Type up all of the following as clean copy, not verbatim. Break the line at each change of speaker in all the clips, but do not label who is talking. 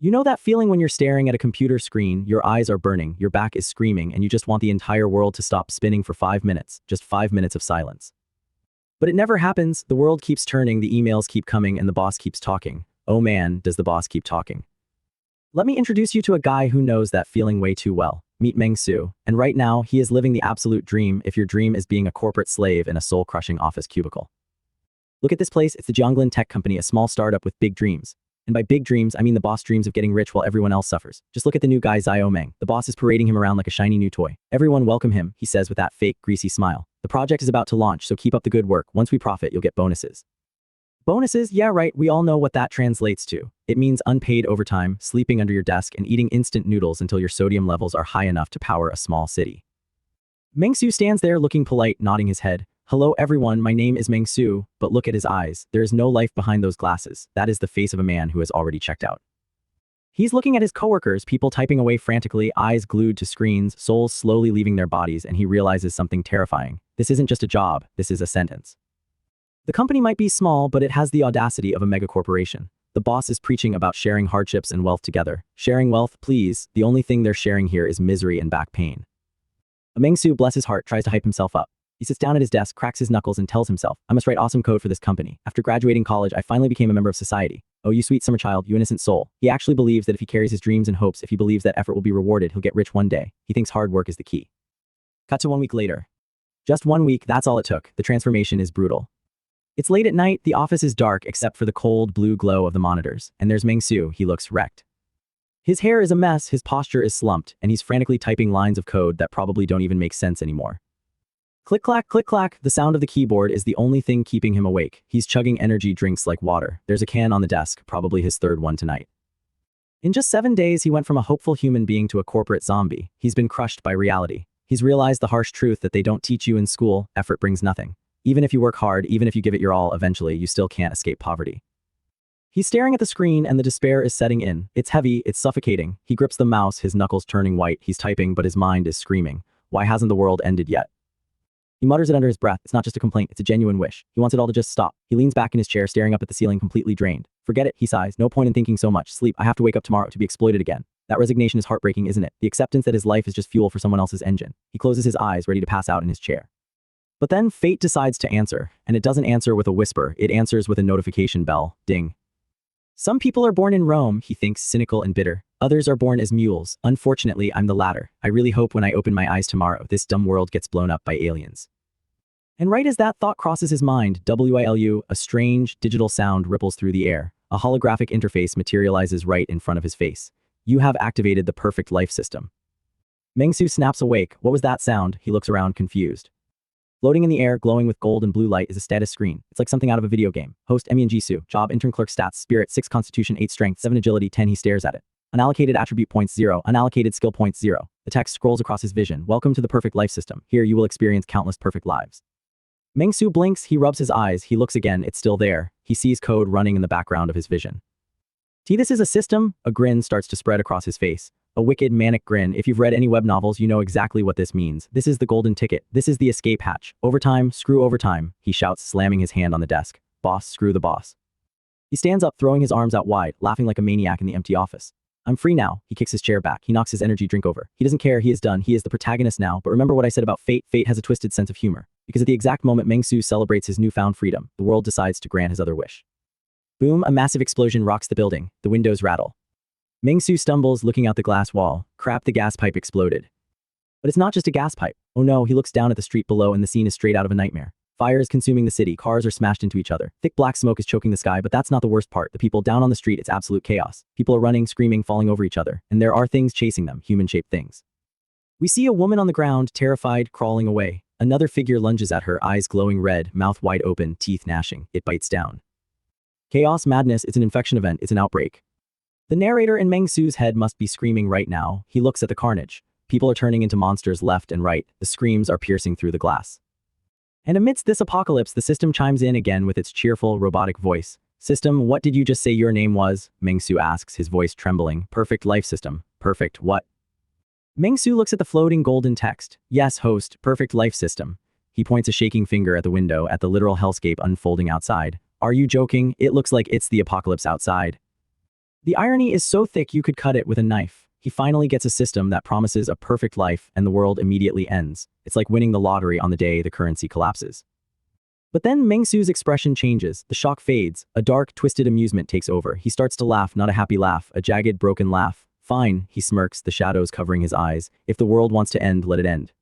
You know that feeling when you're staring at a computer screen, your eyes are burning, your back is screaming, and you just want the entire world to stop spinning for 5 minutes, just 5 minutes of silence. But it never happens, the world keeps turning, the emails keep coming, and the boss keeps talking. Oh man, does the boss keep talking. Let me introduce you to a guy who knows that feeling way too well. Meet Meng-Su, and right now, he is living the absolute dream if your dream is being a corporate slave in a soul-crushing office cubicle. Look at this place, it's the Jianglan Tech Company, a small startup with big dreams. And by big dreams, I mean the boss dreams of getting rich while everyone else suffers. Just look at the new guy Zio Meng. The boss is parading him around like a shiny new toy. Everyone welcome him, he says with that fake, greasy smile. The project is about to launch, so keep up the good work. Once we profit, you'll get bonuses. Bonuses? Yeah, right, we all know what that translates to. It means unpaid overtime, sleeping under your desk, and eating instant noodles until your sodium levels are high enough to power a small city. Meng-Su stands there looking polite, nodding his head. Hello everyone, my name is Meng-Su, but look at his eyes. There is no life behind those glasses. That is the face of a man who has already checked out. He's looking at his coworkers, people typing away frantically, eyes glued to screens, souls slowly leaving their bodies, and he realizes something terrifying. This isn't just a job, this is a sentence. The company might be small, but it has the audacity of a megacorporation. The boss is preaching about sharing hardships and wealth together. Sharing wealth, please. The only thing they're sharing here is misery and back pain. Meng-Su, bless his heart, tries to hype himself up. He sits down at his desk, cracks his knuckles, and tells himself, I must write awesome code for this company. After graduating college, I finally became a member of society. Oh, you sweet summer child, you innocent soul. He actually believes that if he carries his dreams and hopes, if he believes that effort will be rewarded, he'll get rich one day. He thinks hard work is the key. Cut to 1 week later. Just 1 week, that's all it took. The transformation is brutal. It's late at night, the office is dark except for the cold blue glow of the monitors, and there's Meng-Su, he looks wrecked. His hair is a mess, his posture is slumped, and he's frantically typing lines of code that probably don't even make sense anymore. Click-clack, click-clack, the sound of the keyboard is the only thing keeping him awake. He's chugging energy drinks like water. There's a can on the desk, probably his third one tonight. In just 7 days, he went from a hopeful human being to a corporate zombie. He's been crushed by reality. He's realized the harsh truth that they don't teach you in school, effort brings nothing. Even if you work hard, even if you give it your all, eventually, you still can't escape poverty. He's staring at the screen and the despair is setting in. It's heavy, it's suffocating. He grips the mouse, his knuckles turning white. He's typing, but his mind is screaming. Why hasn't the world ended yet? He mutters it under his breath. It's not just a complaint, it's a genuine wish. He wants it all to just stop. He leans back in his chair, staring up at the ceiling, completely drained. Forget it, he sighs. No point in thinking so much. Sleep. I have to wake up tomorrow to be exploited again. That resignation is heartbreaking, isn't it? The acceptance that his life is just fuel for someone else's engine. He closes his eyes, ready to pass out in his chair. But then fate decides to answer, and it doesn't answer with a whisper, it answers with a notification bell. Ding. Some people are born in Rome, he thinks, cynical and bitter. Others are born as mules. Unfortunately, I'm the latter. I really hope when I open my eyes tomorrow, this dumb world gets blown up by aliens. And right as that thought crosses his mind, Yahello, a strange, digital sound ripples through the air. A holographic interface materializes right in front of his face. You have activated the perfect life system. Meng-Su snaps awake. What was that sound? He looks around, confused. Floating in the air, glowing with gold and blue light, is a status screen. It's like something out of a video game. Host Emi and Jisoo. Job intern clerk stats. Spirit 6 constitution 8 strength 7 agility 10. He stares at it. Unallocated attribute points 0. Unallocated skill points 0. The text scrolls across his vision. Welcome to the perfect life system. Here you will experience countless perfect lives. Meng-Su blinks, he rubs his eyes, he looks again, it's still there. He sees code running in the background of his vision. This is a system? A grin starts to spread across his face. A wicked, manic grin. If you've read any web novels, you know exactly what this means. This is the golden ticket. This is the escape hatch. Overtime, screw overtime, he shouts, slamming his hand on the desk. Boss, screw the boss. He stands up, throwing his arms out wide, laughing like a maniac in the empty office. I'm free now. He kicks his chair back. He knocks his energy drink over. He doesn't care. He is done. He is the protagonist now. But remember what I said about fate? Fate has a twisted sense of humor. Because at the exact moment Meng-Su celebrates his newfound freedom, the world decides to grant his other wish. Boom, a massive explosion rocks the building. The windows rattle. Meng-Su stumbles, looking out the glass wall. Crap, the gas pipe exploded. But it's not just a gas pipe. Oh no, he looks down at the street below and the scene is straight out of a nightmare. Fire is consuming the city. Cars are smashed into each other. Thick black smoke is choking the sky, but that's not the worst part. The people down on the street, it's absolute chaos. People are running, screaming, falling over each other. And there are things chasing them, human-shaped things. We see a woman on the ground, terrified, crawling away. Another figure lunges at her, eyes glowing red, mouth wide open, teeth gnashing. It bites down. Chaos, madness, it's an infection event, it's an outbreak. The narrator in Meng-Su's head must be screaming right now. He looks at the carnage. People are turning into monsters left and right. The screams are piercing through the glass. And amidst this apocalypse, the system chimes in again with its cheerful, robotic voice. System, what did you just say your name was? Meng-Su asks, his voice trembling. Perfect life system. Perfect what? Meng-Su looks at the floating golden text. Yes, host, perfect life system. He points a shaking finger at the window, at the literal hellscape unfolding outside. Are you joking? It looks like it's the apocalypse outside. The irony is so thick you could cut it with a knife. He finally gets a system that promises a perfect life and the world immediately ends. It's like winning the lottery on the day the currency collapses. But then Mengsu's expression changes, the shock fades, a dark, twisted amusement takes over. He starts to laugh, not a happy laugh, a jagged, broken laugh. Fine, he smirks, the shadows covering his eyes. If the world wants to end, let it end.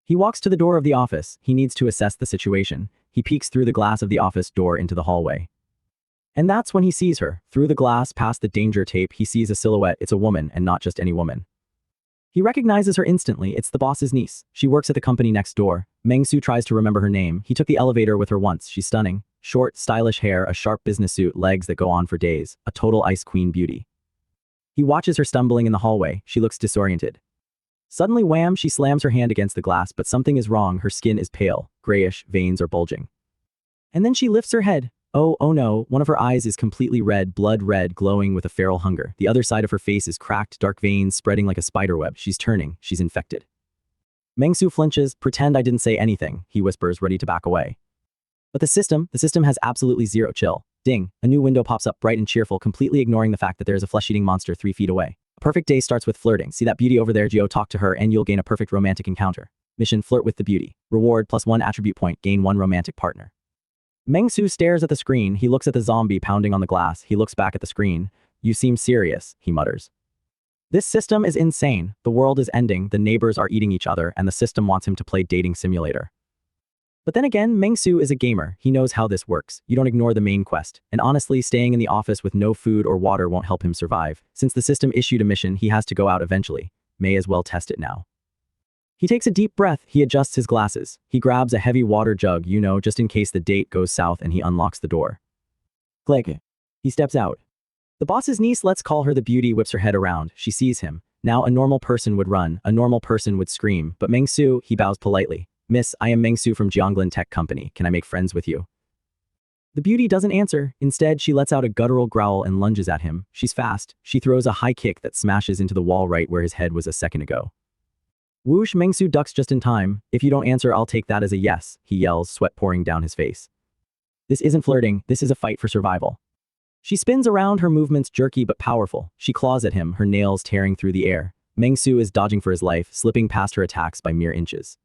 He walks to the door of the office. He needs to assess the situation. He peeks through the glass of the office door into the hallway. And that's when he sees her. Through the glass, past the danger tape, he sees a silhouette. It's a woman, and not just any woman. He recognizes her instantly. It's the boss's niece. She works at the company next door. Mengsu tries to remember her name. He took the elevator with her once. She's stunning. Short, stylish hair, a sharp business suit, legs that go on for days. A total ice queen beauty. He watches her stumbling in the hallway. She looks disoriented. Suddenly, wham, she slams her hand against the glass, but something is wrong. Her skin is pale, grayish, veins are bulging. And then she lifts her head. Oh no, one of her eyes is completely red, blood red, glowing with a feral hunger. The other side of her face is cracked, dark veins spreading like a spiderweb. She's turning, she's infected. Mengsu flinches. Pretend I didn't say anything, he whispers, ready to back away. But the system has absolutely zero chill. Ding, a new window pops up bright and cheerful, completely ignoring the fact that there is a flesh-eating monster 3 feet away. A perfect day starts with flirting. See that beauty over there, Geo? Talk to her and you'll gain a perfect romantic encounter. Mission, flirt with the beauty. Reward, +1 attribute point, gain 1 romantic partner. Mengsu stares at the screen. He looks at the zombie pounding on the glass. He looks back at the screen. You seem serious, he mutters. This system is insane. The world is ending, the neighbors are eating each other, and the system wants him to play dating simulator. But then again, Mengsu is a gamer. He knows how this works. You don't ignore the main quest. And honestly, staying in the office with no food or water won't help him survive. Since the system issued a mission, he has to go out eventually. May as well test it now. He takes a deep breath. He adjusts his glasses. He grabs a heavy water jug, just in case the date goes south, and he unlocks the door. Click. He steps out. The boss's niece, let's call her the beauty, whips her head around. She sees him. Now a normal person would run. A normal person would scream. But Mengsu, he bows politely. Miss, I am Mengsu from Jianglan Tech Company. Can I make friends with you? The beauty doesn't answer. Instead, she lets out a guttural growl and lunges at him. She's fast. She throws a high kick that smashes into the wall right where his head was a second ago. Whoosh, Mengsu ducks just in time. If you don't answer, I'll take that as a yes, he yells, sweat pouring down his face. This isn't flirting, this is a fight for survival. She spins around, her movements jerky but powerful. She claws at him, her nails tearing through the air. Mengsu is dodging for his life, slipping past her attacks by mere inches.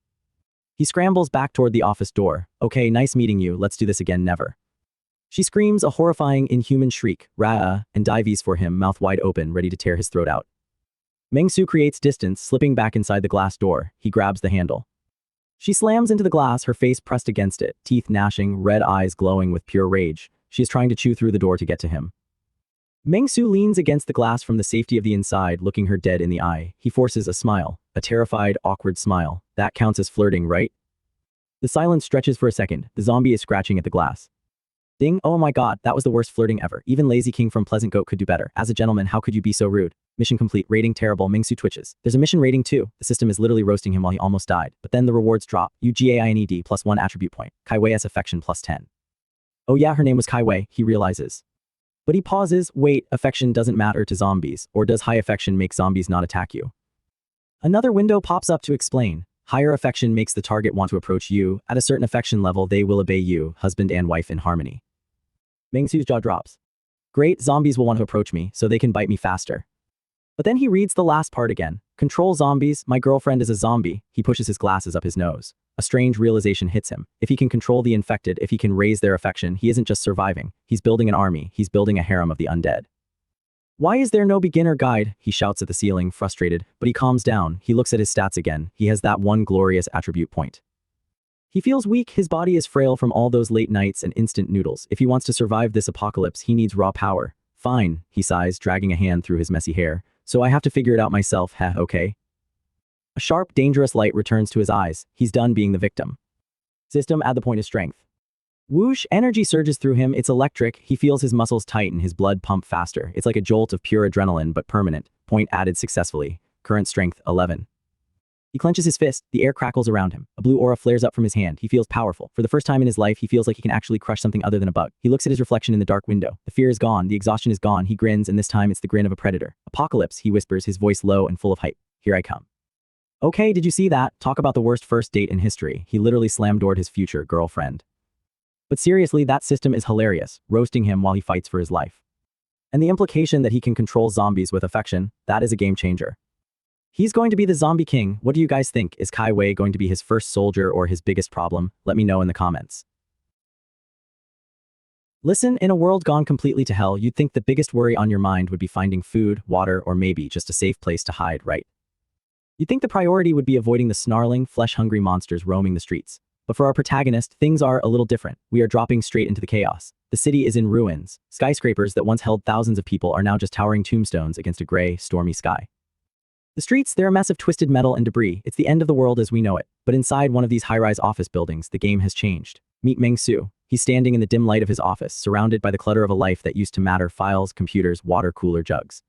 He scrambles back toward the office door. Okay, nice meeting you, let's do this again, never. She screams a horrifying, inhuman shriek, rah, and dives for him, mouth wide open, ready to tear his throat out. Mengsu creates distance, slipping back inside the glass door. He grabs the handle. She slams into the glass, her face pressed against it, teeth gnashing, red eyes glowing with pure rage. She is trying to chew through the door to get to him. Mengsu leans against the glass from the safety of the inside, looking her dead in the eye. He forces a smile, a terrified, awkward smile. That counts as flirting, right? The silence stretches for a second. The zombie is scratching at the glass. Ding, oh my god, that was the worst flirting ever. Even Lazy King from Pleasant Goat could do better. As a gentleman, how could you be so rude? Mission complete, rating terrible, Mengsu twitches. There's a mission rating too. The system is literally roasting him while he almost died. But then the rewards drop. UGAINED +1 attribute point. Kaiwei's affection +10. Oh yeah, her name was Kaiwei, he realizes. But he pauses. Wait, affection doesn't matter to zombies. Or does high affection make zombies not attack you? Another window pops up to explain. Higher affection makes the target want to approach you. At a certain affection level, they will obey you, husband and wife in harmony. Mengsu's jaw drops. Great, zombies will want to approach me, so they can bite me faster. But then he reads the last part again. Control zombies, my girlfriend is a zombie. He pushes his glasses up his nose. A strange realization hits him. If he can control the infected, if he can raise their affection, he isn't just surviving. He's building an army. He's building a harem of the undead. Why is there no beginner guide? He shouts at the ceiling, frustrated, but he calms down. He looks at his stats again. He has that one glorious attribute point. He feels weak, his body is frail from all those late nights and instant noodles. If he wants to survive this apocalypse, he needs raw power. Fine, he sighs, dragging a hand through his messy hair. So I have to figure it out myself, heh, okay? A sharp, dangerous light returns to his eyes. He's done being the victim. System, add the point of strength. Whoosh, energy surges through him, it's electric. He feels his muscles tighten, his blood pump faster. It's like a jolt of pure adrenaline, but permanent. Point added successfully. Current strength, 11. He clenches his fist, the air crackles around him. A blue aura flares up from his hand. He feels powerful. For the first time in his life, he feels like he can actually crush something other than a bug. He looks at his reflection in the dark window. The fear is gone, the exhaustion is gone. He grins, and this time it's the grin of a predator. Apocalypse, he whispers, his voice low and full of hype. Here I come. Okay, did you see that? Talk about the worst first date in history. He literally slam-doored his future girlfriend. But seriously, that system is hilarious, roasting him while he fights for his life. And the implication that he can control zombies with affection, that is a game changer. He's going to be the zombie king. What do you guys think? Is Kai Wei going to be his first soldier or his biggest problem? Let me know in the comments. Listen, in a world gone completely to hell, you'd think the biggest worry on your mind would be finding food, water, or maybe just a safe place to hide, right? You'd think the priority would be avoiding the snarling, flesh-hungry monsters roaming the streets. But for our protagonist, things are a little different. We are dropping straight into the chaos. The city is in ruins. Skyscrapers that once held thousands of people are now just towering tombstones against a gray, stormy sky. The streets, they're a mess of twisted metal and debris. It's the end of the world as we know it. But inside one of these high-rise office buildings, the game has changed. Meet Meng Su. He's standing in the dim light of his office, surrounded by the clutter of a life that used to matter: files, computers, water cooler jugs.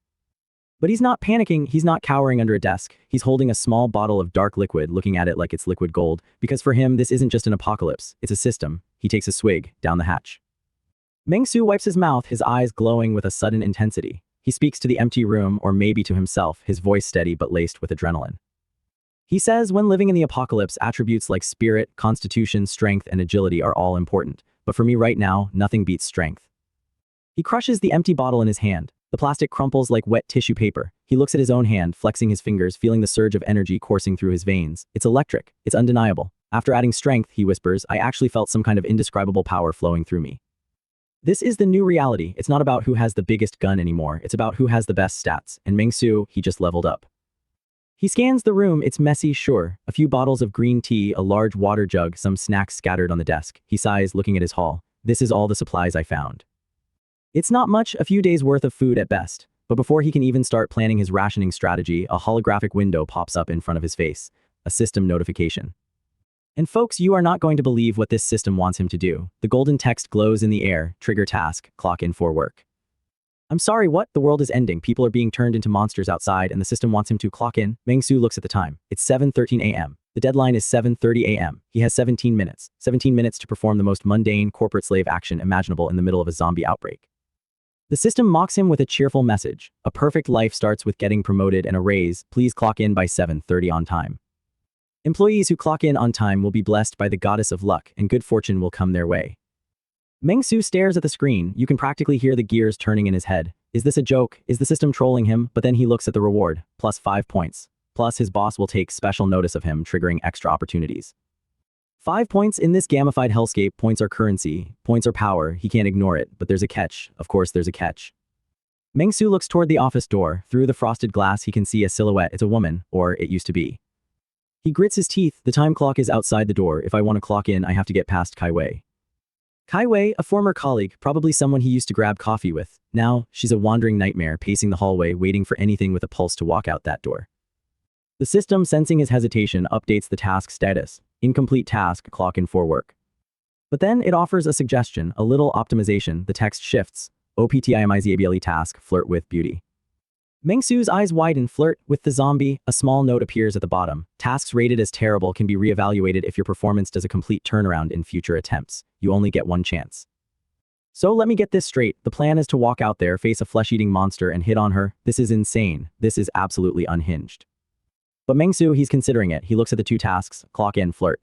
But he's not panicking, he's not cowering under a desk. He's holding a small bottle of dark liquid, looking at it like it's liquid gold, because for him, this isn't just an apocalypse, it's a system. He takes a swig, down the hatch. Meng Su wipes his mouth, his eyes glowing with a sudden intensity. He speaks to the empty room, or maybe to himself, his voice steady but laced with adrenaline. He says when living in the apocalypse, attributes like spirit, constitution, strength, and agility are all important. But for me right now, nothing beats strength. He crushes the empty bottle in his hand. The plastic crumples like wet tissue paper. He looks at his own hand, flexing his fingers, feeling the surge of energy coursing through his veins. It's electric. It's undeniable. After adding strength, he whispers, I actually felt some kind of indescribable power flowing through me. This is the new reality. It's not about who has the biggest gun anymore. It's about who has the best stats. And Meng Su, he just leveled up. He scans the room. It's messy, sure. A few bottles of green tea, a large water jug, some snacks scattered on the desk. He sighs, looking at his haul. This is all the supplies I found. It's not much, a few days worth of food at best. But before he can even start planning his rationing strategy, a holographic window pops up in front of his face. A system notification. And folks, you are not going to believe what this system wants him to do. The golden text glows in the air. Trigger task. Clock in for work. I'm sorry, what? The world is ending. People are being turned into monsters outside and the system wants him to clock in. Meng Su looks at the time. It's 7:13 a.m. The deadline is 7:30 a.m. He has 17 minutes. 17 minutes to perform the most mundane corporate slave action imaginable in the middle of a zombie outbreak. The system mocks him with a cheerful message. A perfect life starts with getting promoted and a raise. Please clock in by 7:30 on time. Employees who clock in on time will be blessed by the goddess of luck and good fortune will come their way. Meng Su stares at the screen. You can practically hear the gears turning in his head. Is this a joke? Is the system trolling him? But then he looks at the reward. Plus 5 points. Plus his boss will take special notice of him, triggering extra opportunities. 5 points in this gamified hellscape. Points are currency. Points are power. He can't ignore it. But there's a catch. Of course there's a catch. Meng Su looks toward the office door. Through the frosted glass he can see a silhouette. It's a woman. Or it used to be. He grits his teeth. The time clock is outside the door. If I want to clock in, I have to get past Kai Wei. Kai Wei, a former colleague, probably someone he used to grab coffee with. Now, she's a wandering nightmare pacing the hallway waiting for anything with a pulse to walk out that door. The system, sensing his hesitation, updates the task status. Incomplete task, clock in for work. But then it offers a suggestion, a little optimization. The text shifts. OPTIMIZABLE task, flirt with beauty. Meng Su's eyes widen. Flirt with the zombie. A small note appears at the bottom. Tasks rated as terrible can be reevaluated if your performance does a complete turnaround in future attempts. You only get one chance. So let me get this straight. The plan is to walk out there, face a flesh-eating monster, and hit on her. This is insane. This is absolutely unhinged. But Meng Su, he's considering it. He looks at the two tasks, clock in, flirt.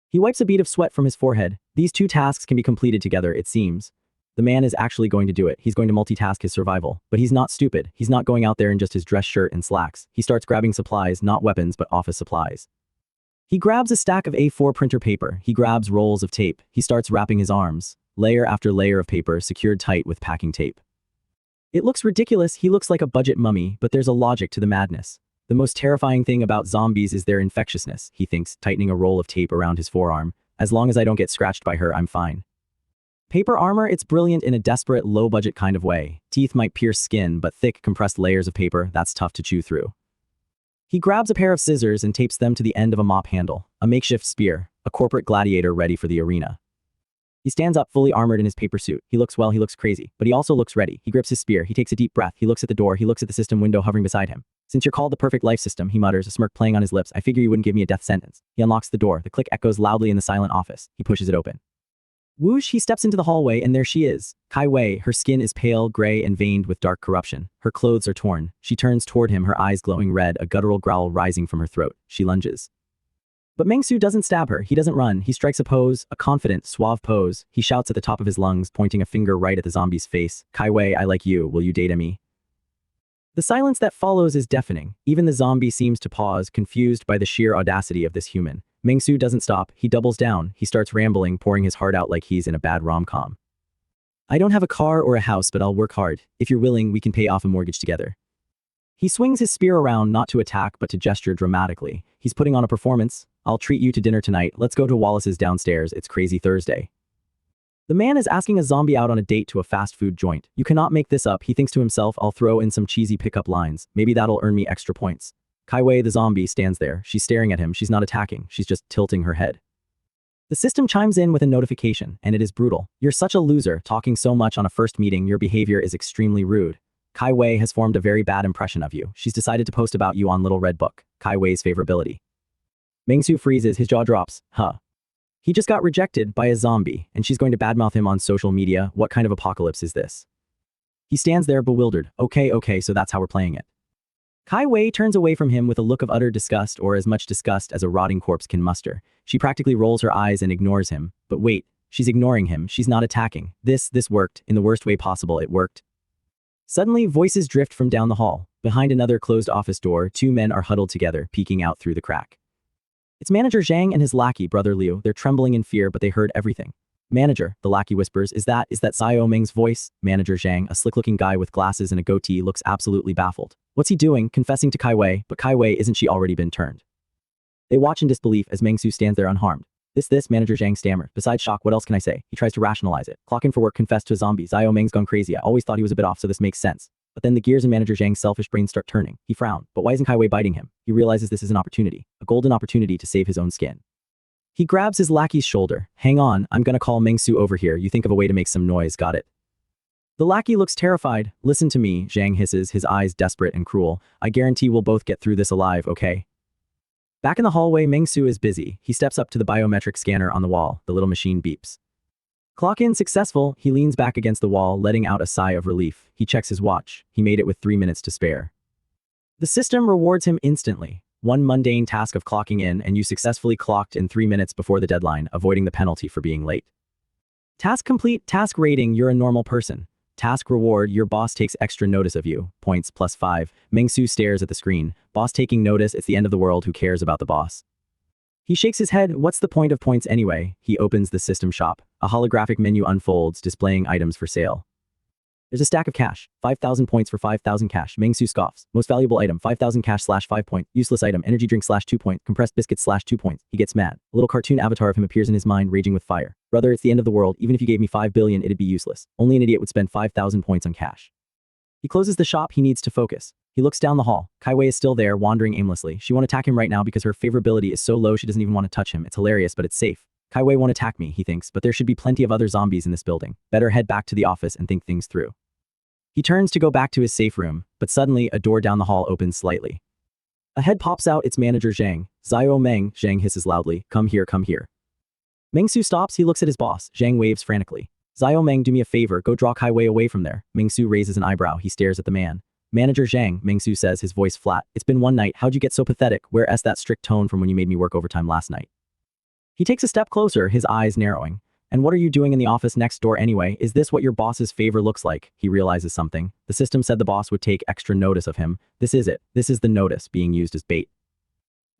He wipes a bead of sweat from his forehead. These two tasks can be completed together, it seems. The man is actually going to do it. He's going to multitask his survival. But he's not stupid. He's not going out there in just his dress shirt and slacks. He starts grabbing supplies, not weapons, but office supplies. He grabs a stack of A4 printer paper. He grabs rolls of tape. He starts wrapping his arms. Layer after layer of paper secured tight with packing tape. It looks ridiculous. He looks like a budget mummy, but there's a logic to the madness. The most terrifying thing about zombies is their infectiousness, he thinks, tightening a roll of tape around his forearm. As long as I don't get scratched by her, I'm fine. Paper armor, it's brilliant in a desperate, low-budget kind of way. Teeth might pierce skin, but thick, compressed layers of paper, that's tough to chew through. He grabs a pair of scissors and tapes them to the end of a mop handle, a makeshift spear, a corporate gladiator ready for the arena. He stands up fully armored in his paper suit. He looks crazy, but he also looks ready. He grips his spear, he takes a deep breath, he looks at the door, he looks at the system window hovering beside him. Since you're called the perfect life system, he mutters, a smirk playing on his lips, I figure you wouldn't give me a death sentence. He unlocks the door, the click echoes loudly in the silent office. He pushes it open. Whoosh, he steps into the hallway and there she is. Kai Wei, her skin is pale, gray, and veined with dark corruption. Her clothes are torn. She turns toward him, her eyes glowing red, a guttural growl rising from her throat. She lunges. But Mengsu doesn't stab her, he doesn't run, he strikes a pose, a confident, suave pose. He shouts at the top of his lungs, pointing a finger right at the zombie's face. Kai Wei, I like you, will you date me? The silence that follows is deafening. Even the zombie seems to pause, confused by the sheer audacity of this human. Mengsu doesn't stop, he doubles down, he starts rambling, pouring his heart out like he's in a bad rom-com. I don't have a car or a house, but I'll work hard. If you're willing, we can pay off a mortgage together. He swings his spear around, not to attack, but to gesture dramatically. He's putting on a performance. I'll treat you to dinner tonight. Let's go to Wallace's downstairs. It's Crazy Thursday. The man is asking a zombie out on a date to a fast food joint. You cannot make this up. He thinks to himself, I'll throw in some cheesy pickup lines. Maybe that'll earn me extra points. Kai Wei, the zombie, stands there. She's staring at him. She's not attacking. She's just tilting her head. The system chimes in with a notification, and it is brutal. You're such a loser, talking so much on a first meeting. Your behavior is extremely rude. Kai Wei has formed a very bad impression of you. She's decided to post about you on Little Red Book. Kai Wei's favorability. Mengsu freezes, his jaw drops. He just got rejected by a zombie, and she's going to badmouth him on social media. What kind of apocalypse is this? He stands there bewildered. Okay, so that's how we're playing it. Kai Wei turns away from him with a look of utter disgust, or as much disgust as a rotting corpse can muster. She practically rolls her eyes and ignores him. But wait, she's ignoring him. She's not attacking. This worked. In the worst way possible, it worked. Suddenly, voices drift from down the hall. Behind another closed office door, two men are huddled together, peeking out through the crack. It's Manager Zhang and his lackey, Brother Liu. They're trembling in fear, but they heard everything. Manager, the lackey whispers, is that Xiao Ming's voice? Manager Zhang, a slick-looking guy with glasses and a goatee, looks absolutely baffled. What's he doing? Confessing to Kai Wei, but Kai Wei, isn't she already been turned? They watch in disbelief as Mengsu stands there unharmed. This, Manager Zhang stammered. Besides shock, what else can I say? He tries to rationalize it. Clock in for work, confessed to a zombie. Xiao Ming's gone crazy. I always thought he was a bit off, so this makes sense. But then the gears in Manager Zhang's selfish brain start turning. He frowned. But why isn't Kai Wei biting him? He realizes this is an opportunity. A golden opportunity to save his own skin. He grabs his lackey's shoulder. Hang on, I'm gonna call Mengsu over here. You think of a way to make some noise, got it? The lackey looks terrified. Listen to me, Zhang hisses, his eyes desperate and cruel. I guarantee we'll both get through this alive, okay? Back in the hallway, Mengsu is busy. He steps up to the biometric scanner on the wall. The little machine beeps. Clock in successful. He leans back against the wall, letting out a sigh of relief. He checks his watch. He made it with 3 minutes to spare. The system rewards him instantly. One mundane task of clocking in, and you successfully clocked in 3 minutes before the deadline, avoiding the penalty for being late. Task complete. Task rating, you're a normal person. Task reward, your boss takes extra notice of you. Points +5. Mengsu stares at the screen. Boss taking notice, it's the end of the world, who cares about the boss? He shakes his head. What's the point of points anyway? He opens the system shop. A holographic menu unfolds, displaying items for sale. There's a stack of cash. 5,000 points for 5,000 cash. Mengsu scoffs. Most valuable item, 5,000 cash /5 point. Useless item, energy drink /2 point. Compressed biscuits /2 points. He gets mad. A little cartoon avatar of him appears in his mind, raging with fire. Brother, it's the end of the world. Even if you gave me 5 billion, it'd be useless. Only an idiot would spend 5,000 points on cash. He closes the shop. He needs to focus. He looks down the hall. Kai Wei is still there, wandering aimlessly. She won't attack him right now because her favorability is so low she doesn't even want to touch him. It's hilarious, but it's safe. Kai Wei won't attack me, he thinks, but there should be plenty of other zombies in this building. Better head back to the office and think things through. He turns to go back to his safe room, but suddenly a door down the hall opens slightly. A head pops out. It's Manager Zhang. Xiao Meng, Zhang hisses loudly. Come here, come here. Mengsu stops. He looks at his boss. Zhang waves frantically. Xiao Meng, do me a favor. Go draw Kai Wei away from there. Mengsu raises an eyebrow. He stares at the man. Manager Zhang, Mengsu says, his voice flat. It's been one night. How'd you get so pathetic? Where's that strict tone from when you made me work overtime last night? He takes a step closer, his eyes narrowing. And what are you doing in the office next door anyway? Is this what your boss's favor looks like? He realizes something. The system said the boss would take extra notice of him. This is it. This is the notice being used as bait.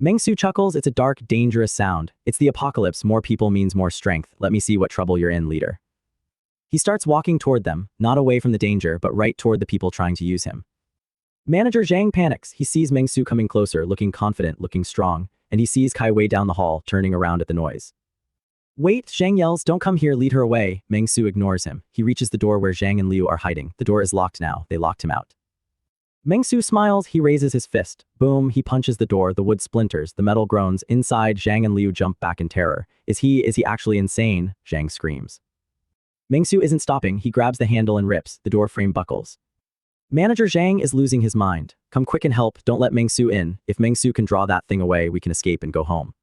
Mengsu chuckles. It's a dark, dangerous sound. It's the apocalypse. More people means more strength. Let me see what trouble you're in, leader. He starts walking toward them, not away from the danger, but right toward the people trying to use him. Manager Zhang panics. He sees Mengsu coming closer, looking confident, looking strong, and he sees Kai Wei down the hall, turning around at the noise. Wait, Zhang yells, don't come here, lead her away. Mengsu ignores him. He reaches the door where Zhang and Liu are hiding. The door is locked now. They locked him out. Mengsu smiles. He raises his fist. Boom, he punches the door. The wood splinters. The metal groans. Inside, Zhang and Liu jump back in terror. Is he actually insane? Zhang screams. Mengsu isn't stopping. He grabs the handle and rips. The door frame buckles. Manager Zhang is losing his mind. Come quick and help. Don't let Mengsu in. If Mengsu can draw that thing away, we can escape and go home.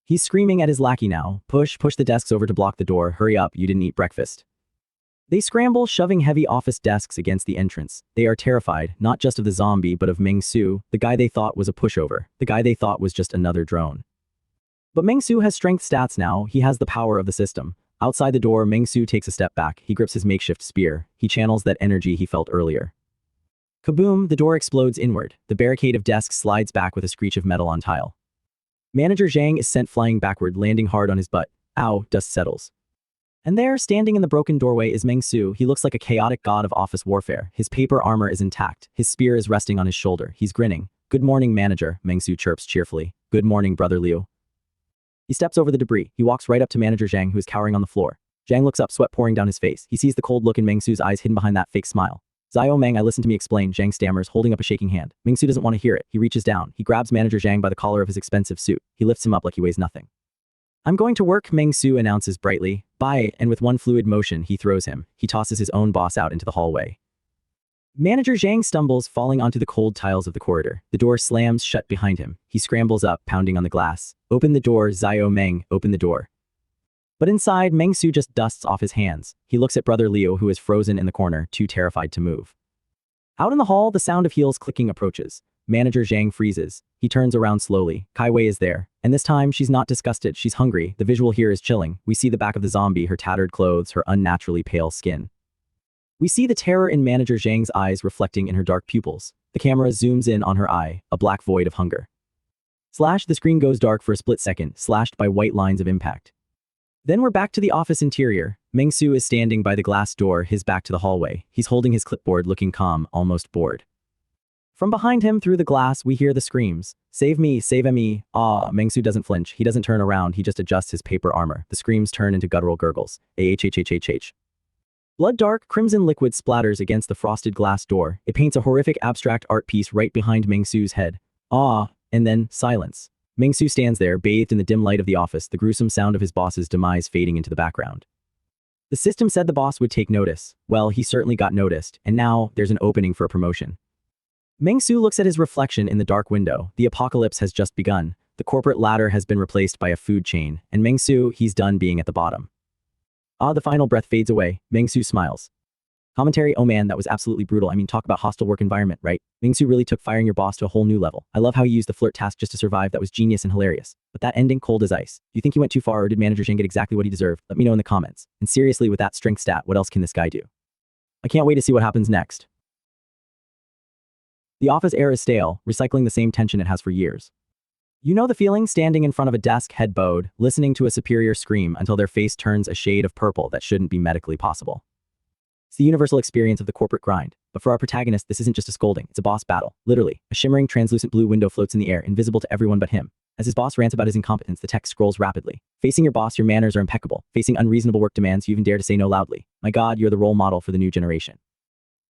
He's screaming at his lackey now. Push the desks over to block the door. Hurry up, you didn't eat breakfast. They scramble, shoving heavy office desks against the entrance. They are terrified, not just of the zombie, but of Mengsu, the guy they thought was a pushover, the guy they thought was just another drone. But Mengsu has strength stats now, he has the power of the system. Outside the door, Mengsu takes a step back, he grips his makeshift spear, he channels that energy he felt earlier. Kaboom, the door explodes inward, the barricade of desks slides back with a screech of metal on tile. Manager Zhang is sent flying backward, landing hard on his butt. Ow, dust settles. And there, standing in the broken doorway, is Mengsu. He looks like a chaotic god of office warfare. His paper armor is intact, his spear is resting on his shoulder, he's grinning. Good morning, manager, Mengsu chirps cheerfully. Good morning, brother Liu. He steps over the debris, he walks right up to Manager Zhang, who is cowering on the floor. Zhang looks up, sweat pouring down his face. He sees the cold look in Mengsu's eyes hidden behind that fake smile. Zio Meng, listen to me explain, Zhang stammers, holding up a shaking hand. Mengsu doesn't want to hear it. He reaches down, he grabs Manager Zhang by the collar of his expensive suit. He lifts him up like he weighs nothing. I'm going to work, Mengsu announces brightly. Bye, and with one fluid motion, he throws him. He tosses his own boss out into the hallway. Manager Zhang stumbles, falling onto the cold tiles of the corridor. The door slams shut behind him. He scrambles up, pounding on the glass. Open the door, Zio Meng, open the door. But inside, Mengsu just dusts off his hands. He looks at brother Liu, who is frozen in the corner, too terrified to move. Out in the hall, the sound of heels clicking approaches. Manager Zhang freezes. He turns around slowly. Kai Wei is there. And this time, she's not disgusted, she's hungry. The visual here is chilling. We see the back of the zombie, her tattered clothes, her unnaturally pale skin. We see the terror in Manager Zhang's eyes reflecting in her dark pupils. The camera zooms in on her eye, a black void of hunger. Slash, the screen goes dark for a split second, slashed by white lines of impact. Then we're back to the office interior. Mengsu is standing by the glass door, his back to the hallway. He's holding his clipboard, looking calm, almost bored. From behind him, through the glass, we hear the screams. Save me, save me. Ah, Mengsu doesn't flinch. He doesn't turn around, he just adjusts his paper armor. The screams turn into guttural gurgles. AHHHHH. Blood-dark, crimson liquid splatters against the frosted glass door. It paints a horrific abstract art piece right behind Mengsu's head. Ah, and then silence. Mengsu stands there, bathed in the dim light of the office, the gruesome sound of his boss's demise fading into the background. The system said the boss would take notice. Well, he certainly got noticed, and now there's an opening for a promotion. Mengsu looks at his reflection in the dark window. The apocalypse has just begun. The corporate ladder has been replaced by a food chain, and Mengsu, he's done being at the bottom. Ah, the final breath fades away. Mengsu smiles. Commentary, oh man, that was absolutely brutal. I mean, talk about hostile work environment, right? Mengsu really took firing your boss to a whole new level. I love how he used the flirt task just to survive. That was genius and hilarious. But that ending, cold as ice. Do you think he went too far, or did Manager Zhang get exactly what he deserved? Let me know in the comments. And seriously, with that strength stat, what else can this guy do? I can't wait to see what happens next. The office air is stale, recycling the same tension it has for years. You know the feeling, standing in front of a desk, head bowed, listening to a superior scream until their face turns a shade of purple that shouldn't be medically possible. It's the universal experience of the corporate grind. But for our protagonist, this isn't just a scolding, it's a boss battle. Literally, a shimmering, translucent blue window floats in the air, invisible to everyone but him. As his boss rants about his incompetence, the text scrolls rapidly. Facing your boss, your manners are impeccable. Facing unreasonable work demands, you even dare to say no loudly. My God, you're the role model for the new generation.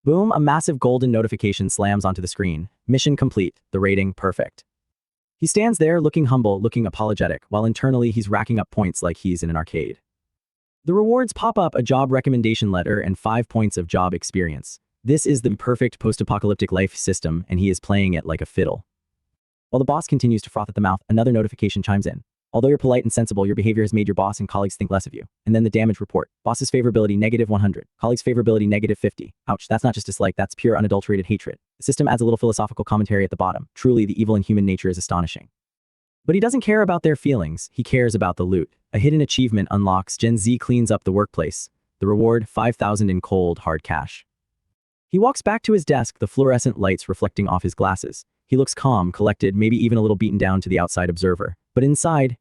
Boom, a massive golden notification slams onto the screen. Mission complete. The rating, perfect. He stands there, looking humble, looking apologetic, while internally he's racking up points like he's in an arcade. The rewards pop up: a job recommendation letter and 5 points of job experience. This is the perfect post-apocalyptic life system, and he is playing it like a fiddle. While the boss continues to froth at the mouth, another notification chimes in. Although you're polite and sensible, your behavior has made your boss and colleagues think less of you. And then the damage report. Boss's favorability, -100. Colleagues' favorability, -50. Ouch, that's not just dislike, that's pure unadulterated hatred. The system adds a little philosophical commentary at the bottom. Truly, the evil in human nature is astonishing. But he doesn't care about their feelings, he cares about the loot. A hidden achievement unlocks. Gen Z cleans up the workplace. The reward, 5,000 in cold, hard cash. He walks back to his desk, the fluorescent lights reflecting off his glasses. He looks calm, collected, maybe even a little beaten down to the outside observer. But inside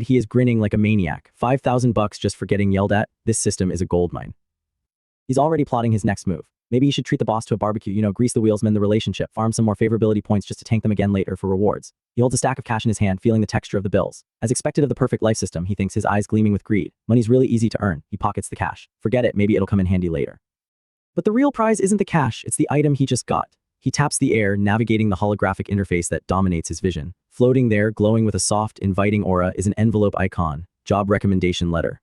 he is grinning like a maniac. 5,000 bucks just for getting yelled at? This system is a goldmine. He's already plotting his next move. Maybe he should treat the boss to a barbecue, grease the wheels, mend the relationship, farm some more favorability points just to tank them again later for rewards. He holds a stack of cash in his hand, feeling the texture of the bills. As expected of the perfect life system, he thinks, his eyes gleaming with greed. Money's really easy to earn. He pockets the cash. Forget it, maybe it'll come in handy later. But the real prize isn't the cash, it's the item he just got. He taps the air, navigating the holographic interface that dominates his vision. Floating there, glowing with a soft, inviting aura, is an envelope icon. Job recommendation letter.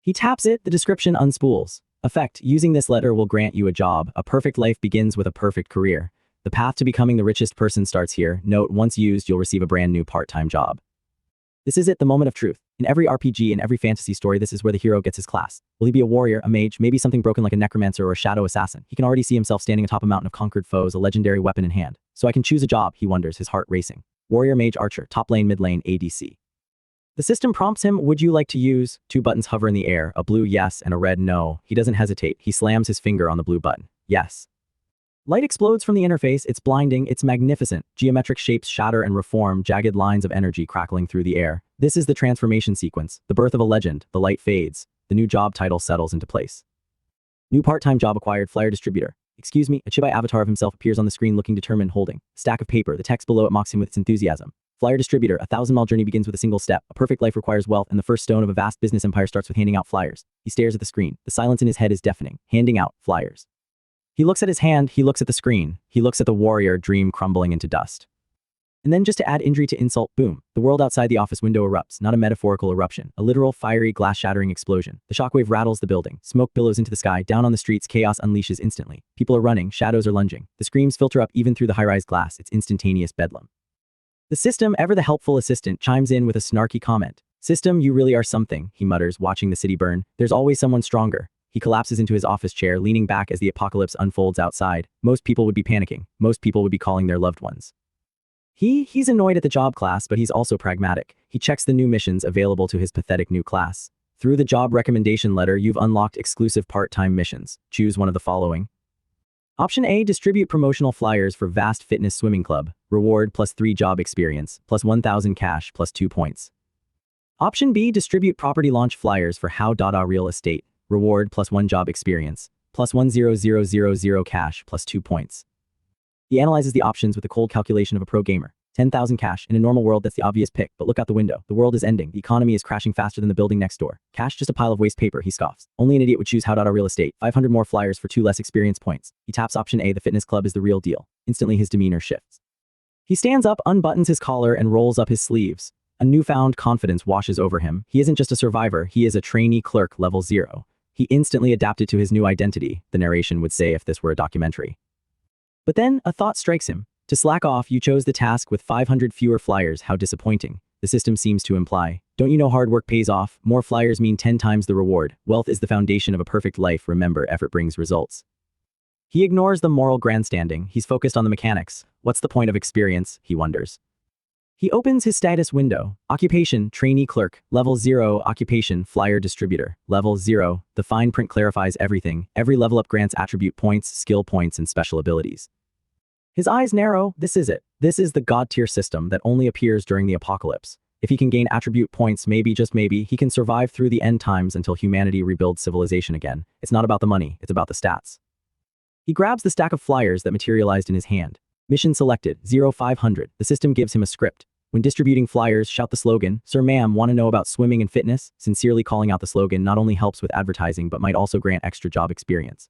He taps it, the description unspools. Effect: using this letter will grant you a job. A perfect life begins with a perfect career. The path to becoming the richest person starts here. Note, once used, you'll receive a brand new part-time job. This is it, the moment of truth. In every RPG and every fantasy story, this is where the hero gets his class. Will he be a warrior, a mage, maybe something broken like a necromancer or a shadow assassin? He can already see himself standing atop a mountain of conquered foes, a legendary weapon in hand. So I can choose a job, he wonders, his heart racing. Warrior, mage, archer, top lane, mid lane, ADC. The system prompts him, would you like to use? 2 buttons hover in the air, a blue yes and a red no. He doesn't hesitate. He slams his finger on the blue button. Yes. Light explodes from the interface. It's blinding. It's magnificent. Geometric shapes shatter and reform, jagged lines of energy crackling through the air. This is the transformation sequence, the birth of a legend. The light fades. The new job title settles into place. New part-time job acquired, flyer distributor. Excuse me, a chibi avatar of himself appears on the screen looking determined, holding a stack of paper. The text below it mocks him with its enthusiasm. Flyer distributor, a 1,000-mile journey begins with a single step. A perfect life requires wealth, and the first stone of a vast business empire starts with handing out flyers. He stares at the screen. The silence in his head is deafening. Handing out flyers. He looks at his hand, he looks at the screen. He looks at the warrior dream crumbling into dust. And then just to add injury to insult, boom. The world outside the office window erupts, not a metaphorical eruption, a literal fiery glass-shattering explosion. The shockwave rattles the building. Smoke billows into the sky. Down on the streets, chaos unleashes instantly. People are running, shadows are lunging. The screams filter up even through the high-rise glass. It's instantaneous bedlam. The system, ever the helpful assistant, chimes in with a snarky comment. System, you really are something, he mutters, watching the city burn. There's always someone stronger. He collapses into his office chair, leaning back as the apocalypse unfolds outside. Most people would be panicking. Most people would be calling their loved ones. He's annoyed at the job class, but he's also pragmatic. He checks the new missions available to his pathetic new class. Through the job recommendation letter, you've unlocked exclusive part-time missions. Choose one of the following. Option A, distribute promotional flyers for Vast Fitness Swimming Club. Reward +3 job experience, +1,000 cash, +2 points. Option B, distribute property launch flyers for How.A Real Estate. Reward +1 job experience, +100,000 cash, +2 points. He analyzes the options with the cold calculation of a pro gamer. 10,000 cash. In a normal world, that's the obvious pick, but look out the window. The world is ending. The economy is crashing faster than the building next door. Cash, just a pile of waste paper, he scoffs. Only an idiot would choose How.A Real Estate. 500 more flyers for 2 less experience points. He taps option A, the fitness club is the real deal. Instantly, his demeanor shifts. He stands up, unbuttons his collar, and rolls up his sleeves. A newfound confidence washes over him. He isn't just a survivor, he is a trainee clerk level 0. He instantly adapted to his new identity, the narration would say if this were a documentary. But then, a thought strikes him. To slack off, you chose the task with 500 fewer flyers. How disappointing. The system seems to imply. Don't you know hard work pays off? More flyers mean 10 times the reward. Wealth is the foundation of a perfect life. Remember, effort brings results. He ignores the moral grandstanding. He's focused on the mechanics. What's the point of experience? He wonders. He opens his status window. Occupation, trainee clerk. Level 0, occupation, flyer distributor. Level 0, the fine print clarifies everything. Every level up grants attribute points, skill points, and special abilities. His eyes narrow. This is it. This is the god-tier system that only appears during the apocalypse. If he can gain attribute points, maybe, just maybe, he can survive through the end times until humanity rebuilds civilization again. It's not about the money, it's about the stats. He grabs the stack of flyers that materialized in his hand. Mission selected, 0500. The system gives him a script. When distributing flyers, shout the slogan, "Sir, ma'am, want to know about swimming and fitness?" Sincerely calling out the slogan not only helps with advertising but might also grant extra job experience.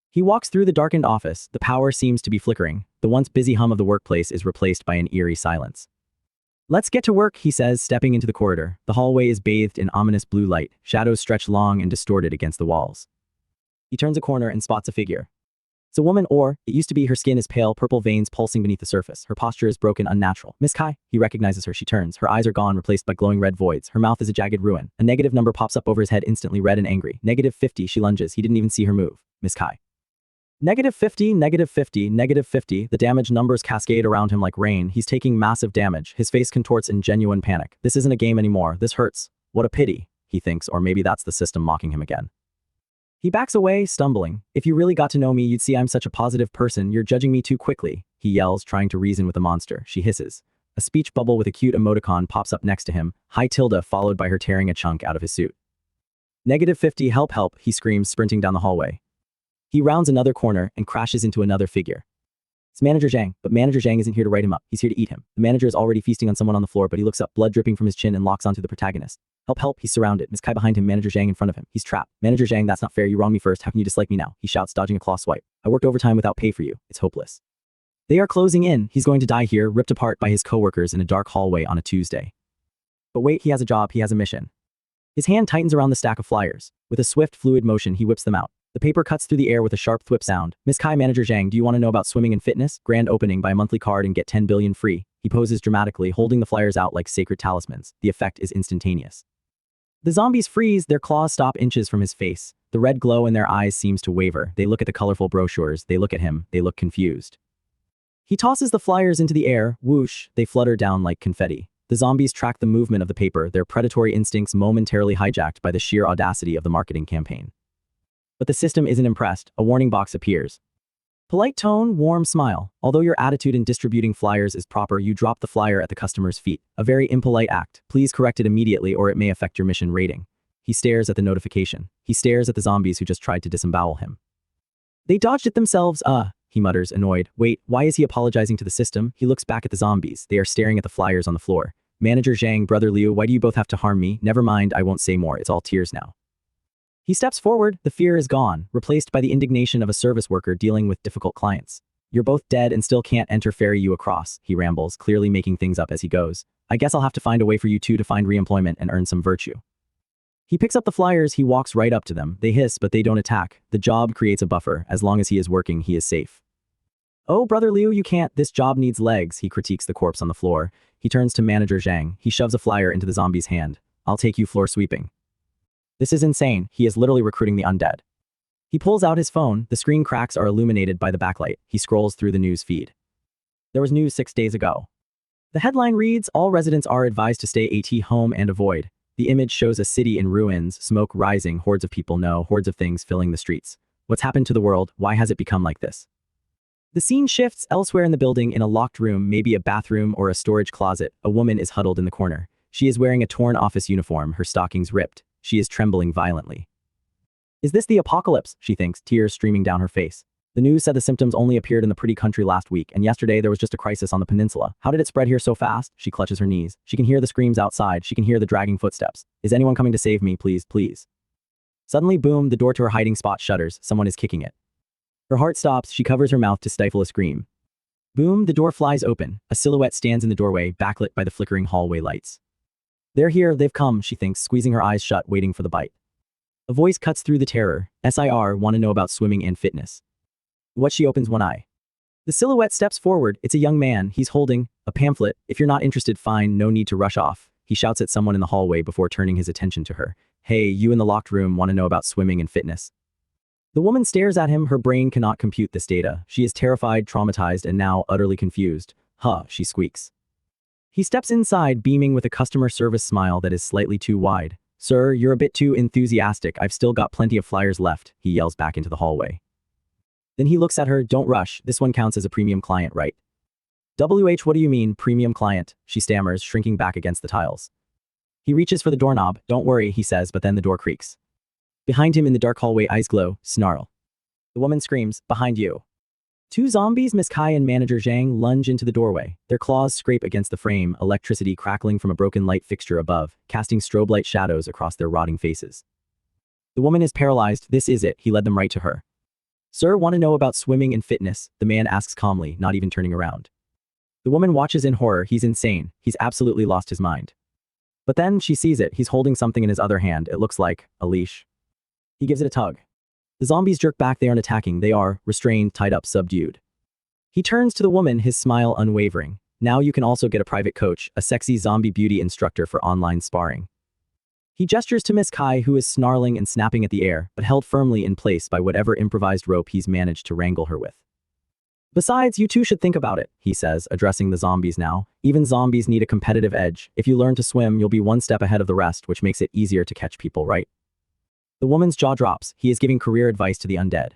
He walks through the darkened office. The power seems to be flickering. The once busy hum of the workplace is replaced by an eerie silence. Let's get to work, he says, stepping into the corridor. The hallway is bathed in ominous blue light. Shadows stretch long and distorted against the walls. He turns a corner and spots a figure. It's a woman, or it used to be. Her skin is pale, purple veins pulsing beneath the surface. Her posture is broken, unnatural. Miss Kai. He recognizes her. She turns. Her eyes are gone, replaced by glowing red voids. Her mouth is a jagged ruin. A negative number pops up over his head, instantly red and angry. -50. She lunges. He didn't even see her move. Miss Kai. -50, -50, -50. The damage numbers cascade around him like rain. He's taking massive damage. His face contorts in genuine panic. This isn't a game anymore. This hurts. What a pity, he thinks, or maybe that's the system mocking him again. He backs away, stumbling. If you really got to know me, you'd see I'm such a positive person. You're judging me too quickly, he yells, trying to reason with the monster. She hisses. A speech bubble with a cute emoticon pops up next to him. Hi Tilda, followed by her tearing a chunk out of his suit. -50, help, help, he screams, sprinting down the hallway. He rounds another corner and crashes into another figure. It's Manager Zhang, but Manager Zhang isn't here to write him up. He's here to eat him. The manager is already feasting on someone on the floor, but he looks up, blood dripping from his chin, and locks onto the protagonist. Help, help, he's surrounded. Miss Kai behind him, Manager Zhang in front of him. He's trapped. Manager Zhang, that's not fair. You wronged me first. How can you dislike me now? He shouts, dodging a claw swipe. I worked overtime without pay for you. It's hopeless. They are closing in. He's going to die here, ripped apart by his coworkers in a dark hallway on a Tuesday. But wait, he has a job, he has a mission. His hand tightens around the stack of flyers. With a swift, fluid motion, he whips them out. The paper cuts through the air with a sharp thwip sound. Miss Kai, Manager Zhang, do you want to know about swimming and fitness? Grand opening, buy a monthly card and get 10 billion free. He poses dramatically, holding the flyers out like sacred talismans. The effect is instantaneous. The zombies freeze, their claws stop inches from his face. The red glow in their eyes seems to waver. They look at the colorful brochures, they look at him, they look confused. He tosses the flyers into the air, whoosh, they flutter down like confetti. The zombies track the movement of the paper, their predatory instincts momentarily hijacked by the sheer audacity of the marketing campaign. But the system isn't impressed. A warning box appears. Polite tone, warm smile. Although your attitude in distributing flyers is proper, you drop the flyer at the customer's feet. A very impolite act. Please correct it immediately or it may affect your mission rating. He stares at the notification. He stares at the zombies who just tried to disembowel him. They dodged it themselves, he mutters, annoyed. Wait, why is he apologizing to the system? He looks back at the zombies. They are staring at the flyers on the floor. Manager Zhang, Brother Liu, why do you both have to harm me? Never mind, I won't say more. It's all tears now. He steps forward. The fear is gone, replaced by the indignation of a service worker dealing with difficult clients. You're both dead and still can't enter ferry you across, he rambles, clearly making things up as he goes. I guess I'll have to find a way for you two to find re-employment and earn some virtue. He picks up the flyers. He walks right up to them. They hiss, but they don't attack. The job creates a buffer. As long as he is working, he is safe. Oh, Brother Liu, you can't. This job needs legs, he critiques the corpse on the floor. He turns to Manager Zhang. He shoves a flyer into the zombie's hand. I'll take you floor sweeping. This is insane. He is literally recruiting the undead. He pulls out his phone. The screen cracks are illuminated by the backlight. He scrolls through the news feed. There was news 6 days ago. The headline reads, all residents are advised to stay at home and avoid. The image shows a city in ruins, smoke rising, hordes of people, hordes of things filling the streets. What's happened to the world? Why has it become like this? The scene shifts elsewhere in the building in a locked room, maybe a bathroom or a storage closet. A woman is huddled in the corner. She is wearing a torn office uniform, her stockings ripped. She is trembling violently. Is this the apocalypse? She thinks, tears streaming down her face. The news said the symptoms only appeared in the pretty country last week, and yesterday there was just a crisis on the peninsula. How did it spread here so fast? She clutches her knees. She can hear the screams outside. She can hear the dragging footsteps. Is anyone coming to save me, please, please? Suddenly, boom, the door to her hiding spot shudders. Someone is kicking it. Her heart stops. She covers her mouth to stifle a scream. Boom, the door flies open. A silhouette stands in the doorway, backlit by the flickering hallway lights. They're here, they've come, she thinks, squeezing her eyes shut, waiting for the bite. A voice cuts through the terror. SIR, want to know about swimming and fitness. What? She opens one eye. The silhouette steps forward. It's a young man. He's holding a pamphlet. If you're not interested, fine, no need to rush off. He shouts at someone in the hallway before turning his attention to her. Hey, you in the locked room want to know about swimming and fitness. The woman stares at him. Her brain cannot compute this data. She is terrified, traumatized, and now utterly confused. Huh, she squeaks. He steps inside, beaming with a customer service smile that is slightly too wide. Sir, you're a bit too enthusiastic. I've still got plenty of flyers left, he yells back into the hallway. Then he looks at her. Don't rush. This one counts as a premium client, right? WH, what do you mean, premium client? She stammers, shrinking back against the tiles. He reaches for the doorknob. Don't worry, he says, but then the door creaks. Behind him in the dark hallway, eyes glow, snarl. The woman screams, behind you. Two zombies, Miss Kai and Manager Zhang, lunge into the doorway. Their claws scrape against the frame, electricity crackling from a broken light fixture above, casting strobe light shadows across their rotting faces. The woman is paralyzed. This is it. He led them right to her. Sir, want to know about swimming and fitness? The man asks calmly, not even turning around. The woman watches in horror. He's insane. He's absolutely lost his mind. But then she sees it. He's holding something in his other hand. It looks like a leash. He gives it a tug. The zombies jerk back. They aren't attacking. They are restrained, tied up, subdued. He turns to the woman, his smile unwavering. Now you can also get a private coach, a sexy zombie beauty instructor for online sparring. He gestures to Miss Kai, who is snarling and snapping at the air, but held firmly in place by whatever improvised rope he's managed to wrangle her with. Besides, you two should think about it, he says, addressing the zombies now. Even zombies need a competitive edge. If you learn to swim, you'll be one step ahead of the rest, which makes it easier to catch people, right? The woman's jaw drops. He is giving career advice to the undead.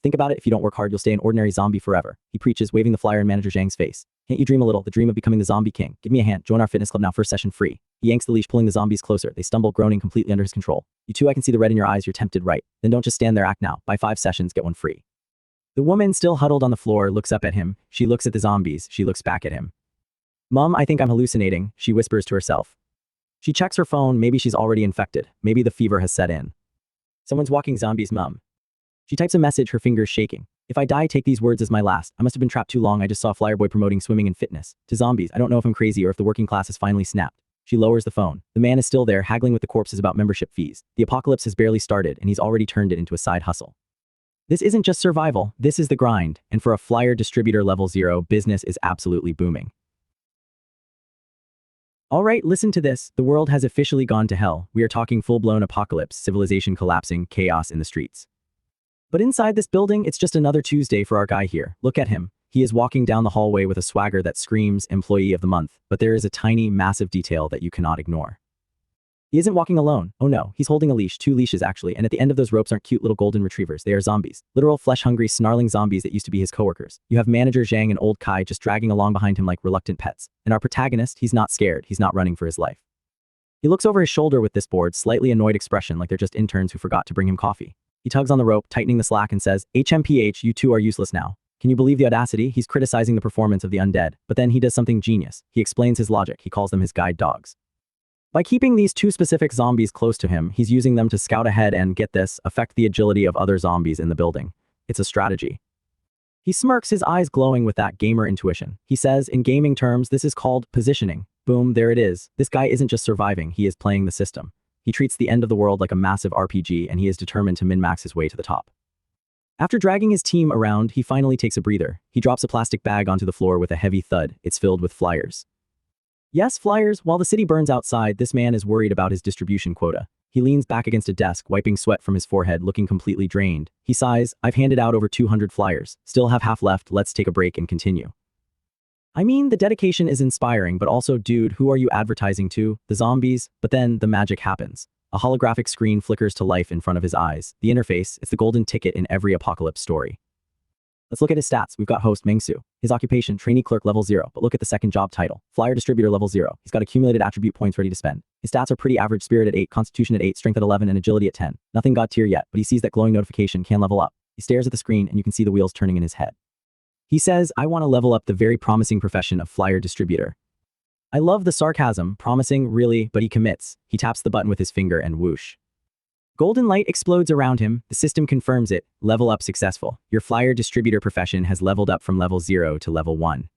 Think about it. If you don't work hard, you'll stay an ordinary zombie forever. He preaches, waving the flyer in Manager Zhang's face. Can't you dream a little? The dream of becoming the zombie king. Give me a hand. Join our fitness club now. First session free. He yanks the leash, pulling the zombies closer. They stumble, groaning, completely under his control. You two, I can see the red in your eyes. You're tempted, right? Then don't just stand there. Act now. Buy 5 sessions, get 1 free. The woman, still huddled on the floor, looks up at him. She looks at the zombies. She looks back at him. Mom, I think I'm hallucinating, she whispers to herself. She checks her phone. Maybe she's already infected. Maybe the fever has set in. Someone's walking zombies, Mom. She types a message, her fingers shaking. If I die, take these words as my last. I must have been trapped too long. I just saw Flyer Boy promoting swimming and fitness. To zombies, I don't know if I'm crazy or if the working class has finally snapped. She lowers the phone. The man is still there, haggling with the corpses about membership fees. The apocalypse has barely started, and he's already turned it into a side hustle. This isn't just survival, this is the grind. And for a flyer distributor level 0, business is absolutely booming. Alright, listen to this. The world has officially gone to hell. We are talking full-blown apocalypse, civilization collapsing, chaos in the streets. But inside this building, it's just another Tuesday for our guy here. Look at him. He is walking down the hallway with a swagger that screams Employee of the Month, but there is a tiny, massive detail that you cannot ignore. He isn't walking alone. Oh no, he's holding a leash, 2 leashes actually, and at the end of those ropes aren't cute little golden retrievers. They are zombies. Literal flesh-hungry, snarling zombies that used to be his coworkers. You have Manager Zhang and old Kai just dragging along behind him like reluctant pets. And our protagonist, he's not scared. He's not running for his life. He looks over his shoulder with this bored, slightly annoyed expression like they're just interns who forgot to bring him coffee. He tugs on the rope, tightening the slack and says, HMPH, you two are useless now. Can you believe the audacity? He's criticizing the performance of the undead, but then he does something genius. He explains his logic. He calls them his guide dogs. By keeping these 2 specific zombies close to him, he's using them to scout ahead and, get this, affect the agility of other zombies in the building. It's a strategy. He smirks, his eyes glowing with that gamer intuition. He says, in gaming terms, this is called positioning. Boom, there it is. This guy isn't just surviving, he is playing the system. He treats the end of the world like a massive RPG, and he is determined to min-max his way to the top. After dragging his team around, he finally takes a breather. He drops a plastic bag onto the floor with a heavy thud. It's filled with flyers. Yes, flyers. While the city burns outside, this man is worried about his distribution quota. He leans back against a desk, wiping sweat from his forehead, looking completely drained. He sighs, I've handed out over 200 flyers. Still have half left, let's take a break and continue. I mean, the dedication is inspiring, but also, dude, who are you advertising to? The zombies? But then, the magic happens. A holographic screen flickers to life in front of his eyes. The interface, it's the golden ticket in every apocalypse story. Let's look at his stats. We've got host Mengsu. His occupation, trainee clerk level 0, but look at the second job title. Flyer distributor level 0. He's got accumulated attribute points ready to spend. His stats are pretty average: spirit at 8, constitution at 8, strength at 11, and agility at 10. Nothing god tier yet, but he sees that glowing notification can level up. He stares at the screen and you can see the wheels turning in his head. He says, I want to level up the very promising profession of flyer distributor. I love the sarcasm, promising, really, but he commits. He taps the button with his finger and whoosh. Golden light explodes around him. The system confirms it. Level up successful. Your flyer distributor profession has leveled up from level 0 to level 1.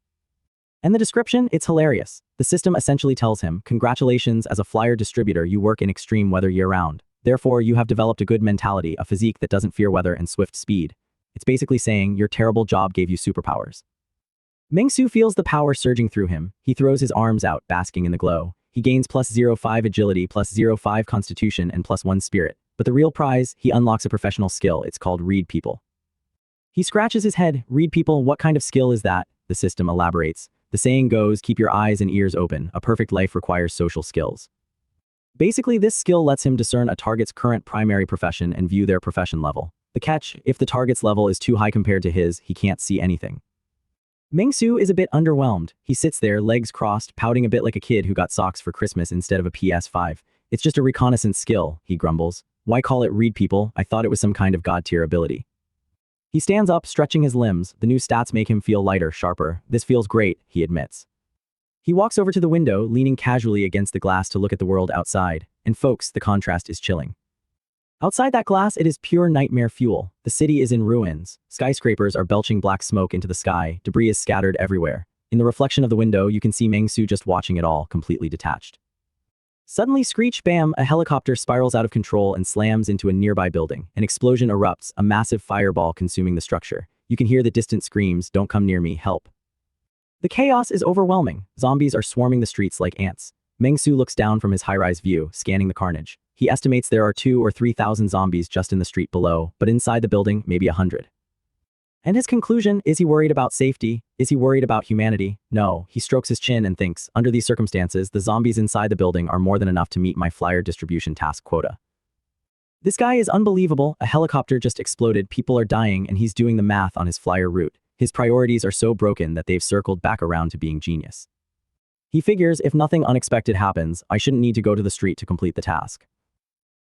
And the description? It's hilarious. The system essentially tells him, congratulations, as a flyer distributor, you work in extreme weather year-round. Therefore, you have developed a good mentality, a physique that doesn't fear weather and swift speed. It's basically saying, your terrible job gave you superpowers. Mengsu feels the power surging through him. He throws his arms out, basking in the glow. He gains plus 0.5 agility, plus 0.5 constitution, and plus 1 spirit. But the real prize, he unlocks a professional skill. It's called Read People. He scratches his head. Read People, what kind of skill is that? The system elaborates. The saying goes, keep your eyes and ears open. A perfect life requires social skills. Basically, this skill lets him discern a target's current primary profession and view their profession level. The catch, if the target's level is too high compared to his, he can't see anything. Mengsu is a bit underwhelmed. He sits there, legs crossed, pouting a bit like a kid who got socks for Christmas instead of a PS5. It's just a reconnaissance skill, he grumbles. Why call it Read People? I thought it was some kind of god-tier ability. He stands up, stretching his limbs. The new stats make him feel lighter, sharper. This feels great, he admits. He walks over to the window, leaning casually against the glass to look at the world outside. And folks, the contrast is chilling. Outside that glass, it is pure nightmare fuel. The city is in ruins. Skyscrapers are belching black smoke into the sky. Debris is scattered everywhere. In the reflection of the window, you can see Mengsu just watching it all, completely detached. Suddenly, screech, bam, a helicopter spirals out of control and slams into a nearby building. An explosion erupts, a massive fireball consuming the structure. You can hear the distant screams, don't come near me, help. The chaos is overwhelming. Zombies are swarming the streets like ants. Mengsu looks down from his high-rise view, scanning the carnage. He estimates there are 2,000 or 3,000 zombies just in the street below, but inside the building, maybe 100. And his conclusion, is he worried about safety? Is he worried about humanity? No, he strokes his chin and thinks, under these circumstances, the zombies inside the building are more than enough to meet my flyer distribution task quota. This guy is unbelievable. A helicopter just exploded, people are dying, and he's doing the math on his flyer route. His priorities are so broken that they've circled back around to being genius. He figures, if nothing unexpected happens, I shouldn't need to go to the street to complete the task.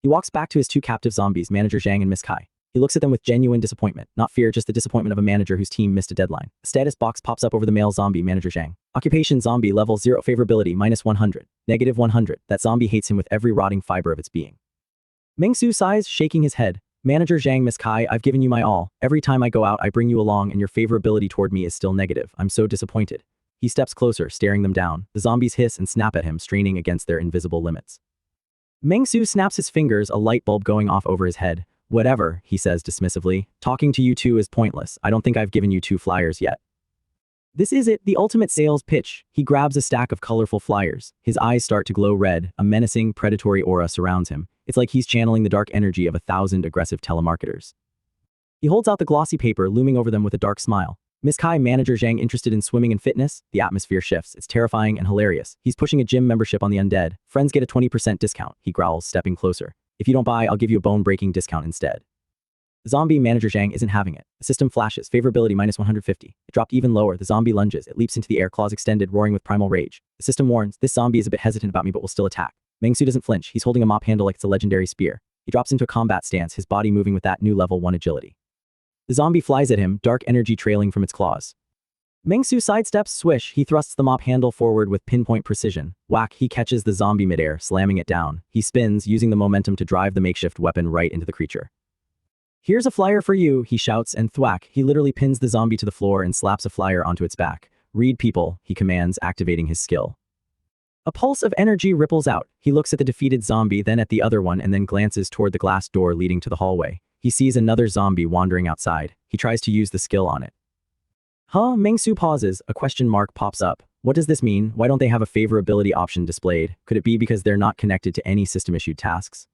He walks back to his 2 captive zombies, Manager Zhang and Miss Kai. He looks at them with genuine disappointment, not fear, just the disappointment of a manager whose team missed a deadline. A status box pops up over the male zombie, Manager Zhang. Occupation zombie, level 0, favorability, minus 100, negative 100. That zombie hates him with every rotting fiber of its being. Mengsu sighs, shaking his head. Manager Zhang, Miss Kai, I've given you my all. Every time I go out, I bring you along, and your favorability toward me is still negative. I'm so disappointed. He steps closer, staring them down. The zombies hiss and snap at him, straining against their invisible limits. Mengsu snaps his fingers, a light bulb going off over his head. Whatever, he says dismissively. Talking to you two is pointless. I don't think I've given you 2 flyers yet. This is it, the ultimate sales pitch. He grabs a stack of colorful flyers. His eyes start to glow red. A menacing, predatory aura surrounds him. It's like he's channeling the dark energy of 1,000 aggressive telemarketers. He holds out the glossy paper, looming over them with a dark smile. Miss Kai, manager Zhang, interested in swimming and fitness? The atmosphere shifts. It's terrifying and hilarious. He's pushing a gym membership on the undead. Friends get a 20% discount, he growls, stepping closer. If you don't buy, I'll give you a bone-breaking discount instead. Zombie manager Zhang isn't having it. The system flashes, favorability minus 150. It dropped even lower. The zombie lunges. It leaps into the air, claws extended, roaring with primal rage. The system warns, this zombie is a bit hesitant about me but will still attack. Mengsu doesn't flinch. He's holding a mop handle like it's a legendary spear. He drops into a combat stance, his body moving with that new level 1 agility. The zombie flies at him, dark energy trailing from its claws. Mengsu sidesteps, swish, he thrusts the mop handle forward with pinpoint precision. Whack, he catches the zombie midair, slamming it down. He spins, using the momentum to drive the makeshift weapon right into the creature. Here's a flyer for you, he shouts, and thwack, he literally pins the zombie to the floor and slaps a flyer onto its back. Read people, he commands, activating his skill. A pulse of energy ripples out. He looks at the defeated zombie, then at the other one, and then glances toward the glass door leading to the hallway. He sees another zombie wandering outside. He tries to use the skill on it. Huh? Mengsu pauses. A question mark pops up. What does this mean? Why don't they have a favorability option displayed? Could it be because they're not connected to any system-issued tasks?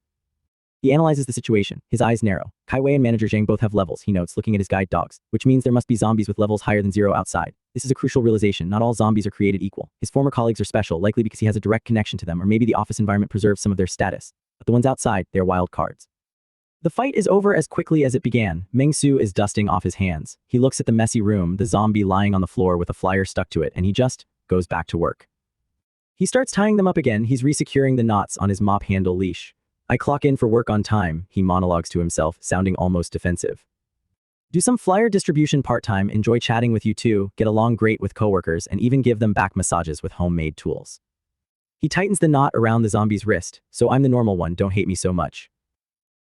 He analyzes the situation. His eyes narrow. Kai Wei and manager Zhang both have levels, he notes, looking at his guide dogs, which means there must be zombies with levels higher than 0 outside. This is a crucial realization. Not all zombies are created equal. His former colleagues are special, likely because he has a direct connection to them, or maybe the office environment preserves some of their status. But the ones outside, they're wild cards. The fight is over as quickly as it began. Mengsu is dusting off his hands. He looks at the messy room, the zombie lying on the floor with a flyer stuck to it, and he just goes back to work. He starts tying them up again. He's resecuring the knots on his mop handle leash. I clock in for work on time, he monologues to himself, sounding almost defensive. Do some flyer distribution part-time, enjoy chatting with you too, get along great with coworkers, and even give them back massages with homemade tools. He tightens the knot around the zombie's wrist. So I'm the normal one, don't hate me so much.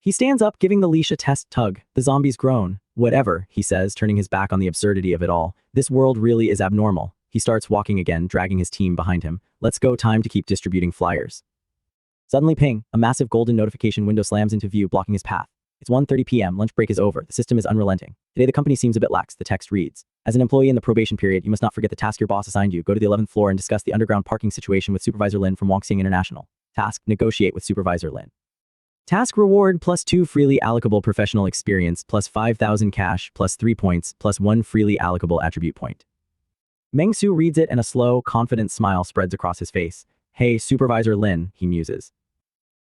He stands up, giving the leash a test tug. The zombies groan. Whatever, he says, turning his back on the absurdity of it all. This world really is abnormal. He starts walking again, dragging his team behind him. Let's go, time to keep distributing flyers. Suddenly ping, a massive golden notification window slams into view, blocking his path. It's 1:30 p.m, lunch break is over, the system is unrelenting. Today the company seems a bit lax, the text reads. As an employee in the probation period, you must not forget the task your boss assigned you. Go to the 11th floor and discuss the underground parking situation with Supervisor Lin from Wongsing International. Task, negotiate with Supervisor Lin. Task reward +2 freely allocable professional experience +5,000 cash +3 points +1 freely allocable attribute point. Mengsu reads it and a slow, confident smile spreads across his face. Hey, Supervisor Lin, he muses.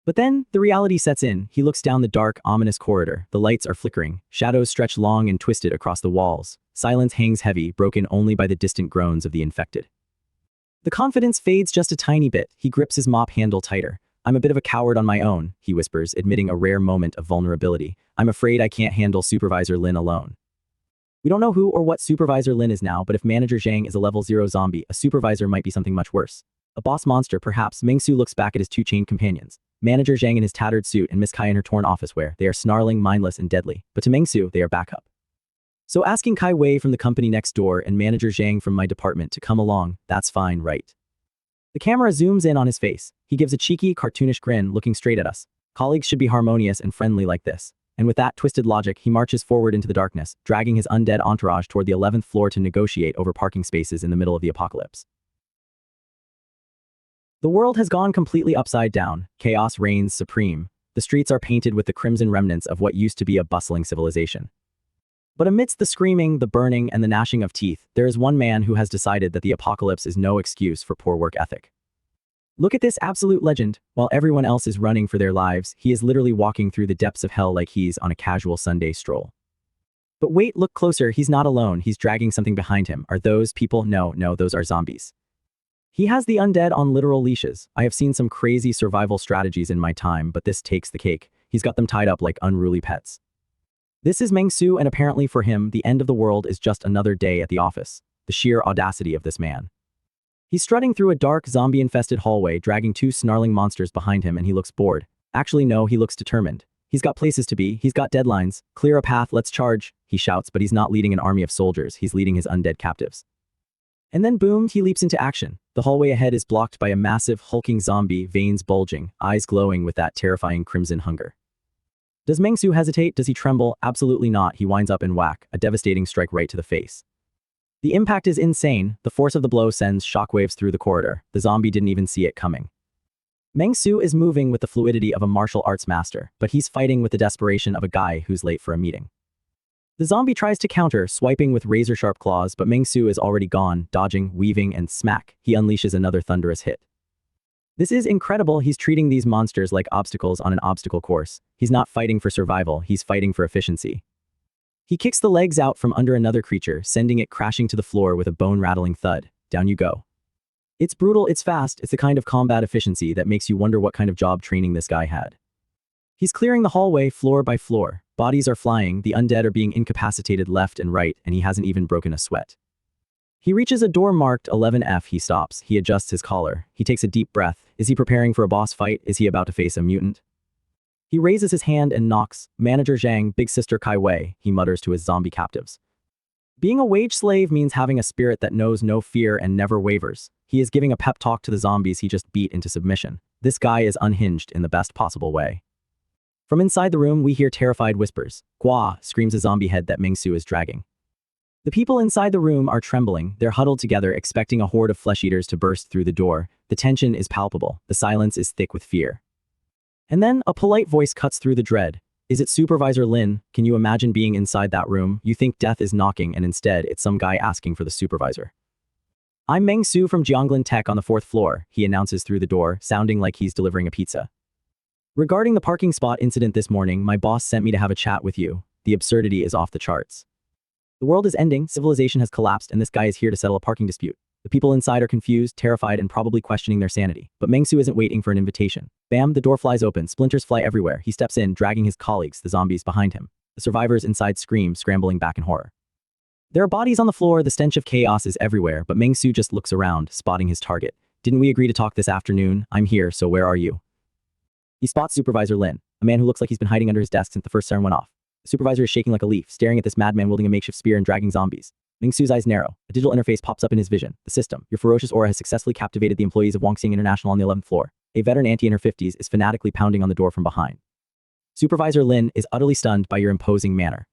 But then, the reality sets in. He looks down the dark, ominous corridor. The lights are flickering. Shadows stretch long and twisted across the walls. Silence hangs heavy, broken only by the distant groans of the infected. The confidence fades just a tiny bit. He grips his mop handle tighter. I'm a bit of a coward on my own, he whispers, admitting a rare moment of vulnerability. I'm afraid I can't handle Supervisor Lin alone. We don't know who or what Supervisor Lin is now, but if Manager Zhang is a level 0 zombie, a supervisor might be something much worse. A boss monster, perhaps. Mengsu looks back at his two chained companions. Manager Zhang in his tattered suit and Miss Kai in her torn office wear. They are snarling, mindless, and deadly. But to Mengsu, they are backup. So asking Kai Wei from the company next door and Manager Zhang from my department to come along, that's fine, right? The camera zooms in on his face. He gives a cheeky, cartoonish grin, looking straight at us. Colleagues should be harmonious and friendly like this. And with that twisted logic, he marches forward into the darkness, dragging his undead entourage toward the 11th floor to negotiate over parking spaces in the middle of the apocalypse. The world has gone completely upside down. Chaos reigns supreme. The streets are painted with the crimson remnants of what used to be a bustling civilization. But amidst the screaming, the burning, and the gnashing of teeth, there is one man who has decided that the apocalypse is no excuse for poor work ethic. Look at this absolute legend. While everyone else is running for their lives, he is literally walking through the depths of hell like he's on a casual Sunday stroll. But wait, look closer. He's not alone. He's dragging something behind him. Are those people? No, those are zombies. He has the undead on literal leashes. I have seen some crazy survival strategies in my time, but this takes the cake. He's got them tied up like unruly pets. This is Mengsu, and apparently for him, the end of the world is just another day at the office. The sheer audacity of this man. He's strutting through a dark, zombie-infested hallway, dragging two snarling monsters behind him, and he looks bored. Actually, no, he looks determined. He's got places to be, he's got deadlines. Clear a path, let's charge, he shouts, but he's not leading an army of soldiers, he's leading his undead captives. And then boom, he leaps into action. The hallway ahead is blocked by a massive, hulking zombie, veins bulging, eyes glowing with that terrifying crimson hunger. Does Mengsu hesitate? Does he tremble? Absolutely not. He winds up and whack, a devastating strike right to the face. The impact is insane. The force of the blow sends shockwaves through the corridor. The zombie didn't even see it coming. Mengsu is moving with the fluidity of a martial arts master, but he's fighting with the desperation of a guy who's late for a meeting. The zombie tries to counter, swiping with razor-sharp claws, but Mengsu is already gone, dodging, weaving, and smack, he unleashes another thunderous hit. This is incredible. He's treating these monsters like obstacles on an obstacle course. He's not fighting for survival, he's fighting for efficiency. He kicks the legs out from under another creature, sending it crashing to the floor with a bone-rattling thud. Down you go. It's brutal, it's fast, it's the kind of combat efficiency that makes you wonder what kind of job training this guy had. He's clearing the hallway floor by floor. Bodies are flying, the undead are being incapacitated left and right, and he hasn't even broken a sweat. He reaches a door marked 11F, he stops, he adjusts his collar. He takes a deep breath. Is he preparing for a boss fight? Is he about to face a mutant? He raises his hand and knocks. Manager Zhang, Big Sister Kai Wei, he mutters to his zombie captives. Being a wage slave means having a spirit that knows no fear and never wavers. He is giving a pep talk to the zombies he just beat into submission. This guy is unhinged in the best possible way. From inside the room, we hear terrified whispers. Gua, screams a zombie head that Mengsu is dragging. The people inside the room are trembling. They're huddled together, expecting a horde of flesh-eaters to burst through the door. The tension is palpable. The silence is thick with fear. And then, a polite voice cuts through the dread. Is it Supervisor Lin? Can you imagine being inside that room? You think death is knocking, and instead, it's some guy asking for the supervisor. I'm Meng Su from Jianglin Tech on the 4th floor, he announces through the door, sounding like he's delivering a pizza. Regarding the parking spot incident this morning, my boss sent me to have a chat with you. The absurdity is off the charts. The world is ending, civilization has collapsed, and this guy is here to settle a parking dispute. The people inside are confused, terrified, and probably questioning their sanity. But Mengsu isn't waiting for an invitation. Bam, the door flies open, splinters fly everywhere. He steps in, dragging his colleagues, the zombies, behind him. The survivors inside scream, scrambling back in horror. There are bodies on the floor, the stench of chaos is everywhere, but Mengsu just looks around, spotting his target. Didn't we agree to talk this afternoon? I'm here, so where are you? He spots Supervisor Lin, a man who looks like he's been hiding under his desk since the first siren went off. The supervisor is shaking like a leaf, staring at this madman wielding a makeshift spear and dragging zombies. Mengsu's eyes narrow. A digital interface pops up in his vision. The system. Your ferocious aura has successfully captivated the employees of Wangxing International on the 11th floor. A veteran auntie in her 50s is fanatically pounding on the door from behind. Supervisor Lin is utterly stunned by your imposing manner.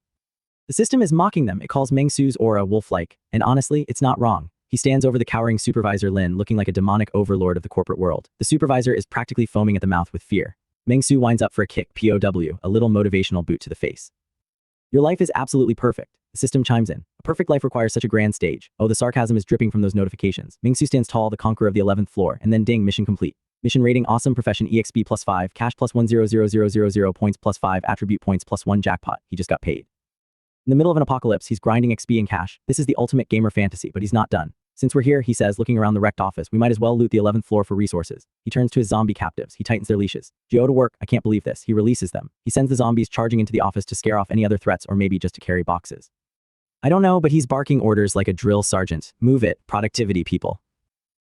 The system is mocking them. It calls Mengsu's aura wolf-like. And honestly, it's not wrong. He stands over the cowering Supervisor Lin, looking like a demonic overlord of the corporate world. The supervisor is practically foaming at the mouth with fear. Mengsu winds up for a kick, POW, a little motivational boot to the face. Your life is absolutely perfect. The system chimes in. A perfect life requires such a grand stage. Oh, the sarcasm is dripping from those notifications. Mengsu stands tall, the conqueror of the 11th floor, and then ding, mission complete. Mission rating awesome, profession EXP +5, cash +100,000 points +5, attribute points +1, jackpot. He just got paid. In the middle of an apocalypse, he's grinding XP and cash. This is the ultimate gamer fantasy, but he's not done. Since we're here, he says, looking around the wrecked office, we might as well loot the 11th floor for resources. He turns to his zombie captives. He tightens their leashes. Go to work. I can't believe this. He releases them. He sends the zombies charging into the office to scare off any other threats or maybe just to carry boxes. I don't know, but he's barking orders like a drill sergeant. Move it. Productivity, people.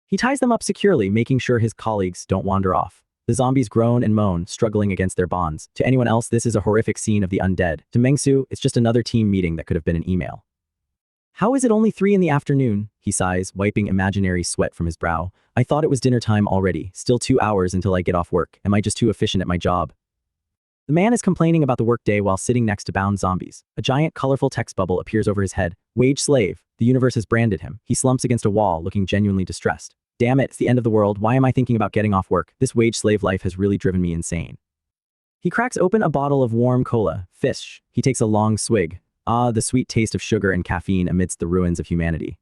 He ties them up securely, making sure his colleagues don't wander off. The zombies groan and moan, struggling against their bonds. To anyone else, this is a horrific scene of the undead. To Mengsu, it's just another team meeting that could have been an email. How is it only 3 in the afternoon? He sighs, wiping imaginary sweat from his brow. I thought it was dinner time already. Still 2 hours until I get off work. Am I just too efficient at my job? The man is complaining about the workday while sitting next to bound zombies. A giant, colorful text bubble appears over his head. Wage slave. The universe has branded him. He slumps against a wall, looking genuinely distressed. Damn it, it's the end of the world. Why am I thinking about getting off work? This wage slave life has really driven me insane. He cracks open a bottle of warm cola. Fish. He takes a long swig. Ah, the sweet taste of sugar and caffeine amidst the ruins of humanity.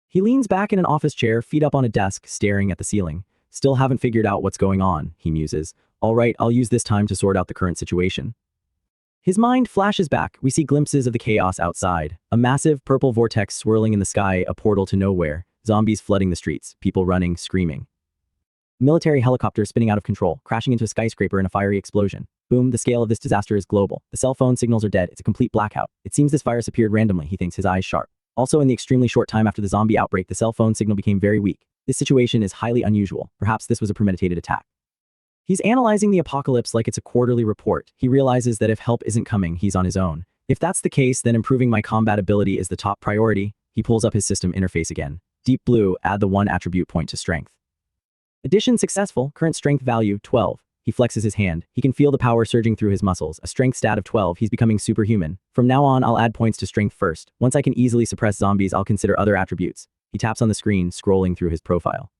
He leans back in an office chair, feet up on a desk, staring at the ceiling. Still haven't figured out what's going on, he muses. All right, I'll use this time to sort out the current situation. His mind flashes back. We see glimpses of the chaos outside. A massive purple vortex swirling in the sky, a portal to nowhere. Zombies flooding the streets, people running, screaming. A military helicopter spinning out of control, crashing into a skyscraper in a fiery explosion. Boom, the scale of this disaster is global. The cell phone signals are dead. It's a complete blackout. It seems this virus appeared randomly, he thinks, his eyes sharp. Also, in the extremely short time after the zombie outbreak, the cell phone signal became very weak. This situation is highly unusual. Perhaps this was a premeditated attack. He's analyzing the apocalypse like it's a quarterly report. He realizes that if help isn't coming, he's on his own. If that's the case, then improving my combat ability is the top priority. He pulls up his system interface again. Deep blue, add the 1 attribute point to strength. Addition successful, current strength value 12. He flexes his hand. He can feel the power surging through his muscles. A strength stat of 12, he's becoming superhuman. From now on, I'll add points to strength first. Once I can easily suppress zombies, I'll consider other attributes. He taps on the screen, scrolling through his profile.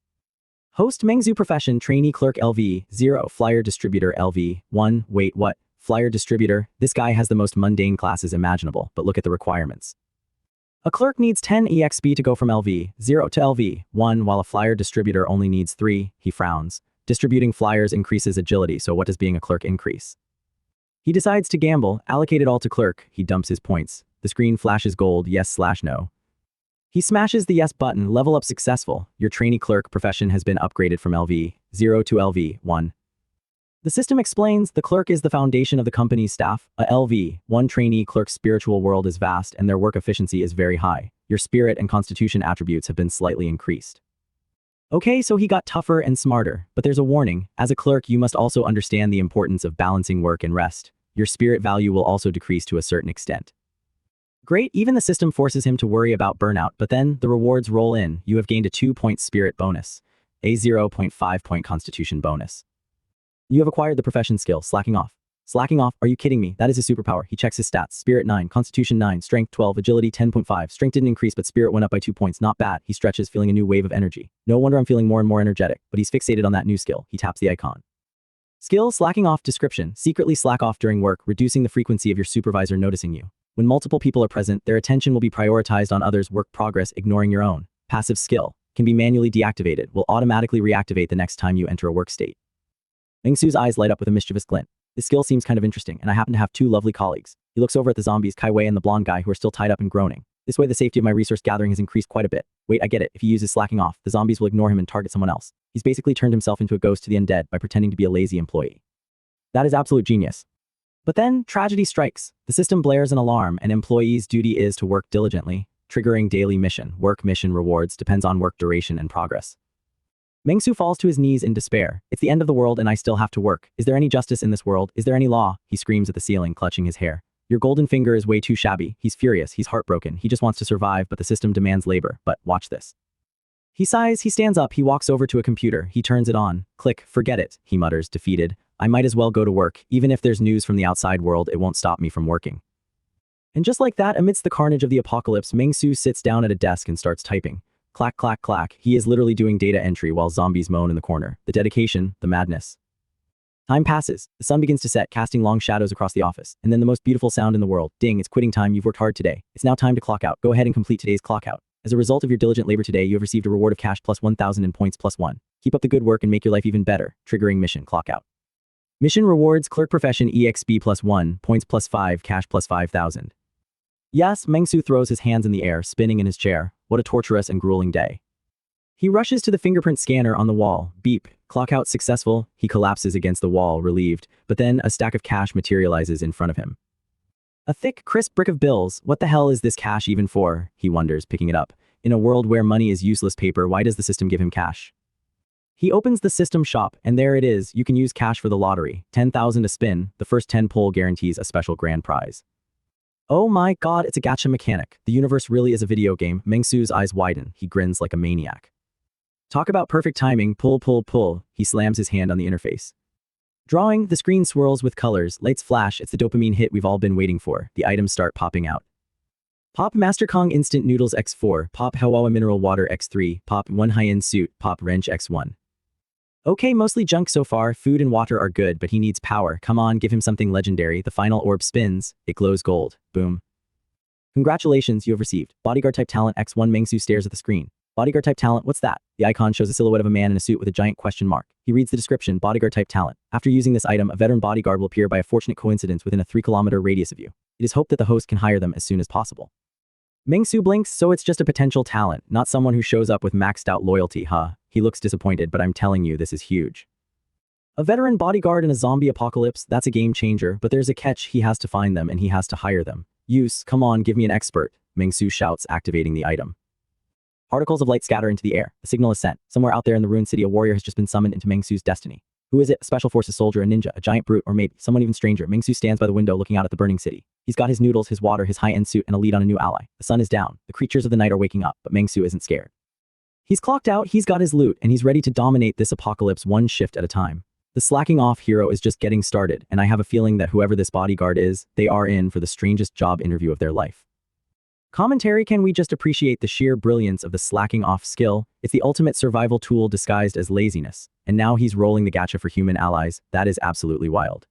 Host Mengzu profession, trainee clerk LV, 0, flyer distributor LV, 1, wait, what? Flyer distributor. This guy has the most mundane classes imaginable, but look at the requirements. A clerk needs 10 EXP to go from LV0 to LV1, while a flyer distributor only needs 3. He frowns. Distributing flyers increases agility, so what does being a clerk increase? He decides to gamble, allocate it all to clerk. He dumps his points. The screen flashes gold, yes/no. He smashes the yes button, level up successful. Your trainee clerk profession has been upgraded from LV0 to LV1. The system explains the clerk is the foundation of the company's staff. A LV1 trainee clerk's spiritual world is vast and their work efficiency is very high. Your spirit and constitution attributes have been slightly increased. Okay, so he got tougher and smarter, but there's a warning. As a clerk, you must also understand the importance of balancing work and rest. Your spirit value will also decrease to a certain extent. Great, even the system forces him to worry about burnout, but then the rewards roll in. You have gained a 2-point spirit bonus, a 0.5-point constitution bonus. You have acquired the profession skill, slacking off. Slacking off? Are you kidding me? That is his superpower. He checks his stats. Spirit 9, Constitution 9, Strength 12, Agility 10.5. Strength didn't increase, but Spirit went up by 2 points. Not bad. He stretches, feeling a new wave of energy. No wonder I'm feeling more and more energetic, but he's fixated on that new skill. He taps the icon. Skill, slacking off. Description: secretly slack off during work, reducing the frequency of your supervisor noticing you. When multiple people are present, their attention will be prioritized on others' work progress, ignoring your own. Passive skill: can be manually deactivated, will automatically reactivate the next time you enter a work state. Mengsu's eyes light up with a mischievous glint. This skill seems kind of interesting, and I happen to have 2 lovely colleagues. He looks over at the zombies, Kaiwei and the blonde guy, who are still tied up and groaning. This way the safety of my resource gathering has increased quite a bit. Wait, I get it. If he uses slacking off, the zombies will ignore him and target someone else. He's basically turned himself into a ghost to the undead by pretending to be a lazy employee. That is absolute genius. But then, tragedy strikes. The system blares an alarm. An employee's duty is to work diligently, triggering daily mission. Work mission rewards depends on work duration and progress. Mengsu falls to his knees in despair. It's the end of the world and I still have to work. Is there any justice in this world? Is there any law? He screams at the ceiling, clutching his hair. Your golden finger is way too shabby. He's furious. He's heartbroken. He just wants to survive, but the system demands labor. But watch this. He sighs. He stands up. He walks over to a computer. He turns it on. Click. Forget it, he mutters, defeated. I might as well go to work. Even if there's news from the outside world, it won't stop me from working. And just like that, amidst the carnage of the apocalypse, Mengsu sits down at a desk and starts typing. Clack, clack, clack. He is literally doing data entry while zombies moan in the corner. The dedication, the madness. Time passes. The sun begins to set, casting long shadows across the office. And then the most beautiful sound in the world. Ding, it's quitting time. You've worked hard today. It's now time to clock out. Go ahead and complete today's clock out. As a result of your diligent labor today, you have received a reward of cash plus 1,000 and points plus 1. Keep up the good work and make your life even better. Triggering mission clock out. Mission rewards: clerk profession EXP plus 1, points plus 5, cash plus 5,000. Yes, Mengsu throws his hands in the air, spinning in his chair. What a torturous and grueling day. He rushes to the fingerprint scanner on the wall. Beep. Clock out successful. He collapses against the wall, relieved, but then a stack of cash materializes in front of him. A thick, crisp brick of bills. What the hell is this cash even for? He wonders, picking it up. In a world where money is useless paper, why does the system give him cash? He opens the system shop, and there it is. You can use cash for the lottery. 10,000 a spin. The first 10 pull guarantees a special grand prize. Oh my god, it's a gacha mechanic. The universe really is a video game. Mengsu's eyes widen. He grins like a maniac. Talk about perfect timing. Pull, pull, pull. He slams his hand on the interface. Drawing, the screen swirls with colors. Lights flash. It's the dopamine hit we've all been waiting for. The items start popping out. Pop Master Kong Instant Noodles X4. Pop Hawawa Mineral Water X3. Pop 1 High-End Suit. Pop Wrench X1. Okay, mostly junk so far. Food and water are good, but he needs power. Come on, give him something legendary. The final orb spins. It glows gold. Boom. Congratulations, you have received Bodyguard Type Talent X1. Mengsu stares at the screen. Bodyguard Type Talent, what's that? The icon shows a silhouette of a man in a suit with a giant question mark. He reads the description, Bodyguard Type Talent. After using this item, a veteran bodyguard will appear by a fortunate coincidence within a 3-kilometer radius of you. It is hoped that the host can hire them as soon as possible. Mengsu blinks, so it's just a potential talent, not someone who shows up with maxed out loyalty, huh? He looks disappointed, but I'm telling you, this is huge. A veteran bodyguard in a zombie apocalypse, that's a game changer, but there's a catch. He has to find them and he has to hire them. Use, come on, give me an expert, Mengsu shouts, activating the item. Particles of light scatter into the air. The signal is sent. Somewhere out there in the ruined city, a warrior has just been summoned into Mengsu's destiny. Who is it? A special forces soldier, a ninja, a giant brute, or maybe someone even stranger. Mengsu stands by the window looking out at the burning city. He's got his noodles, his water, his high-end suit, and a lead on a new ally. The sun is down. The creatures of the night are waking up, but Mengsu isn't scared. He's clocked out, he's got his loot, and he's ready to dominate this apocalypse one shift at a time. The slacking off hero is just getting started, and I have a feeling that whoever this bodyguard is, they are in for the strangest job interview of their life. Commentary: can we just appreciate the sheer brilliance of the slacking off skill? It's the ultimate survival tool disguised as laziness. And now he's rolling the gacha for human allies. That is absolutely wild.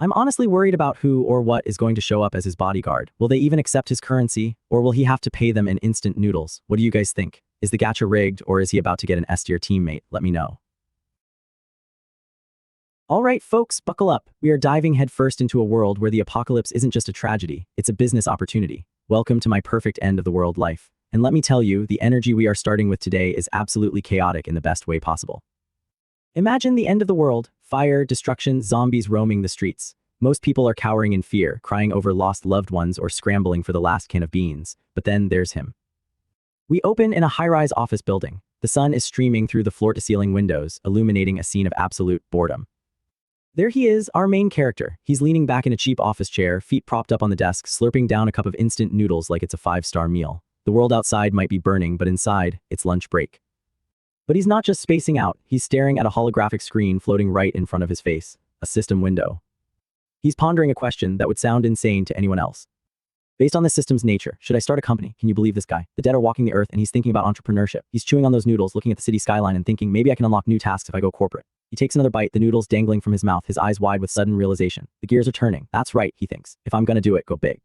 I'm honestly worried about who or what is going to show up as his bodyguard. Will they even accept his currency, or will he have to pay them in instant noodles? What do you guys think? Is the gacha rigged, or is he about to get an S-tier teammate? Let me know. Alright folks, buckle up. We are diving headfirst into a world where the apocalypse isn't just a tragedy, it's a business opportunity. Welcome to my perfect end of the world life. And let me tell you, the energy we are starting with today is absolutely chaotic in the best way possible. Imagine the end of the world, fire, destruction, zombies roaming the streets. Most people are cowering in fear, crying over lost loved ones or scrambling for the last can of beans. But then there's him. We open in a high-rise office building. The sun is streaming through the floor-to-ceiling windows, illuminating a scene of absolute boredom. There he is, our main character. He's leaning back in a cheap office chair, feet propped up on the desk, slurping down a cup of instant noodles like it's a 5-star meal. The world outside might be burning, but inside, it's lunch break. But he's not just spacing out, he's staring at a holographic screen floating right in front of his face, a system window. He's pondering a question that would sound insane to anyone else. Based on the system's nature, should I start a company? Can you believe this guy? The dead are walking the earth and he's thinking about entrepreneurship. He's chewing on those noodles, looking at the city skyline and thinking, maybe I can unlock new tasks if I go corporate. He takes another bite, the noodles dangling from his mouth, his eyes wide with sudden realization. The gears are turning. That's right, he thinks. If I'm gonna do it, go big.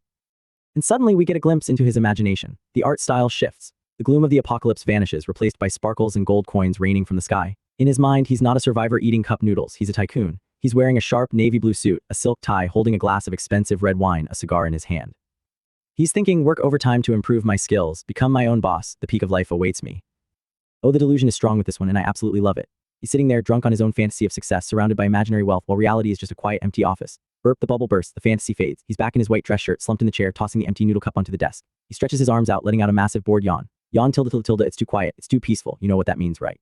And suddenly we get a glimpse into his imagination. The art style shifts. The gloom of the apocalypse vanishes, replaced by sparkles and gold coins raining from the sky. In his mind, he's not a survivor eating cup noodles, he's a tycoon. He's wearing a sharp navy blue suit, a silk tie, holding a glass of expensive red wine, a cigar in his hand. He's thinking, work overtime to improve my skills, become my own boss, the peak of life awaits me. Oh, the delusion is strong with this one and I absolutely love it. He's sitting there drunk on his own fantasy of success, surrounded by imaginary wealth, while reality is just a quiet, empty office. Burp, the bubble bursts, the fantasy fades. He's back in his white dress shirt, slumped in the chair, tossing the empty noodle cup onto the desk. He stretches his arms out, letting out a massive bored yawn. Yawn tilde tilde tilde, it's too quiet, it's too peaceful, you know what that means, right?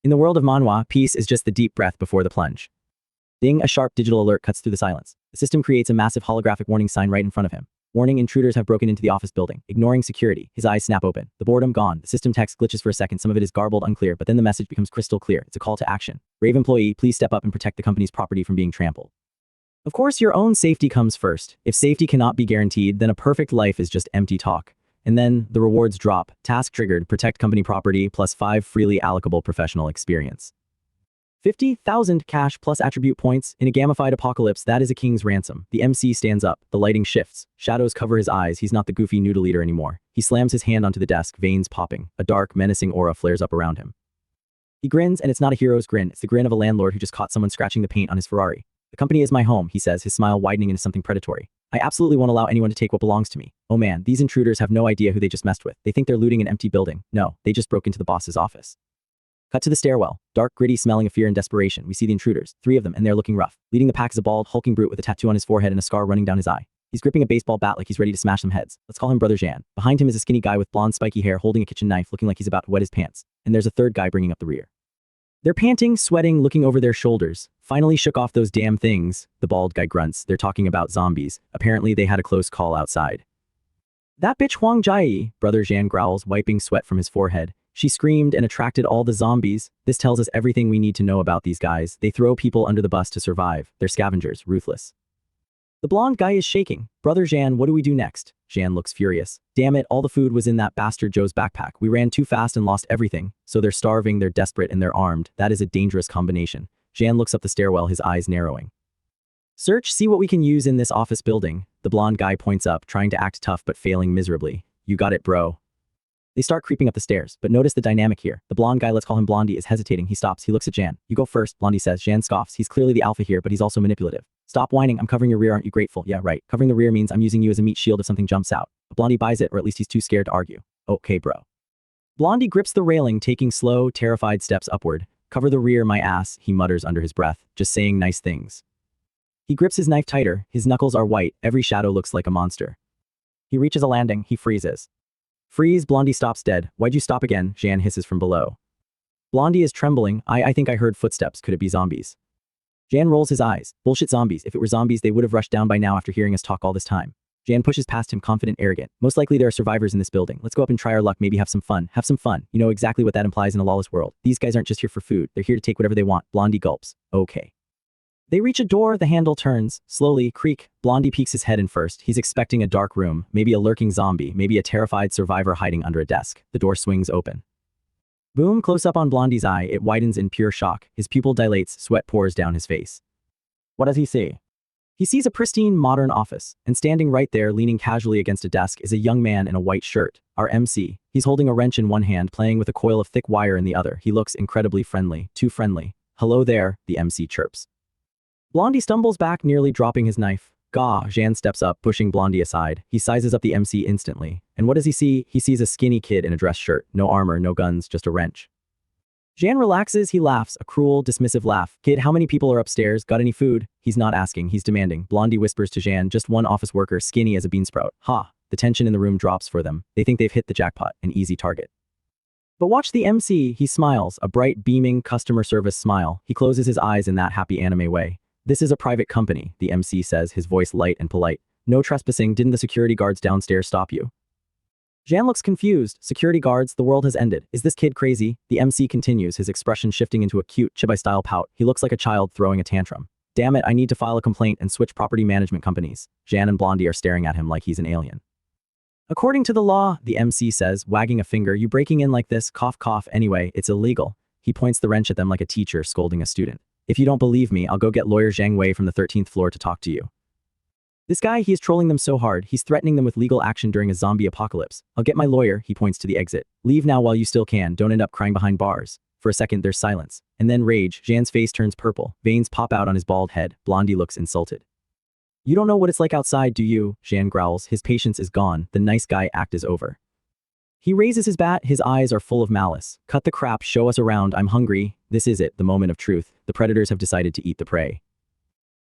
In the world of manhwa, peace is just the deep breath before the plunge. Ding, a sharp digital alert cuts through the silence. The system creates a massive holographic warning sign right in front of him. Warning, intruders have broken into the office building. Ignoring security. His eyes snap open. The boredom gone. The system text glitches for a second. Some of it is garbled, unclear, but then the message becomes crystal clear. It's a call to action. Brave employee, please step up and protect the company's property from being trampled. Of course, your own safety comes first. If safety cannot be guaranteed, then a perfect life is just empty talk. And then, the rewards drop. Task triggered, protect company property, plus 5 freely allocable professional experience. 50,000 cash plus attribute points. In a gamified apocalypse, that is a king's ransom. The MC stands up. The lighting shifts. Shadows cover his eyes. He's not the goofy noodle eater anymore. He slams his hand onto the desk, veins popping. A dark, menacing aura flares up around him. He grins, and it's not a hero's grin. It's the grin of a landlord who just caught someone scratching the paint on his Ferrari. The company is my home, he says, his smile widening into something predatory. I absolutely won't allow anyone to take what belongs to me. Oh man, these intruders have no idea who they just messed with. They think they're looting an empty building. No, they just broke into the boss's office. Cut to the stairwell. Dark, gritty, smelling of fear and desperation. We see the intruders, 3 of them, and they're looking rough. Leading the pack is a bald, hulking brute with a tattoo on his forehead and a scar running down his eye. He's gripping a baseball bat like he's ready to smash some heads. Let's call him Brother Jan. Behind him is a skinny guy with blonde, spiky hair holding a kitchen knife, looking like he's about to wet his pants. And there's a third guy bringing up the rear. They're panting, sweating, looking over their shoulders. Finally shook off those damn things. The bald guy grunts. They're talking about zombies. Apparently they had a close call outside. That bitch Huang Jai, Brother Jan growls, wiping sweat from his forehead. She screamed and attracted all the zombies. This tells us everything we need to know about these guys. They throw people under the bus to survive. They're scavengers, ruthless. The blonde guy is shaking. Brother Jan, what do we do next? Jan looks furious. Damn it, all the food was in that bastard Joe's backpack. We ran too fast and lost everything. So they're starving, they're desperate, and they're armed. That is a dangerous combination. Jan looks up the stairwell, his eyes narrowing. Search, see what we can use in this office building. The blonde guy points up, trying to act tough but failing miserably. You got it, bro. They start creeping up the stairs, but notice the dynamic here. The blonde guy, let's call him Blondie, is hesitating. He stops. He looks at Jan. You go first, Blondie says. Jan scoffs. He's clearly the alpha here, but he's also manipulative. Stop whining. I'm covering your rear. Aren't you grateful? Yeah, right. Covering the rear means I'm using you as a meat shield if something jumps out. But Blondie buys it, or at least he's too scared to argue. Okay, bro. Blondie grips the railing, taking slow, terrified steps upward. Cover the rear, my ass, he mutters under his breath, just saying nice things. He grips his knife tighter. His knuckles are white. Every shadow looks like a monster. He reaches a landing. He freezes. Freeze, Blondie stops dead. Why'd you stop again? Jan hisses from below. Blondie is trembling. I think I heard footsteps. Could it be zombies? Jan rolls his eyes. Bullshit zombies. If it were zombies, they would have rushed down by now after hearing us talk all this time. Jan pushes past him, confident, arrogant. Most likely there are survivors in this building. Let's go up and try our luck, maybe have some fun. Have some fun. You know exactly what that implies in a lawless world. These guys aren't just here for food. They're here to take whatever they want. Blondie gulps. Okay. They reach a door, the handle turns. Slowly, creak. Blondie peeks his head in first. He's expecting a dark room, maybe a lurking zombie, maybe a terrified survivor hiding under a desk. The door swings open. Boom, close up on Blondie's eye. It widens in pure shock. His pupil dilates, sweat pours down his face. What does he see? He sees a pristine, modern office, and standing right there, leaning casually against a desk, is a young man in a white shirt, our MC. He's holding a wrench in one hand, playing with a coil of thick wire in the other. He looks incredibly friendly, too friendly. "Hello there," the MC chirps. Blondie stumbles back, nearly dropping his knife. Gah, Jan steps up, pushing Blondie aside. He sizes up the MC instantly. And what does he see? He sees a skinny kid in a dress shirt. No armor, no guns, just a wrench. Jan relaxes, he laughs, a cruel, dismissive laugh. "Kid, how many people are upstairs? Got any food?" He's not asking, he's demanding. Blondie whispers to Jan, "Just one office worker, skinny as a beansprout." Ha! The tension in the room drops for them. They think they've hit the jackpot, an easy target. But watch the MC, he smiles, a bright, beaming, customer service smile. He closes his eyes in that happy anime way. "This is a private company," the MC says, his voice light and polite. "No trespassing, didn't the security guards downstairs stop you?" Jan looks confused. "Security guards, the world has ended. Is this kid crazy?" The MC continues, his expression shifting into a cute, chibi-style pout. He looks like a child throwing a tantrum. "Damn it, I need to file a complaint and switch property management companies." Jan and Blondie are staring at him like he's an alien. "According to the law," the MC says, wagging a finger, "you breaking in like this, cough cough, anyway, it's illegal." He points the wrench at them like a teacher scolding a student. "If you don't believe me, I'll go get lawyer Zhang Wei from the 13th floor to talk to you." This guy, he is trolling them so hard, he's threatening them with legal action during a zombie apocalypse. "I'll get my lawyer," he points to the exit. "Leave now while you still can, don't end up crying behind bars." For a second, there's silence. And then rage. Jan's face turns purple. Veins pop out on his bald head. Blondie looks insulted. "You don't know what it's like outside, do you?" Jan growls. His patience is gone. The nice guy act is over. He raises his bat. His eyes are full of malice. "Cut the crap, show us around, I'm hungry." This is it, the moment of truth. The predators have decided to eat the prey.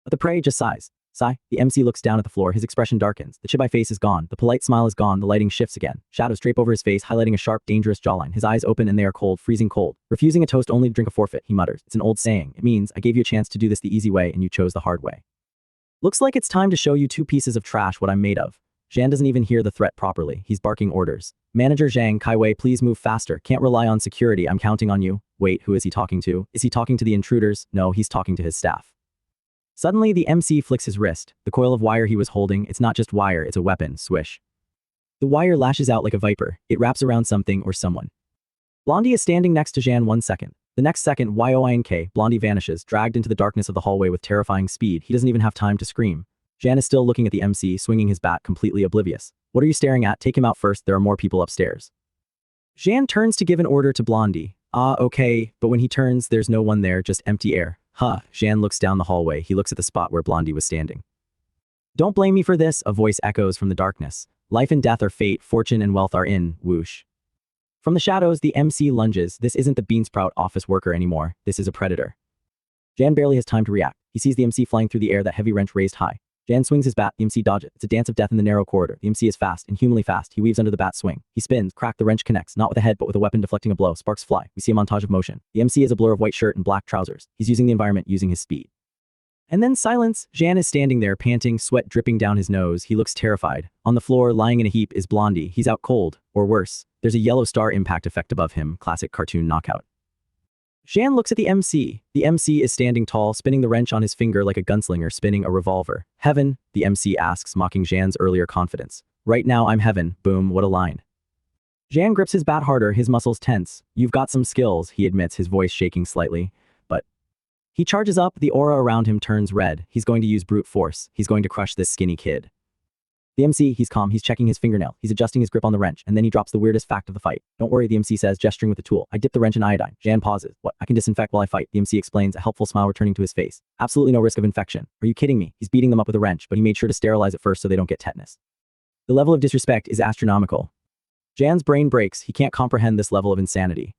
But the prey just sighs. Sigh. The MC looks down at the floor, his expression darkens. The chibi face is gone, the polite smile is gone, the lighting shifts again. Shadows drape over his face, highlighting a sharp, dangerous jawline. His eyes open and they are cold, freezing cold. "Refusing a toast only to drink a forfeit," he mutters. "It's an old saying. It means, I gave you a chance to do this the easy way and you chose the hard way. Looks like it's time to show you two pieces of trash what I'm made of." Jan doesn't even hear the threat properly. He's barking orders. "Manager Zhang, Kaiwei, please move faster. Can't rely on security, I'm counting on you." Wait, who is he talking to? Is he talking to the intruders? No, he's talking to his staff. Suddenly, the MC flicks his wrist. The coil of wire he was holding, it's not just wire, it's a weapon. Swish. The wire lashes out like a viper. It wraps around something or someone. Blondie is standing next to Jan 1 second. The next second, yoink, Blondie vanishes, dragged into the darkness of the hallway with terrifying speed. He doesn't even have time to scream. Jan is still looking at the MC, swinging his bat, completely oblivious. "What are you staring at? Take him out first, there are more people upstairs." Jan turns to give an order to Blondie. "Ah, okay," but when he turns, there's no one there, just empty air. Huh, Jan looks down the hallway. He looks at the spot where Blondie was standing. "Don't blame me for this," a voice echoes from the darkness. "Life and death are fate, fortune and wealth are in," whoosh. From the shadows, the MC lunges. This isn't the beansprout office worker anymore. This is a predator. Jan barely has time to react. He sees the MC flying through the air, that heavy wrench raised high. Jan swings his bat, the MC dodges. It's a dance of death in the narrow corridor. The MC is fast, inhumanly fast. He weaves under the bat swing. He spins, crack, the wrench connects, not with a head but with a weapon deflecting a blow. Sparks fly. We see a montage of motion. The MC is a blur of white shirt and black trousers. He's using the environment, using his speed. And then silence. Jan is standing there, panting, sweat dripping down his nose. He looks terrified. On the floor, lying in a heap, is Blondie. He's out cold, or worse. There's a yellow star impact effect above him, classic cartoon knockout. Jan looks at the MC. The MC is standing tall, spinning the wrench on his finger like a gunslinger spinning a revolver. "Heaven?" the MC asks, mocking Jan's earlier confidence. "Right now I'm heaven." Boom, what a line. Jan grips his bat harder, his muscles tense. "You've got some skills," he admits, his voice shaking slightly. But he charges up, the aura around him turns red. He's going to use brute force. He's going to crush this skinny kid. The MC, he's calm, he's checking his fingernail, he's adjusting his grip on the wrench, and then he drops the weirdest fact of the fight. "Don't worry," the MC says, gesturing with the tool. "I dipped the wrench in iodine." Jan pauses. "What? I can disinfect while I fight," the MC explains, a helpful smile returning to his face. "Absolutely no risk of infection." "Are you kidding me?" He's beating them up with a wrench, but he made sure to sterilize it first so they don't get tetanus. The level of disrespect is astronomical. Jan's brain breaks, he can't comprehend this level of insanity.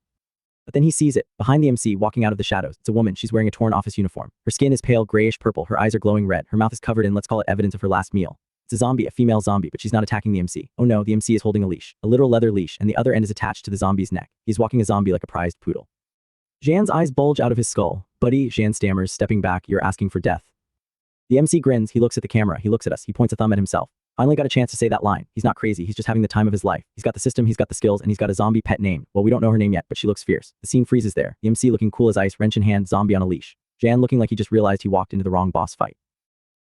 But then he sees it, behind the MC, walking out of the shadows. It's a woman, she's wearing a torn office uniform. Her skin is pale, grayish purple, her eyes are glowing red, her mouth is covered in, let's call it evidence of her last meal. It's a zombie, a female zombie, but she's not attacking the MC. Oh no, the MC is holding a leash, a literal leather leash, and the other end is attached to the zombie's neck. He's walking a zombie like a prized poodle. Jan's eyes bulge out of his skull. "Buddy," Jan stammers, stepping back, "you're asking for death." The MC grins, he looks at the camera, he looks at us, he points a thumb at himself. Finally got a chance to say that line. He's not crazy, he's just having the time of his life. He's got the system, he's got the skills, and he's got a zombie pet name. Well, we don't know her name yet, but she looks fierce. The scene freezes there. The MC looking cool as ice, wrench in hand, zombie on a leash. Jan looking like he just realized he walked into the wrong boss fight.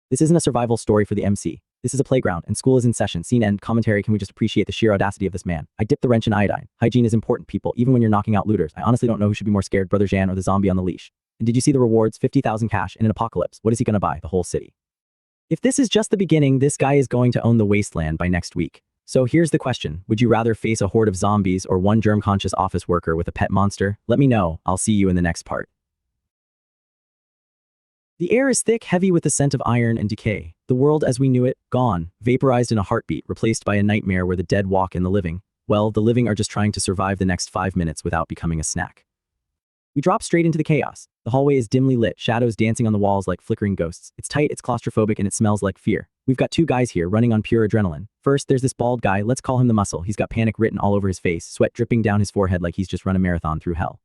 This isn't a survival story for the MC. This is a playground, and school is in session. Scene end. Commentary. Can we just appreciate the sheer audacity of this man? "I dipped the wrench in iodine." Hygiene is important, people, even when you're knocking out looters. I honestly don't know who should be more scared, Brother Jan or the zombie on the leash. And did you see the rewards? 50,000 cash in an apocalypse. What is he gonna buy? The whole city. If this is just the beginning, this guy is going to own the wasteland by next week. So here's the question. Would you rather face a horde of zombies or one germ-conscious office worker with a pet monster? Let me know. I'll see you in the next part. The air is thick, heavy with the scent of iron and decay. The world as we knew it, gone, vaporized in a heartbeat, replaced by a nightmare where the dead walk and the living. Well, the living are just trying to survive the next 5 minutes without becoming a snack. We drop straight into the chaos. The hallway is dimly lit, shadows dancing on the walls like flickering ghosts. It's tight, it's claustrophobic, and it smells like fear. We've got two guys here running on pure adrenaline. First, there's this bald guy, let's call him the Muscle. He's got panic written all over his face, sweat dripping down his forehead like he's just run a marathon through hell.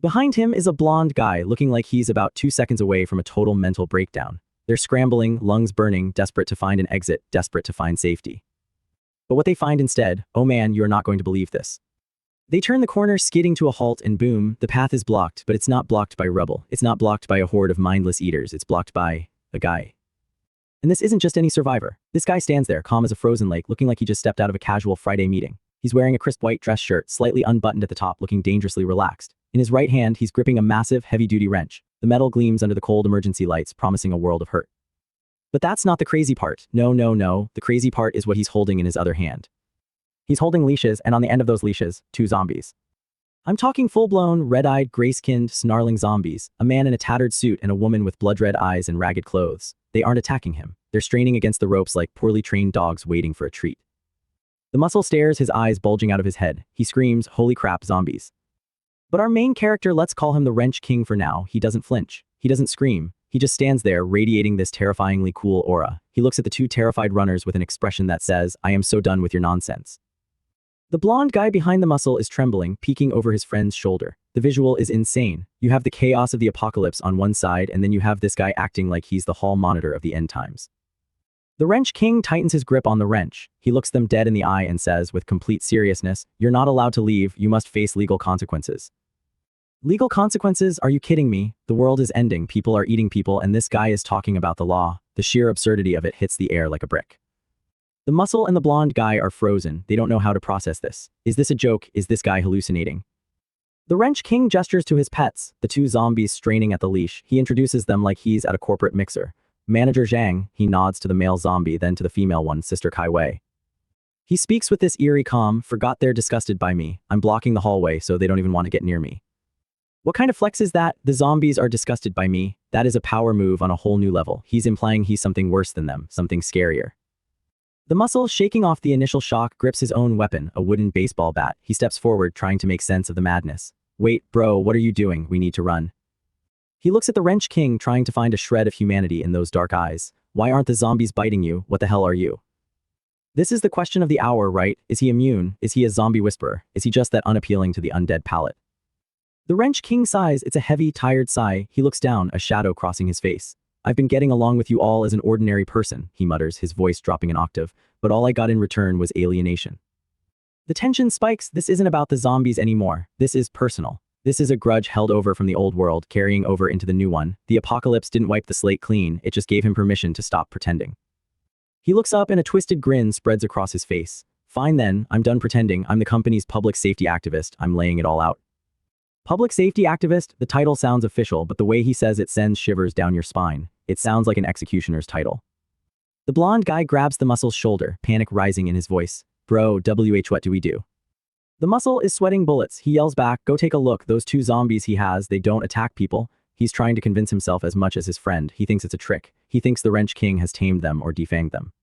Behind him is a blonde guy looking like he's about 2 seconds away from a total mental breakdown. They're scrambling, lungs burning, desperate to find an exit, desperate to find safety. But what they find instead, oh man, you're not going to believe this. They turn the corner, skidding to a halt, and boom, the path is blocked, but it's not blocked by rubble. It's not blocked by a horde of mindless eaters. It's blocked by a guy. And this isn't just any survivor. This guy stands there, calm as a frozen lake, looking like he just stepped out of a casual Friday meeting. He's wearing a crisp white dress shirt, slightly unbuttoned at the top, looking dangerously relaxed. In his right hand, he's gripping a massive, heavy-duty wrench. The metal gleams under the cold emergency lights, promising a world of hurt. But that's not the crazy part. No. The crazy part is what he's holding in his other hand. He's holding leashes, and on the end of those leashes, 2 zombies. I'm talking full-blown, red-eyed, gray-skinned, snarling zombies, a man in a tattered suit and a woman with blood-red eyes and ragged clothes. They aren't attacking him. They're straining against the ropes like poorly trained dogs waiting for a treat. The Muscle stares, his eyes bulging out of his head. He screams, holy crap, zombies. But our main character, let's call him the Wrench King for now, he doesn't flinch. He doesn't scream. He just stands there, radiating this terrifyingly cool aura. He looks at the 2 terrified runners with an expression that says, I am so done with your nonsense. The blonde guy behind the Muscle is trembling, peeking over his friend's shoulder. The visual is insane. You have the chaos of the apocalypse on one side, and then you have this guy acting like he's the hall monitor of the end times. The Wrench King tightens his grip on the wrench. He looks them dead in the eye and says, with complete seriousness, you're not allowed to leave, you must face legal consequences. Legal consequences? Are you kidding me? The world is ending, people are eating people, and this guy is talking about the law. The sheer absurdity of it hits the air like a brick. The Muscle and the blonde guy are frozen. They don't know how to process this. Is this a joke? Is this guy hallucinating? The Wrench King gestures to his pets, the 2 zombies straining at the leash. He introduces them like he's at a corporate mixer. Manager Zhang, he nods to the male zombie, then to the female one, Sister Kai Wei. He speaks with this eerie calm, forgot they're disgusted by me. I'm blocking the hallway so they don't even want to get near me. What kind of flex is that? The zombies are disgusted by me. That is a power move on a whole new level. He's implying he's something worse than them, something scarier. The Muscle, shaking off the initial shock, grips his own weapon, a wooden baseball bat. He steps forward, trying to make sense of the madness. Wait, bro, what are you doing? We need to run. He looks at the Wrench King, trying to find a shred of humanity in those dark eyes. Why aren't the zombies biting you? What the hell are you? This is the question of the hour, right? Is he immune? Is he a zombie whisperer? Is he just that unappealing to the undead palate? The Wrench King sighs. It's a heavy, tired sigh. He looks down, a shadow crossing his face. I've been getting along with you all as an ordinary person, he mutters, his voice dropping an octave, but all I got in return was alienation. The tension spikes. This isn't about the zombies anymore. This is personal. This is a grudge held over from the old world, carrying over into the new one. The apocalypse didn't wipe the slate clean, it just gave him permission to stop pretending. He looks up and a twisted grin spreads across his face. Fine then, I'm done pretending. I'm the company's public safety activist. I'm laying it all out. Public safety activist? The title sounds official, but the way he says it sends shivers down your spine. It sounds like an executioner's title. The blonde guy grabs the Muscle's shoulder, panic rising in his voice. Bro, what do we do? The Muscle is sweating bullets. He yells back, go take a look. Those 2 zombies he has, they don't attack people. He's trying to convince himself as much as his friend. He thinks it's a trick. He thinks the Wrench King has tamed them or defanged them.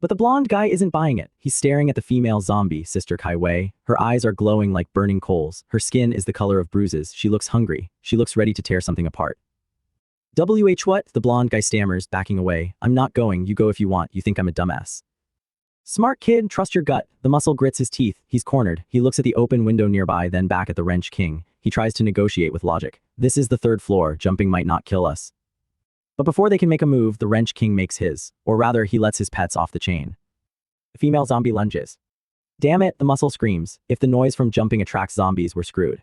But the blonde guy isn't buying it. He's staring at the female zombie, Sister Kai Wei. Her eyes are glowing like burning coals. Her skin is the color of bruises. She looks hungry. She looks ready to tear something apart. What? The blonde guy stammers, backing away. I'm not going. You go if you want. You think I'm a dumbass. Smart kid, trust your gut. The Muscle grits his teeth. He's cornered. He looks at the open window nearby, then back at the Wrench King. He tries to negotiate with logic. This is the 3rd floor. Jumping might not kill us. But before they can make a move, the Wrench King makes his. Or rather, he lets his pets off the chain. The female zombie lunges. Damn it, the Muscle screams. If the noise from jumping attracts zombies, we're screwed.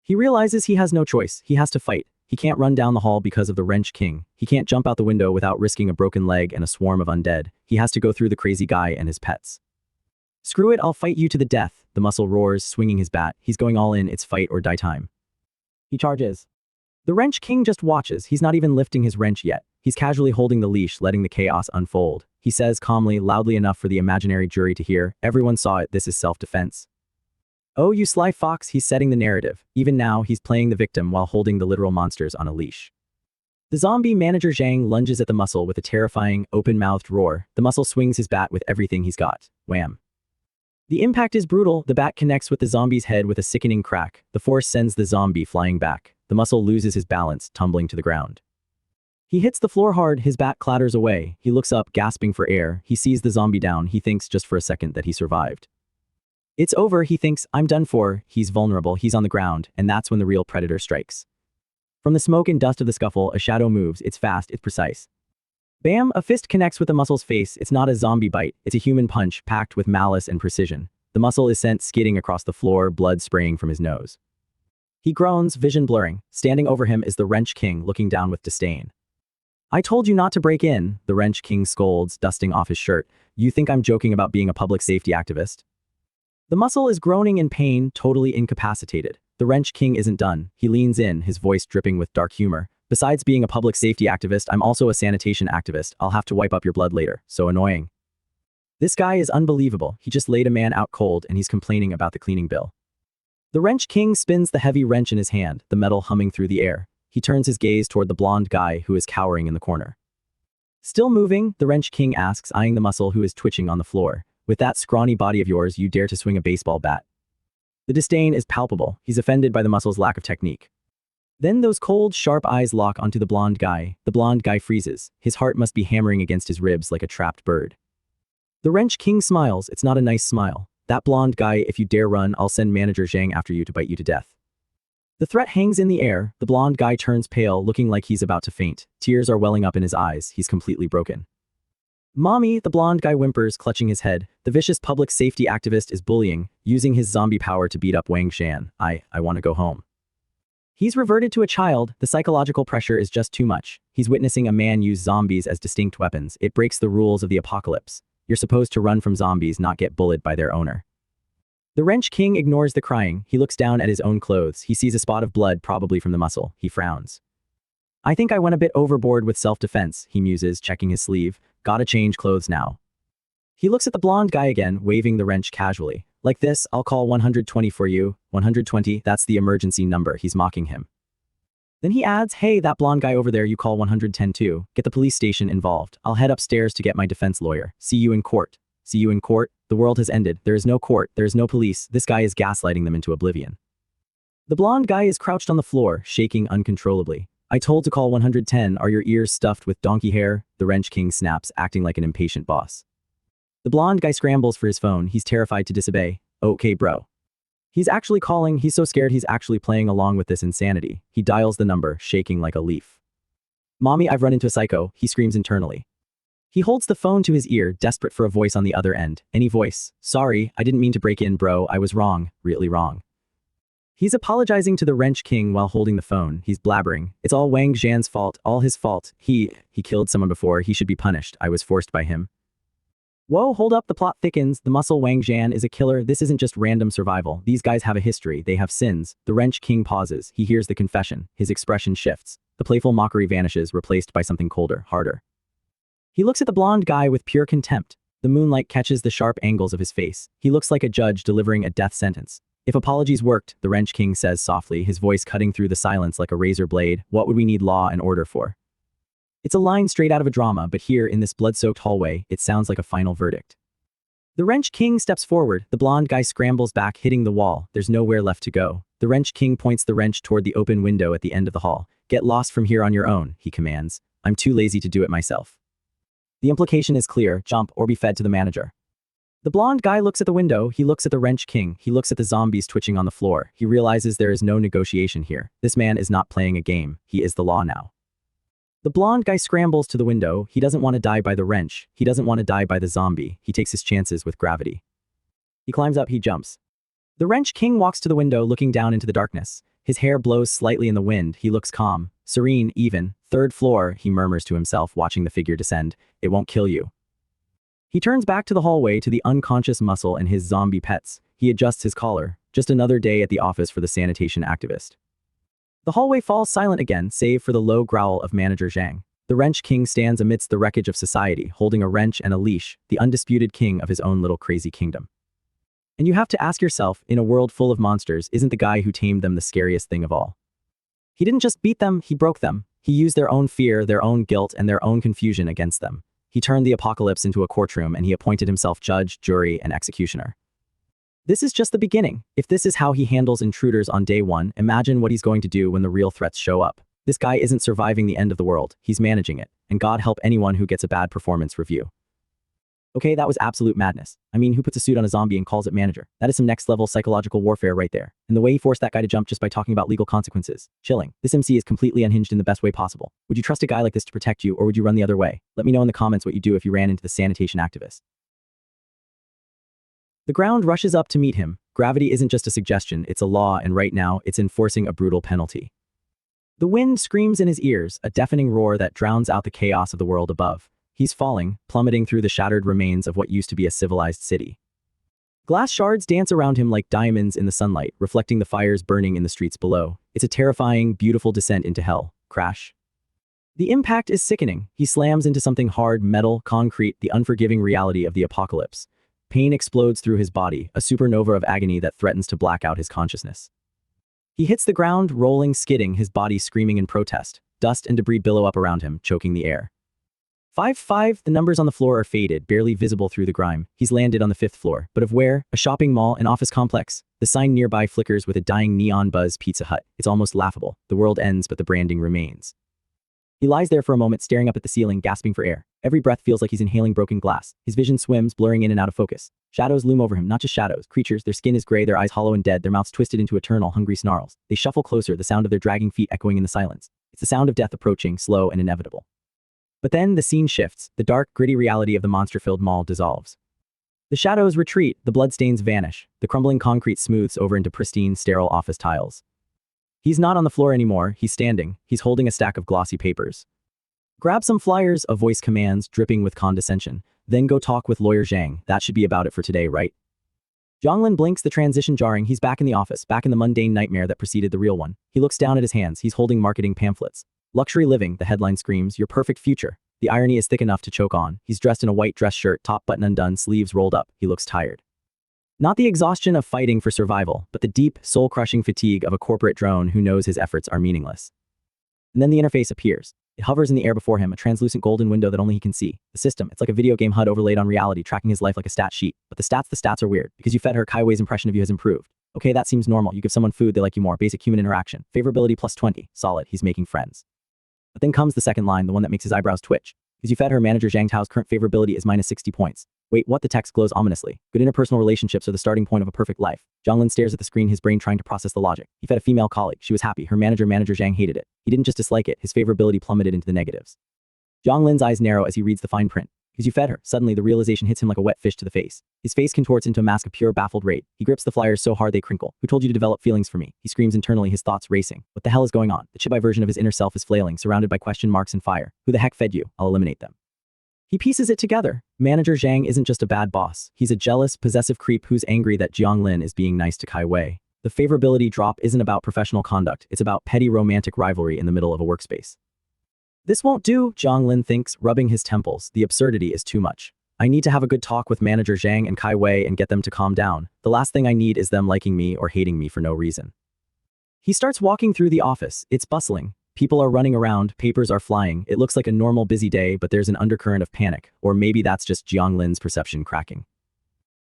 He realizes he has no choice. He has to fight. He can't run down the hall because of the Wrench King. He can't jump out the window without risking a broken leg and a swarm of undead. He has to go through the crazy guy and his pets. Screw it, I'll fight you to the death, the Muscle roars, swinging his bat. He's going all in, it's fight or die time. He charges. The Wrench King just watches. He's not even lifting his wrench yet. He's casually holding the leash, letting the chaos unfold. He says calmly, loudly enough for the imaginary jury to hear, "Everyone saw it, this is self-defense." Oh, you sly fox, he's setting the narrative. Even now, he's playing the victim while holding the literal monsters on a leash. The zombie manager Zhang lunges at the muscle with a terrifying, open-mouthed roar. The muscle swings his bat with everything he's got. Wham. The impact is brutal. The bat connects with the zombie's head with a sickening crack. The force sends the zombie flying back. The muscle loses his balance, tumbling to the ground. He hits the floor hard, his bat clatters away. He looks up, gasping for air. He sees the zombie down. He thinks just for a second that he survived. It's over, he thinks, I'm done for. He's vulnerable, he's on the ground, and that's when the real predator strikes. From the smoke and dust of the scuffle, a shadow moves. It's fast, it's precise. Bam! A fist connects with the muscle's face. It's not a zombie bite, it's a human punch, packed with malice and precision. The muscle is sent skidding across the floor, blood spraying from his nose. He groans, vision blurring. Standing over him is the Wrench King, looking down with disdain. I told you not to break in, the Wrench King scolds, dusting off his shirt. You think I'm joking about being a public safety activist? The muscle is groaning in pain, totally incapacitated. The Wrench King isn't done. He leans in, his voice dripping with dark humor. Besides being a public safety activist, I'm also a sanitation activist. I'll have to wipe up your blood later. So annoying. This guy is unbelievable. He just laid a man out cold and he's complaining about the cleaning bill. The Wrench King spins the heavy wrench in his hand, the metal humming through the air. He turns his gaze toward the blonde guy who is cowering in the corner. Still moving, the Wrench King asks, eyeing the muscle who is twitching on the floor. With that scrawny body of yours, you dare to swing a baseball bat. The disdain is palpable. He's offended by the muscle's lack of technique. Then those cold, sharp eyes lock onto the blonde guy. The blonde guy freezes. His heart must be hammering against his ribs like a trapped bird. The Wrench King smiles. It's not a nice smile. That blonde guy, if you dare run, I'll send Manager Zhang after you to bite you to death. The threat hangs in the air. The blonde guy turns pale, looking like he's about to faint. Tears are welling up in his eyes. He's completely broken. Mommy, the blonde guy whimpers, clutching his head. The vicious public safety activist is bullying, using his zombie power to beat up Wang Shan. I want to go home. He's reverted to a child. The psychological pressure is just too much. He's witnessing a man use zombies as distinct weapons. It breaks the rules of the apocalypse. You're supposed to run from zombies, not get bullied by their owner. The Wrench King ignores the crying. He looks down at his own clothes. He sees a spot of blood, probably from the muscle. He frowns. I think I went a bit overboard with self-defense, he muses, checking his sleeve. Gotta change clothes now. He looks at the blonde guy again, waving the wrench casually. Like this, I'll call 120 for you. 120, that's the emergency number. He's mocking him. Then he adds, hey, that blonde guy over there, you call 110 too. Get the police station involved. I'll head upstairs to get my defense lawyer. See you in court. See you in court? The world has ended. There is no court. There is no police. This guy is gaslighting them into oblivion. The blonde guy is crouched on the floor, shaking uncontrollably. I told to call 110. Are your ears stuffed with donkey hair? The Wrench King snaps, acting like an impatient boss. The blonde guy scrambles for his phone. He's terrified to disobey. Okay, bro. He's actually calling. He's so scared he's actually playing along with this insanity. He dials the number, shaking like a leaf. Mommy, I've run into a psycho, he screams internally. He holds the phone to his ear, desperate for a voice on the other end. Any voice. Sorry, I didn't mean to break in, bro. I was wrong. Really wrong. He's apologizing to the Wrench King while holding the phone. He's blabbering. It's all Wang Zhan's fault. All his fault. He killed someone before. He should be punished. I was forced by him. Whoa, hold up. The plot thickens. The muscle Wang Zhan is a killer. This isn't just random survival. These guys have a history. They have sins. The Wrench King pauses. He hears the confession. His expression shifts. The playful mockery vanishes, replaced by something colder, harder. He looks at the blonde guy with pure contempt. The moonlight catches the sharp angles of his face. He looks like a judge delivering a death sentence. If apologies worked, the Wrench King says softly, his voice cutting through the silence like a razor blade, what would we need law and order for? It's a line straight out of a drama, but here, in this blood-soaked hallway, it sounds like a final verdict. The Wrench King steps forward. The blonde guy scrambles back, hitting the wall. There's nowhere left to go. The Wrench King points the wrench toward the open window at the end of the hall. Get lost from here on your own, he commands. I'm too lazy to do it myself. The implication is clear, jump or be fed to the manager. The blonde guy looks at the window, he looks at the Wrench King, he looks at the zombies twitching on the floor. He realizes there is no negotiation here. This man is not playing a game, he is the law now. The blonde guy scrambles to the window. He doesn't want to die by the wrench. He doesn't want to die by the zombie. He takes his chances with gravity. He climbs up, he jumps. The Wrench King walks to the window, looking down into the darkness. His hair blows slightly in the wind. He looks calm, serene, even. Third floor, he murmurs to himself, watching the figure descend. It won't kill you. He turns back to the hallway to the unconscious muscle and his zombie pets. He adjusts his collar. Just another day at the office for the sanitation activist. The hallway falls silent again, save for the low growl of Manager Zhang. The Wrench King stands amidst the wreckage of society, holding a wrench and a leash, the undisputed king of his own little crazy kingdom. And you have to ask yourself, in a world full of monsters, isn't the guy who tamed them the scariest thing of all? He didn't just beat them, he broke them. He used their own fear, their own guilt, and their own confusion against them. He turned the apocalypse into a courtroom, and he appointed himself judge, jury, and executioner. This is just the beginning. If this is how he handles intruders on day one, imagine what he's going to do when the real threats show up. This guy isn't surviving the end of the world, he's managing it, and God help anyone who gets a bad performance review. Okay, that was absolute madness. I mean, who puts a suit on a zombie and calls it manager? That is some next level psychological warfare right there. And the way he forced that guy to jump just by talking about legal consequences. Chilling. This MC is completely unhinged in the best way possible. Would you trust a guy like this to protect you, or would you run the other way? Let me know in the comments what you do if you ran into the sanitation activist. The ground rushes up to meet him. Gravity isn't just a suggestion, it's a law, and right now, it's enforcing a brutal penalty. The wind screams in his ears, a deafening roar that drowns out the chaos of the world above. He's falling, plummeting through the shattered remains of what used to be a civilized city. Glass shards dance around him like diamonds in the sunlight, reflecting the fires burning in the streets below. It's a terrifying, beautiful descent into hell. Crash. The impact is sickening. He slams into something hard, metal, concrete, the unforgiving reality of the apocalypse. Pain explodes through his body, a supernova of agony that threatens to black out his consciousness. He hits the ground, rolling, skidding, his body screaming in protest. Dust and debris billow up around him, choking the air. 5-5, the numbers on the floor are faded, barely visible through the grime. He's landed on the 5th floor. But of where? A shopping mall, an office complex. The sign nearby flickers with a dying neon buzz Pizza Hut. It's almost laughable. The world ends, but the branding remains. He lies there for a moment, staring up at the ceiling, gasping for air. Every breath feels like he's inhaling broken glass. His vision swims, blurring in and out of focus. Shadows loom over him, not just shadows. Creatures, their skin is gray, their eyes hollow and dead, their mouths twisted into eternal, hungry snarls. They shuffle closer, the sound of their dragging feet echoing in the silence. It's the sound of death approaching, slow and inevitable. But then the scene shifts. The dark, gritty reality of the monster-filled mall dissolves. The shadows retreat, the bloodstains vanish. The crumbling concrete smooths over into pristine, sterile office tiles. He's not on the floor anymore, he's standing. He's holding a stack of glossy papers. Grab some flyers, a voice commands, dripping with condescension. Then go talk with lawyer Zhang. That should be about it for today, right? Zhonglin blinks, the transition jarring. He's back in the office, back in the mundane nightmare that preceded the real one. He looks down at his hands. He's holding marketing pamphlets. Luxury living, the headline screams, your perfect future. The irony is thick enough to choke on. He's dressed in a white dress shirt, top button undone, sleeves rolled up. He looks tired. Not the exhaustion of fighting for survival, but the deep, soul-crushing fatigue of a corporate drone who knows his efforts are meaningless. And then the interface appears. It hovers in the air before him, a translucent golden window that only he can see. The system, it's like a video game HUD overlaid on reality, tracking his life like a stat sheet. But the stats are weird. Because you fed her, Kaiwei's impression of you has improved. Okay, that seems normal. You give someone food, they like you more. Basic human interaction. Favorability plus 20. Solid, he's making friends. But then comes the second line, the one that makes his eyebrows twitch. Because you fed her, manager Zhang Tao's current favorability is minus 60 points. Wait, what? The text glows ominously. Good interpersonal relationships are the starting point of a perfect life. Zhonglin stares at the screen, his brain trying to process the logic. He fed a female colleague. She was happy. Her manager Zhang hated it. He didn't just dislike it, his favorability plummeted into the negatives. Zhonglin's eyes narrow as he reads the fine print. Because you fed her. Suddenly, the realization hits him like a wet fish to the face. His face contorts into a mask of pure, baffled rage. He grips the flyers so hard they crinkle. Who told you to develop feelings for me? He screams internally, his thoughts racing. What the hell is going on? The chibi version of his inner self is flailing, surrounded by question marks and fire. Who the heck fed you? I'll eliminate them. He pieces it together. Manager Zhang isn't just a bad boss. He's a jealous, possessive creep who's angry that Zhonglin is being nice to Kaiwei. The favorability drop isn't about professional conduct. It's about petty romantic rivalry in the middle of a workspace. This won't do, Zhonglin thinks, rubbing his temples. The absurdity is too much. I need to have a good talk with Manager Zhang and Kaiwei and get them to calm down. The last thing I need is them liking me or hating me for no reason. He starts walking through the office. It's bustling. People are running around, papers are flying. It looks like a normal busy day, but there's an undercurrent of panic. Or maybe that's just Zhonglin's perception cracking.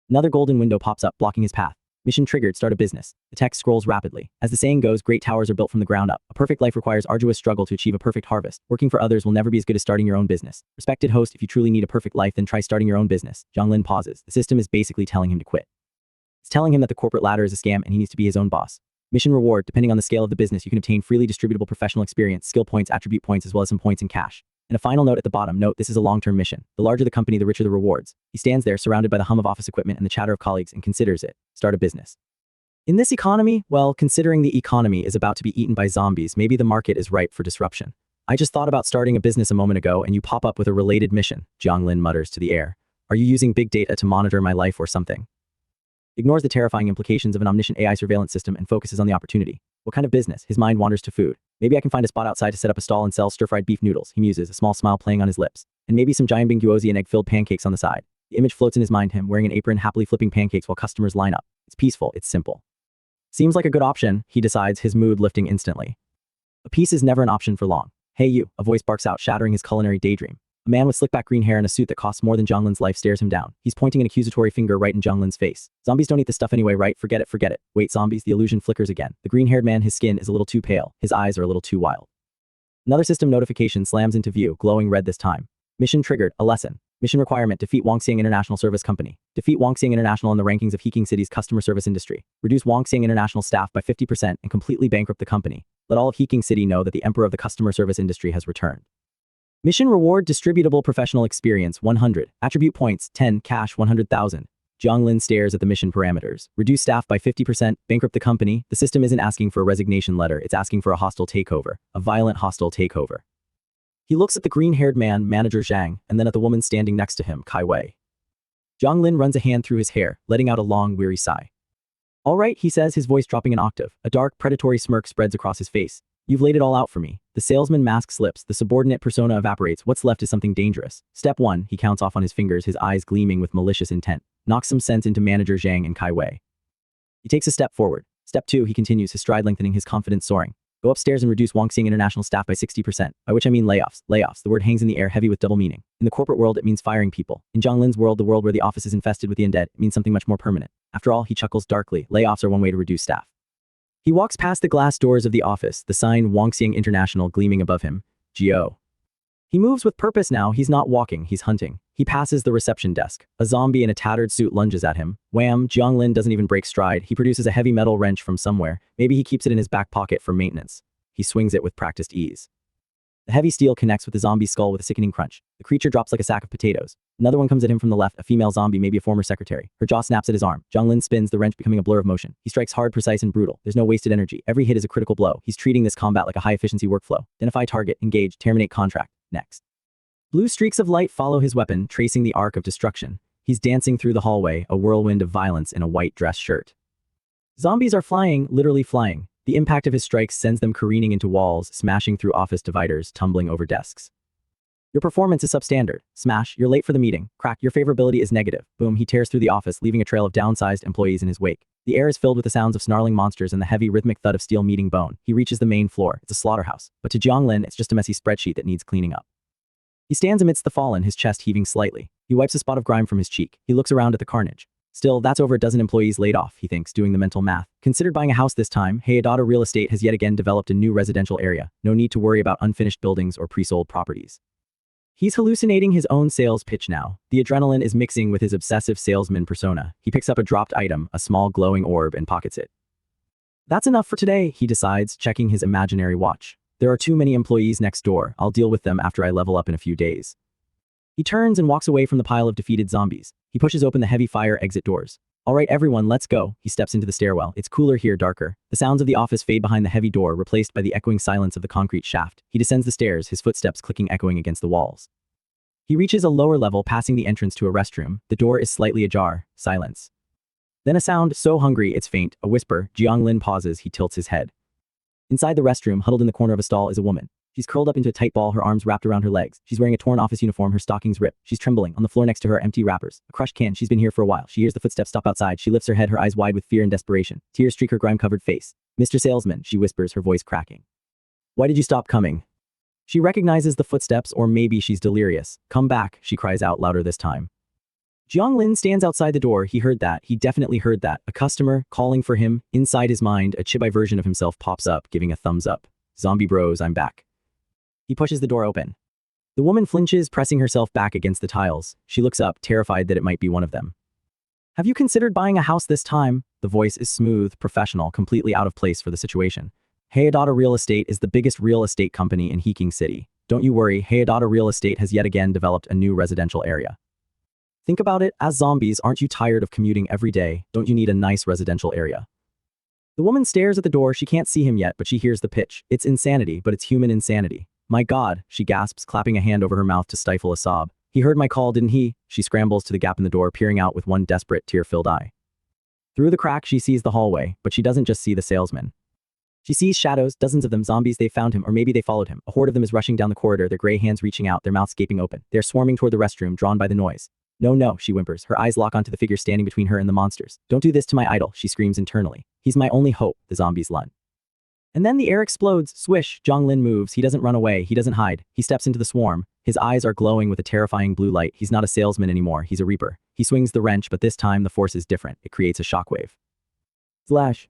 Another golden window pops up, blocking his path. Mission triggered, start a business. The text scrolls rapidly. As the saying goes, great towers are built from the ground up. A perfect life requires arduous struggle to achieve a perfect harvest. Working for others will never be as good as starting your own business. Respected host, if you truly need a perfect life, then try starting your own business. Zhonglin pauses. The system is basically telling him to quit. It's telling him that the corporate ladder is a scam and he needs to be his own boss. Mission reward, depending on the scale of the business, you can obtain freely distributable professional experience, skill points, attribute points, as well as some points in cash. And a final note at the bottom, note this is a long-term mission. The larger the company, the richer the rewards. He stands there, surrounded by the hum of office equipment and the chatter of colleagues, and considers it. Start a business. In this economy, well, considering the economy is about to be eaten by zombies, maybe the market is ripe for disruption. I just thought about starting a business a moment ago and you pop up with a related mission, Zhonglin mutters to the air. Are you using big data to monitor my life or something? Ignores the terrifying implications of an omniscient AI surveillance system and focuses on the opportunity. What kind of business? His mind wanders to food. Maybe I can find a spot outside to set up a stall and sell stir-fried beef noodles, he muses, a small smile playing on his lips. And maybe some giant bingyozi and egg-filled pancakes on the side. The image floats in his mind, him wearing an apron happily flipping pancakes while customers line up. It's peaceful, it's simple. Seems like a good option, he decides, his mood lifting instantly. A piece is never an option for long. Hey you, a voice barks out, shattering his culinary daydream. A man with slick-back green hair and a suit that costs more than Zhonglin's life stares him down. He's pointing an accusatory finger right in Zhonglin's face. Zombies don't eat this stuff anyway, right? Forget it, forget it. Wait, zombies, the illusion flickers again. The green-haired man, his skin is a little too pale. His eyes are a little too wild. Another system notification slams into view, glowing red this time. Mission triggered, a lesson. Mission requirement, defeat Wangxiang International Service Company. Defeat Wangxiang International in the rankings of Heking City's customer service industry. Reduce Wangxiang International staff by 50% and completely bankrupt the company. Let all of Heking City know that the emperor of the customer service industry has returned. Mission reward, distributable professional experience 100, attribute points 10, cash 100,000. Zhonglin stares at the mission parameters. Reduce staff by 50%, bankrupt the company. The system isn't asking for a resignation letter, it's asking for a hostile takeover. A violent hostile takeover. He looks at the green-haired man, Manager Zhang, and then at the woman standing next to him, Kai Wei. Zhonglin runs a hand through his hair, letting out a long, weary sigh. All right, he says, his voice dropping an octave. A dark, predatory smirk spreads across his face. You've laid it all out for me. The salesman mask slips, the subordinate persona evaporates, what's left is something dangerous. Step 1, he counts off on his fingers, his eyes gleaming with malicious intent. Knocks some sense into Manager Zhang and Kai Wei. He takes a step forward. Step 2, he continues, his stride lengthening, his confidence soaring. Go upstairs and reduce Wangxiang International staff by 60%, by which I mean layoffs. Layoffs, the word hangs in the air heavy with double meaning. In the corporate world, it means firing people. In Zhonglin's world, the world where the office is infested with the undead, it means something much more permanent. After all, he chuckles darkly, layoffs are one way to reduce staff. He walks past the glass doors of the office, the sign Wangxiang International gleaming above him. Geo. He moves with purpose now, he's not walking, he's hunting. He passes the reception desk. A zombie in a tattered suit lunges at him. Wham, Zhonglin doesn't even break stride. He produces a heavy metal wrench from somewhere. Maybe he keeps it in his back pocket for maintenance. He swings it with practiced ease. The heavy steel connects with the zombie's skull with a sickening crunch. The creature drops like a sack of potatoes. Another one comes at him from the left, a female zombie, maybe a former secretary. Her jaw snaps at his arm. Zhonglin spins, the wrench becoming a blur of motion. He strikes hard, precise, and brutal. There's no wasted energy. Every hit is a critical blow. He's treating this combat like a high-efficiency workflow. Identify target, engage, terminate contract. Next. Blue streaks of light follow his weapon, tracing the arc of destruction. He's dancing through the hallway, a whirlwind of violence in a white dress shirt. Zombies are flying, literally flying. The impact of his strikes sends them careening into walls, smashing through office dividers, tumbling over desks. Your performance is substandard. Smash, you're late for the meeting. Crack, your favorability is negative. Boom, he tears through the office, leaving a trail of downsized employees in his wake. The air is filled with the sounds of snarling monsters and the heavy rhythmic thud of steel meeting bone. He reaches the main floor. It's a slaughterhouse. But to Zhonglin, it's just a messy spreadsheet that needs cleaning up. He stands amidst the fallen, his chest heaving slightly. He wipes a spot of grime from his cheek. He looks around at the carnage. Still, that's over a dozen employees laid off, he thinks, doing the mental math. Considered buying a house this time, Hayadata Real Estate has yet again developed a new residential area. No need to worry about unfinished buildings or pre-sold properties. He's hallucinating his own sales pitch now. The adrenaline is mixing with his obsessive salesman persona. He picks up a dropped item, a small glowing orb, and pockets it. That's enough for today, he decides, checking his imaginary watch. There are too many employees next door. I'll deal with them after I level up in a few days. He turns and walks away from the pile of defeated zombies. He pushes open the heavy fire exit doors. All right, everyone, let's go. He steps into the stairwell. It's cooler here, darker. The sounds of the office fade behind the heavy door, replaced by the echoing silence of the concrete shaft. He descends the stairs, his footsteps clicking, echoing against the walls. He reaches a lower level, passing the entrance to a restroom. The door is slightly ajar. Silence. Then a sound, so hungry it's faint, a whisper. Zhonglin pauses, he tilts his head. Inside the restroom, huddled in the corner of a stall, is a woman. She's curled up into a tight ball, her arms wrapped around her legs. She's wearing a torn office uniform, her stockings ripped. She's trembling. On the floor next to her, empty wrappers. A crushed can. She's been here for a while. She hears the footsteps stop outside. She lifts her head, her eyes wide with fear and desperation. Tears streak her grime-covered face. Mr. Salesman, she whispers, her voice cracking. Why did you stop coming? She recognizes the footsteps, or maybe she's delirious. Come back, she cries out louder this time. Zhonglin stands outside the door. He heard that. He definitely heard that. A customer calling for him. Inside his mind, a chibi version of himself pops up, giving a thumbs up. Zombie bros, I'm back. He pushes the door open. The woman flinches, pressing herself back against the tiles. She looks up, terrified that it might be one of them. Have you considered buying a house this time? The voice is smooth, professional, completely out of place for the situation. Hayadata Real Estate is the biggest real estate company in Heking City. Don't you worry, Hayadata Real Estate has yet again developed a new residential area. Think about it, as zombies, aren't you tired of commuting every day? Don't you need a nice residential area? The woman stares at the door. She can't see him yet, but she hears the pitch. It's insanity, but it's human insanity. My God, she gasps, clapping a hand over her mouth to stifle a sob. He heard my call, didn't he? She scrambles to the gap in the door, peering out with one desperate, tear-filled eye. Through the crack, she sees the hallway, but she doesn't just see the salesman. She sees shadows, dozens of them, zombies. They found him, or maybe they followed him. A horde of them is rushing down the corridor, their gray hands reaching out, their mouths gaping open. They're swarming toward the restroom, drawn by the noise. No, no, she whimpers. Her eyes lock onto the figure standing between her and the monsters. Don't do this to my idol, she screams internally. He's my only hope, the zombies lun. And then the air explodes. Swish, Zhonglin moves. He doesn't run away. He doesn't hide. He steps into the swarm. His eyes are glowing with a terrifying blue light. He's not a salesman anymore. He's a reaper. He swings the wrench, but this time the force is different. It creates a shockwave. Slash.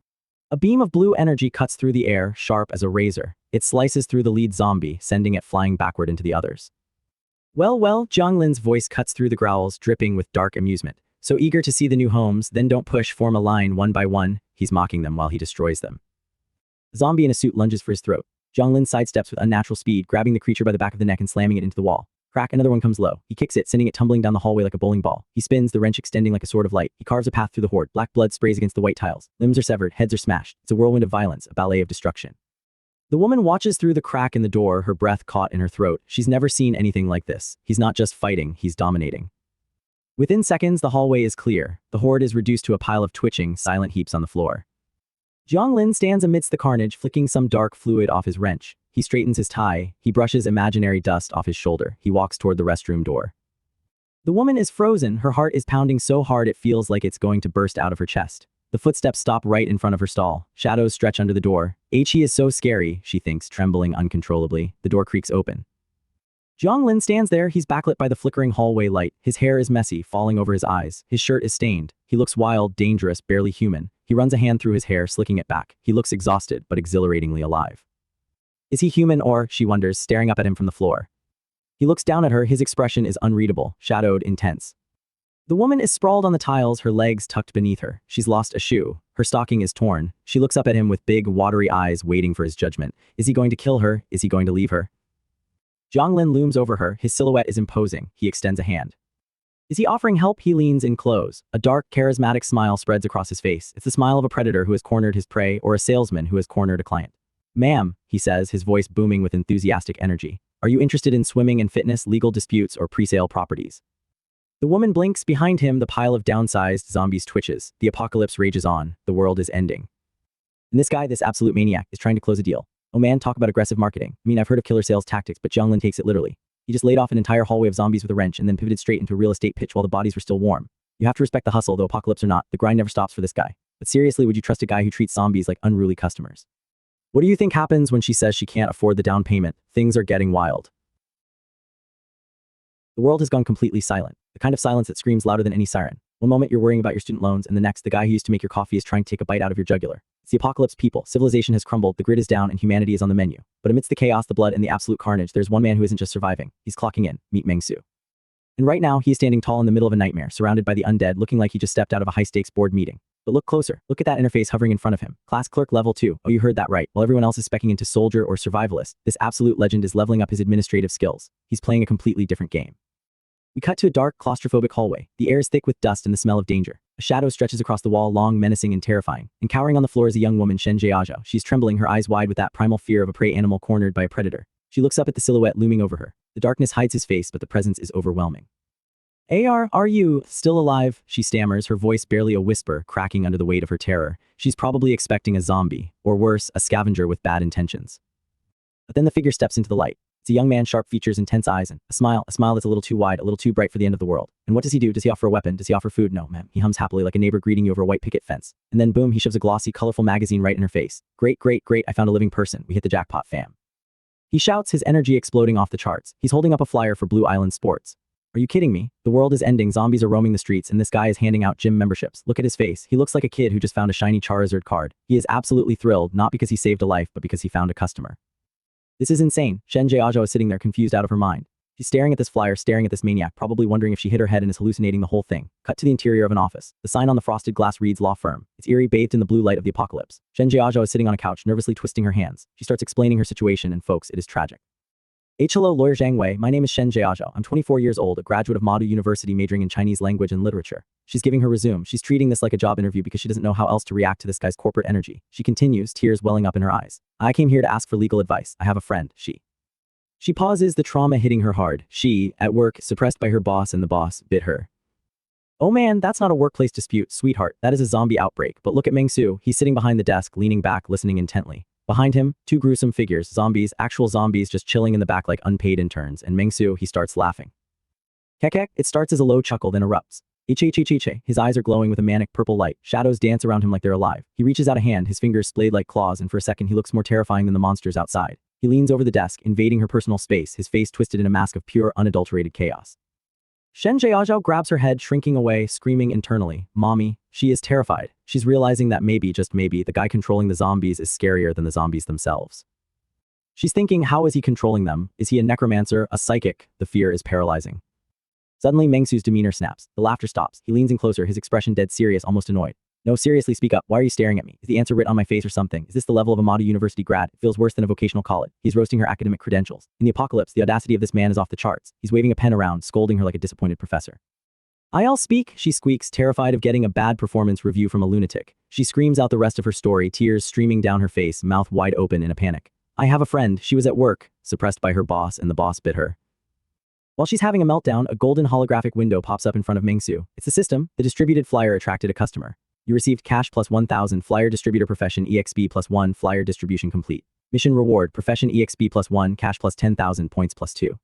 A beam of blue energy cuts through the air, sharp as a razor. It slices through the lead zombie, sending it flying backward into the others. Well, Zhonglin's voice cuts through the growls, dripping with dark amusement. So eager to see the new homes, then don't push, form a line one by one. He's mocking them while he destroys them. The zombie in a suit lunges for his throat. Zhonglin sidesteps with unnatural speed, grabbing the creature by the back of the neck and slamming it into the wall. Crack, another one comes low. He kicks it, sending it tumbling down the hallway like a bowling ball. He spins, the wrench extending like a sword of light. He carves a path through the horde. Black blood sprays against the white tiles. Limbs are severed, heads are smashed. It's a whirlwind of violence, a ballet of destruction. The woman watches through the crack in the door, her breath caught in her throat. She's never seen anything like this. He's not just fighting, he's dominating. Within seconds, the hallway is clear. The horde is reduced to a pile of twitching, silent heaps on the floor. Zhonglin stands amidst the carnage, flicking some dark fluid off his wrench. He straightens his tie. He brushes imaginary dust off his shoulder. He walks toward the restroom door. The woman is frozen. Her heart is pounding so hard it feels like it's going to burst out of her chest. The footsteps stop right in front of her stall. Shadows stretch under the door. He is so scary, she thinks, trembling uncontrollably. The door creaks open. Zhonglin stands there. He's backlit by the flickering hallway light. His hair is messy, falling over his eyes. His shirt is stained. He looks wild, dangerous, barely human. He runs a hand through his hair, slicking it back. He looks exhausted, but exhilaratingly alive. Is he human or, she wonders, staring up at him from the floor? He looks down at her. His expression is unreadable, shadowed, intense. The woman is sprawled on the tiles, her legs tucked beneath her. She's lost a shoe. Her stocking is torn. She looks up at him with big, watery eyes, waiting for his judgment. Is he going to kill her? Is he going to leave her? Zhonglin looms over her. His silhouette is imposing. He extends a hand. Is he offering help? He leans in close. A dark, charismatic smile spreads across his face. It's the smile of a predator who has cornered his prey or a salesman who has cornered a client. Ma'am, he says, his voice booming with enthusiastic energy. Are you interested in swimming and fitness, legal disputes, or presale properties? The woman blinks. Behind him, the pile of downsized zombies twitches. The apocalypse rages on. The world is ending. And this guy, this absolute maniac, is trying to close a deal. Oh man, talk about aggressive marketing. I mean, I've heard of killer sales tactics, but Zhonglin takes it literally. He just laid off an entire hallway of zombies with a wrench and then pivoted straight into a real estate pitch while the bodies were still warm. You have to respect the hustle, though apocalypse or not. The grind never stops for this guy. But seriously, would you trust a guy who treats zombies like unruly customers? What do you think happens when she says she can't afford the down payment? Things are getting wild. The world has gone completely silent. The kind of silence that screams louder than any siren. One moment you're worrying about your student loans, and the next, the guy who used to make your coffee is trying to take a bite out of your jugular. It's the apocalypse, people. Civilization has crumbled, the grid is down, and humanity is on the menu. But amidst the chaos, the blood, and the absolute carnage, there's one man who isn't just surviving. He's clocking in. Meet Meng-Su. And right now, he is standing tall in the middle of a nightmare, surrounded by the undead, looking like he just stepped out of a high-stakes board meeting. But look closer. Look at that interface hovering in front of him. Class clerk level 2. Oh, you heard that right. While everyone else is speccing into soldier or survivalist, this absolute legend is leveling up his administrative skills. He's playing a completely different game. We cut to a dark, claustrophobic hallway. The air is thick with dust and the smell of danger. A shadow stretches across the wall, long, menacing, and terrifying. And cowering on the floor is a young woman, Shen Jiaozhou. She's trembling, her eyes wide with that primal fear of a prey animal cornered by a predator. She looks up at the silhouette looming over her. The darkness hides his face, but the presence is overwhelming. Are you still alive? She stammers, her voice barely a whisper, cracking under the weight of her terror. She's probably expecting a zombie, or worse, a scavenger with bad intentions. But then the figure steps into the light. It's a young man, sharp features, intense eyes, and a smile that's a little too wide, a little too bright for the end of the world. And what does he do? Does he offer a weapon? Does he offer food? No, ma'am. He hums happily like a neighbor greeting you over a white picket fence. And then boom, he shoves a glossy, colorful magazine right in her face. Great, I found a living person. We hit the jackpot, fam. He shouts, his energy exploding off the charts. He's holding up a flyer for Blue Island Sports. Are you kidding me? The world is ending, zombies are roaming the streets, and this guy is handing out gym memberships. Look at his face. He looks like a kid who just found a shiny Charizard card. He is absolutely thrilled, not because he saved a life, but because he found a customer. This is insane. Shen Jiaozhou is sitting there confused out of her mind. She's staring at this flyer, staring at this maniac, probably wondering if she hit her head and is hallucinating the whole thing. Cut to the interior of an office. The sign on the frosted glass reads law firm. It's eerie, bathed in the blue light of the apocalypse. Shen Jiaozhou is sitting on a couch, nervously twisting her hands. She starts explaining her situation, and folks, it is tragic. Hello, lawyer Zhang Wei. My name is Shen Jiaozhou. I'm 24 years old, a graduate of Madu University majoring in Chinese language and literature. She's giving her resume. She's treating this like a job interview because she doesn't know how else to react to this guy's corporate energy. She continues, tears welling up in her eyes. I came here to ask for legal advice. I have a friend. She pauses, the trauma hitting her hard. She, at work, suppressed by her boss, and the boss bit her. Oh man, that's not a workplace dispute, sweetheart. That is a zombie outbreak. But look at Meng-Su. He's sitting behind the desk, leaning back, listening intently. Behind him, two gruesome figures, zombies, actual zombies just chilling in the back like unpaid interns, and Mengsu, he starts laughing. Kekek, it starts as a low chuckle then erupts. Ichi. His eyes are glowing with a manic purple light. Shadows dance around him like they're alive. He reaches out a hand, his fingers splayed like claws, and for a second he looks more terrifying than the monsters outside. He leans over the desk, invading her personal space, his face twisted in a mask of pure, unadulterated chaos. Shen Jiaozhao grabs her head, shrinking away, screaming internally, "Mommy." She is terrified. She's realizing that maybe, just maybe, the guy controlling the zombies is scarier than the zombies themselves. She's thinking, how is he controlling them? Is he a necromancer, a psychic? The fear is paralyzing. Suddenly, Mengsu's demeanor snaps. The laughter stops. He leans in closer, his expression dead serious, almost annoyed. "No, seriously, speak up. Why are you staring at me? Is the answer written on my face or something? Is this the level of a Mada University grad? It feels worse than a vocational college." He's roasting her academic credentials. In the apocalypse, the audacity of this man is off the charts. He's waving a pen around, scolding her like a disappointed professor. "I'll speak," she squeaks, terrified of getting a bad performance review from a lunatic. She screams out the rest of her story, tears streaming down her face, mouth wide open in a panic. "I have a friend. She was at work," suppressed by her boss, and the boss bit her. While she's having a meltdown, a golden holographic window pops up in front of Mengsu. It's the system. The distributed flyer attracted a customer. You received cash plus 1,000, flyer distributor profession EXP plus 1, flyer distribution complete. Mission reward, profession EXP plus 1, cash plus 10,000, points plus 2.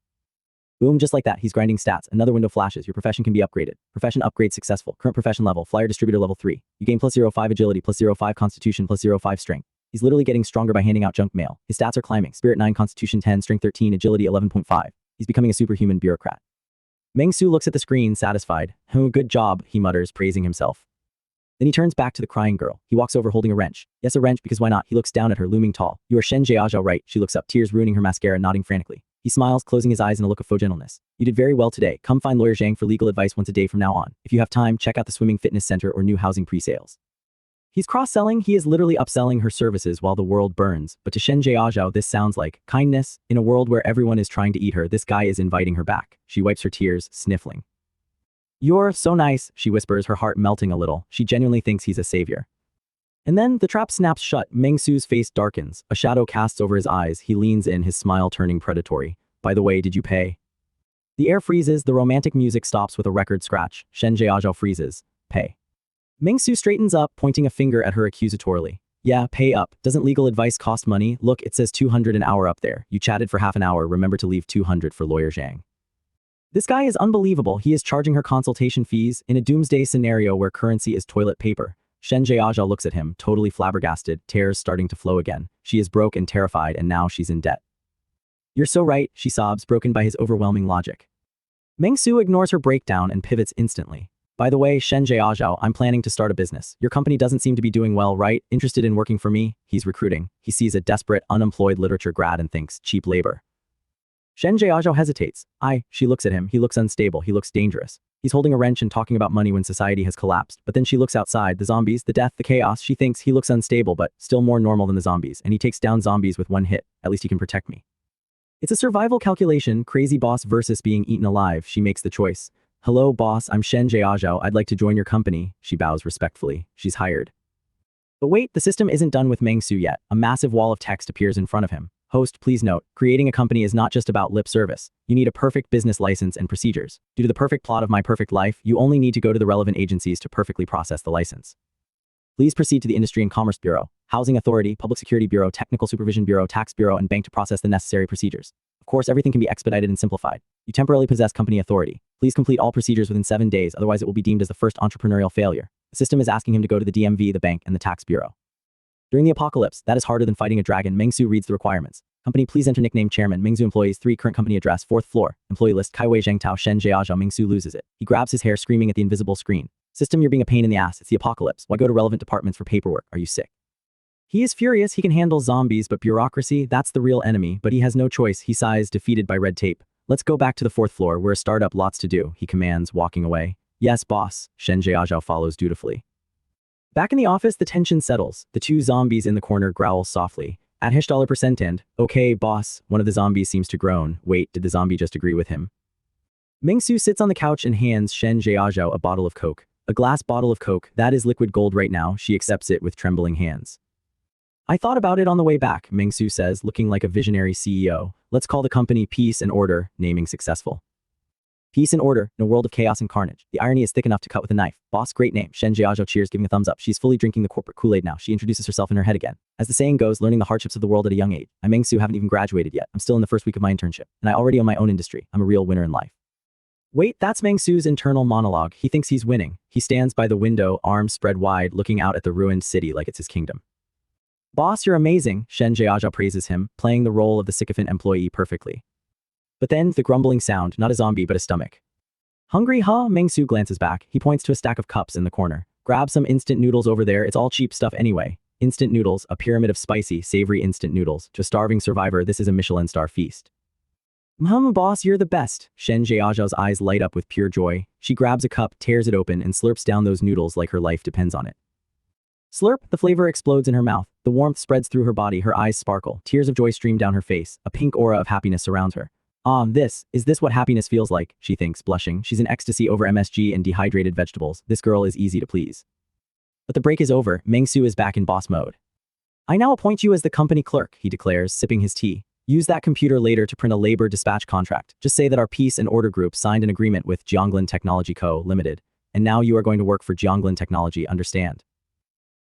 Boom, just like that, he's grinding stats. Another window flashes. Your profession can be upgraded. Profession upgrade successful. Current profession level, flyer distributor level 3. You gain plus 0.5 agility, plus 0.5 constitution, plus 0.5 strength. He's literally getting stronger by handing out junk mail. His stats are climbing. Spirit 9, constitution 10, strength 13, agility 11.5. He's becoming a superhuman bureaucrat. Mengsu looks at the screen, satisfied. "Oh, good job," he mutters, praising himself. Then he turns back to the crying girl. He walks over holding a wrench. Yes, a wrench, because why not? He looks down at her, looming tall. "You are Shen Jiaozhao, right?" She looks up, tears ruining her mascara, nodding frantically. He smiles, closing his eyes in a look of faux gentleness. "You did very well today. Come find Lawyer Zhang for legal advice once a day from now on. If you have time, check out the swimming fitness center or new housing pre-sales." He's cross-selling. He is literally upselling her services while the world burns. But to Shen Jiaozhao, this sounds like kindness. In a world where everyone is trying to eat her, this guy is inviting her back. She wipes her tears, sniffling. "You're so nice," she whispers, her heart melting a little. She genuinely thinks he's a savior. And then the trap snaps shut. Mengsu's face darkens. A shadow casts over his eyes. He leans in, his smile turning predatory. "By the way, did you pay?" The air freezes. The romantic music stops with a record scratch. Shen Jiaozhao freezes. "Pay." Mengsu straightens up, pointing a finger at her accusatorily. "Yeah, pay up. Doesn't legal advice cost money? Look, it says 200 an hour up there. You chatted for half an hour. Remember to leave 200 for Lawyer Zhang." This guy is unbelievable. He is charging her consultation fees in a doomsday scenario where currency is toilet paper. Shen Jiaozhao looks at him, totally flabbergasted, tears starting to flow again. She is broke and terrified, and now she's in debt. "You're so right," she sobs, broken by his overwhelming logic. Mengsu ignores her breakdown and pivots instantly. "By the way, Shen Jiaozhao, I'm planning to start a business. Your company doesn't seem to be doing well, right? Interested in working for me?" He's recruiting. He sees a desperate, unemployed literature grad and thinks, cheap labor. Shen Jiaozhao hesitates. She looks at him. He looks unstable. He looks dangerous. He's holding a wrench and talking about money when society has collapsed. But then she looks outside, the zombies, the death, the chaos. She thinks he looks unstable, but still more normal than the zombies. And he takes down zombies with one hit. At least he can protect me. It's a survival calculation, crazy boss versus being eaten alive. She makes the choice. "Hello, boss, I'm Shen Jiaozhao. I'd like to join your company." She bows respectfully. She's hired. But wait, the system isn't done with Mengsu yet. A massive wall of text appears in front of him. "Host, please note, creating a company is not just about lip service. You need a perfect business license and procedures. Due to the perfect plot of My Perfect Life, you only need to go to the relevant agencies to perfectly process the license. Please proceed to the Industry and Commerce Bureau, Housing Authority, Public Security Bureau, Technical Supervision Bureau, Tax Bureau, and Bank to process the necessary procedures. Of course, everything can be expedited and simplified. You temporarily possess company authority. Please complete all procedures within 7 days, otherwise it will be deemed as the first entrepreneurial failure." The system is asking him to go to the DMV, the bank, and the tax bureau. During the apocalypse, that is harder than fighting a dragon. Mengsu reads the requirements. Company, please enter nickname chairman. Mengsu employees 3, current company address, 4th floor. Employee list, Kaiwei Zhengtao, Shen Jiaozhao. Mengsu loses it. He grabs his hair, screaming at the invisible screen. "System, you're being a pain in the ass. It's the apocalypse. Why go to relevant departments for paperwork? Are you sick?" He is furious. He can handle zombies, but bureaucracy, that's the real enemy. But he has no choice. He sighs, defeated by red tape. "Let's go back to the 4th floor. We're a startup, lots to do," he commands, walking away. "Yes, boss." Shen Jiaozhao follows dutifully. Back in the office, the tension settles. The 2 zombies in the corner growl softly. At $% and, "Okay, boss." One of the zombies seems to groan. Wait, did the zombie just agree with him? Mengsu sits on the couch and hands Shen Jiaozhao a bottle of Coke. A glass bottle of Coke, that is liquid gold right now. She accepts it with trembling hands. "I thought about it on the way back," Mengsu says, looking like a visionary CEO. "Let's call the company Peace and Order," naming successful. Peace and order in a world of chaos and carnage. The irony is thick enough to cut with a knife. Boss, great name. Shen Jiaozhou cheers, giving a thumbs up. She's fully drinking the corporate Kool-Aid now. She introduces herself in her head again. As the saying goes, learning the hardships of the world at a young age. I Mengsu haven't even graduated yet. I'm still in the first week of my internship, and I already own my own industry. I'm a real winner in life. Wait, that's Mengsu's internal monologue. He thinks he's winning. He stands by the window, arms spread wide, looking out at the ruined city like it's his kingdom. Boss, you're amazing, Shen Jiaozhou praises him, playing the role of the sycophant employee perfectly. But then, the grumbling sound, not a zombie but a stomach. Hungry, huh? Mengsu glances back. He points to a stack of cups in the corner. Grab some instant noodles over there. It's all cheap stuff anyway. Instant noodles, a pyramid of spicy, savory instant noodles. To a starving survivor, this is a Michelin star feast. Boss, you're the best. Shen Jiaozhou's eyes light up with pure joy. She grabs a cup, tears it open, and slurps down those noodles like her life depends on it. Slurp, the flavor explodes in her mouth. The warmth spreads through her body, her eyes sparkle. Tears of joy stream down her face. A pink aura of happiness surrounds her. Is this what happiness feels like? She thinks, blushing. She's in ecstasy over MSG and dehydrated vegetables. This girl is easy to please. But the break is over. Mengsu is back in boss mode. I now appoint you as the company clerk, he declares, sipping his tea. Use that computer later to print a labor dispatch contract. Just say that our Peace and Order group signed an agreement with Jianglan Technology Co., Limited. And now you are going to work for Jianglan Technology, understand?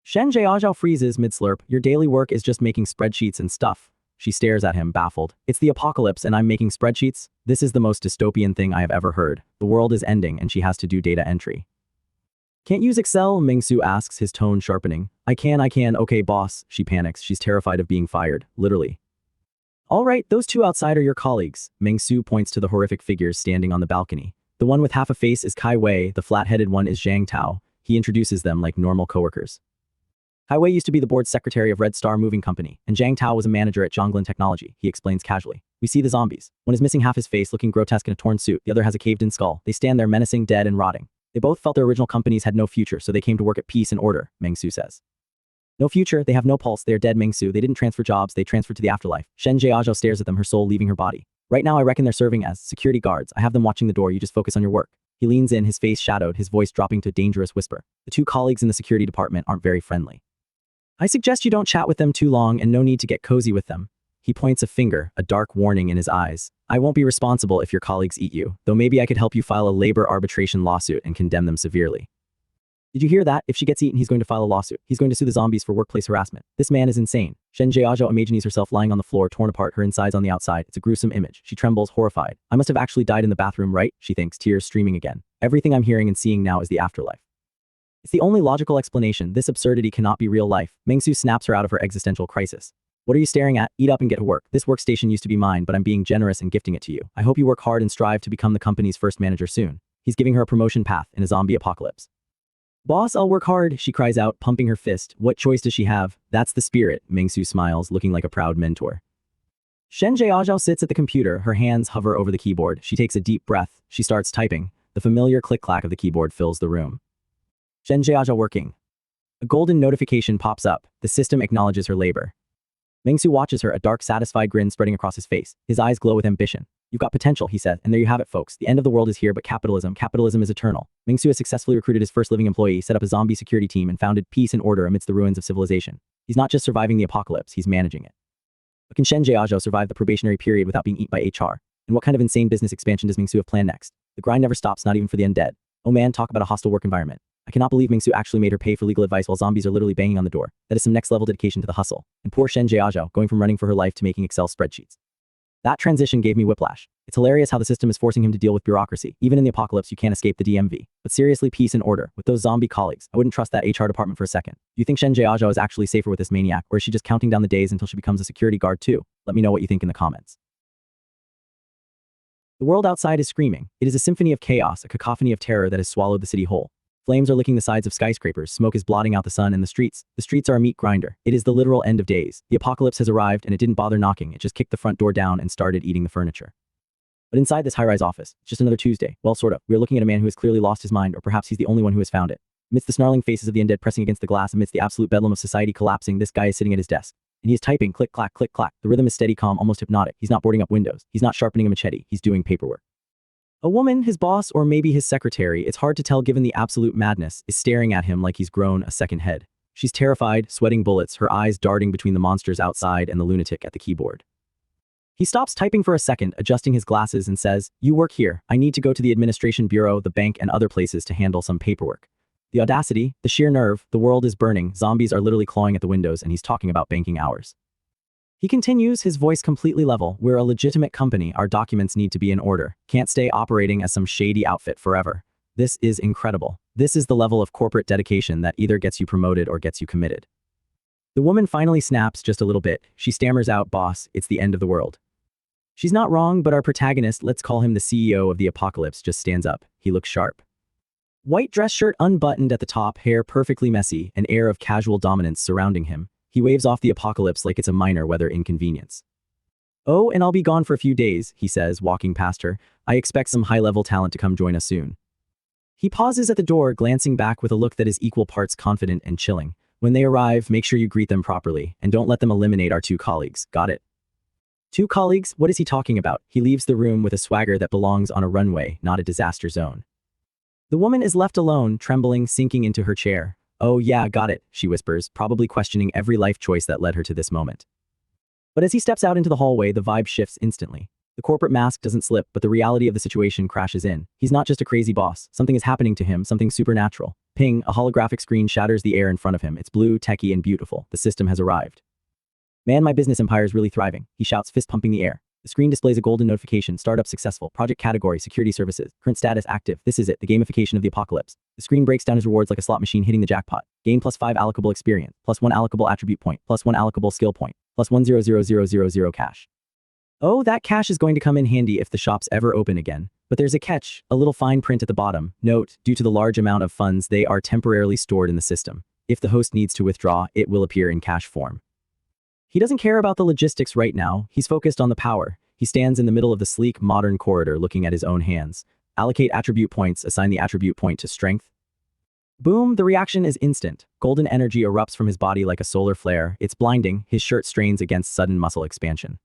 Shen Jiaozhou freezes mid-slurp. Your daily work is just making spreadsheets and stuff. She stares at him, baffled. It's the apocalypse and I'm making spreadsheets? This is the most dystopian thing I have ever heard. The world is ending and she has to do data entry. Can't use Excel? Mengsu asks, his tone sharpening. I can. Okay, boss. She panics. She's terrified of being fired. Literally. All right, those two outside are your colleagues. Mengsu points to the horrific figures standing on the balcony. The one with half a face is Kai Wei. The flat-headed one is Zhang Tao. He introduces them like normal coworkers. Kai Wei used to be the board secretary of Red Star Moving Company, and Zhang Tao was a manager at Jianglan Technology, he explains casually. We see the zombies. One is missing half his face, looking grotesque in a torn suit. The other has a caved-in skull. They stand there menacing, dead, and rotting. They both felt their original companies had no future, so they came to work at Peace and Order, Mengsu says. No future, they have no pulse, they are dead, Mengsu. They didn't transfer jobs, they transferred to the afterlife. Shen Jiaozhou stares at them, her soul leaving her body. Right now I reckon they're serving as security guards. I have them watching the door, you just focus on your work. He leans in, his face shadowed, his voice dropping to a dangerous whisper. The two colleagues in the security department aren't very friendly. I suggest you don't chat with them too long and no need to get cozy with them. He points a finger, a dark warning in his eyes. I won't be responsible if your colleagues eat you, though maybe I could help you file a labor arbitration lawsuit and condemn them severely. Did you hear that? If she gets eaten, he's going to file a lawsuit. He's going to sue the zombies for workplace harassment. This man is insane. Shen Jiaozhou imagines herself lying on the floor, torn apart, her insides on the outside. It's a gruesome image. She trembles, horrified. I must have actually died in the bathroom, right? She thinks, tears streaming again. Everything I'm hearing and seeing now is the afterlife. It's the only logical explanation. This absurdity cannot be real life. Mengsu snaps her out of her existential crisis. What are you staring at? Eat up and get to work. This workstation used to be mine, but I'm being generous and gifting it to you. I hope you work hard and strive to become the company's first manager soon. He's giving her a promotion path in a zombie apocalypse. Boss, I'll work hard, she cries out, pumping her fist. What choice does she have? That's the spirit, Mengsu smiles, looking like a proud mentor. Shen Jiaozhou sits at the computer, her hands hover over the keyboard. She takes a deep breath. She starts typing. The familiar click-clack of the keyboard fills the room. Shen Jiaozhou working. A golden notification pops up. The system acknowledges her labor. Mengsu watches her, a dark, satisfied grin spreading across his face. His eyes glow with ambition. You've got potential, he said, and there you have it, folks. The end of the world is here, but capitalism is eternal. Mengsu has successfully recruited his first living employee, set up a zombie security team, and founded Peace and Order amidst the ruins of civilization. He's not just surviving the apocalypse, he's managing it. But can Shen Jiaozhou survive the probationary period without being eaten by HR? And what kind of insane business expansion does Mengsu have planned next? The grind never stops, not even for the undead. Oh man, talk about a hostile work environment. I cannot believe Mengsu actually made her pay for legal advice while zombies are literally banging on the door. That is some next-level dedication to the hustle. And poor Shen Jiaozhou, going from running for her life to making Excel spreadsheets. That transition gave me whiplash. It's hilarious how the system is forcing him to deal with bureaucracy. Even in the apocalypse, you can't escape the DMV. But seriously, Peace and Order. With those zombie colleagues, I wouldn't trust that HR department for a second. Do you think Shen Jiaozhou is actually safer with this maniac, or is she just counting down the days until she becomes a security guard too? Let me know what you think in the comments. The world outside is screaming. It is a symphony of chaos, a cacophony of terror that has swallowed the city whole. Flames are licking the sides of skyscrapers, smoke is blotting out the sun and the streets. The streets are a meat grinder. It is the literal end of days. The apocalypse has arrived and it didn't bother knocking, it just kicked the front door down and started eating the furniture. But inside this high-rise office, it's just another Tuesday. Well, sort of. We are looking at a man who has clearly lost his mind, or perhaps he's the only one who has found it. Amidst the snarling faces of the undead pressing against the glass, amidst the absolute bedlam of society collapsing, this guy is sitting at his desk. And he is typing, click, clack, click, clack. The rhythm is steady, calm, almost hypnotic. He's not boarding up windows. He's not sharpening a machete. He's doing paperwork. A woman, his boss, or maybe his secretary, it's hard to tell given the absolute madness, is staring at him like he's grown a second head. She's terrified, sweating bullets, her eyes darting between the monsters outside and the lunatic at the keyboard. He stops typing for a second, adjusting his glasses, and says, "You work here. I need to go to the administration bureau, the bank, and other places to handle some paperwork." The audacity, the sheer nerve, the world is burning, zombies are literally clawing at the windows, and he's talking about banking hours. He continues, his voice completely level. "We're a legitimate company, our documents need to be in order. Can't stay operating as some shady outfit forever. This is incredible. This is the level of corporate dedication that either gets you promoted or gets you committed." The woman finally snaps just a little bit. She stammers out, "Boss, it's the end of the world." She's not wrong, but our protagonist, let's call him the CEO of the apocalypse, just stands up. He looks sharp. White dress shirt unbuttoned at the top, hair perfectly messy, an air of casual dominance surrounding him. He waves off the apocalypse like it's a minor weather inconvenience. "Oh, and I'll be gone for a few days," he says, walking past her. "I expect some high-level talent to come join us soon." He pauses at the door, glancing back with a look that is equal parts confident and chilling. "When they arrive, make sure you greet them properly, and don't let them eliminate our 2 colleagues, got it?" 2 colleagues? What is he talking about? He leaves the room with a swagger that belongs on a runway, not a disaster zone. The woman is left alone, trembling, sinking into her chair. "Oh yeah, got it," she whispers, probably questioning every life choice that led her to this moment. But as he steps out into the hallway, the vibe shifts instantly. The corporate mask doesn't slip, but the reality of the situation crashes in. He's not just a crazy boss. Something is happening to him, something supernatural. Ping, a holographic screen shatters the air in front of him. It's blue, techy, and beautiful. The system has arrived. "Man, my business empire is really thriving," he shouts, fist pumping the air. The screen displays a golden notification, startup successful, project category, security services, current status active. This is it, the gamification of the apocalypse. The screen breaks down his rewards like a slot machine hitting the jackpot. Gain +5 allocable experience, +1 allocable attribute point, +1 allocable skill point, +1,000,000 cash. Oh, that cash is going to come in handy if the shops ever open again. But there's a catch, a little fine print at the bottom. Note, due to the large amount of funds, they are temporarily stored in the system. If the host needs to withdraw, it will appear in cash form. He doesn't care about the logistics right now. He's focused on the power. He stands in the middle of the sleek, modern corridor looking at his own hands. Allocate attribute points, assign the attribute point to strength. Boom, the reaction is instant. Golden energy erupts from his body like a solar flare. It's blinding, his shirt strains against sudden muscle expansion.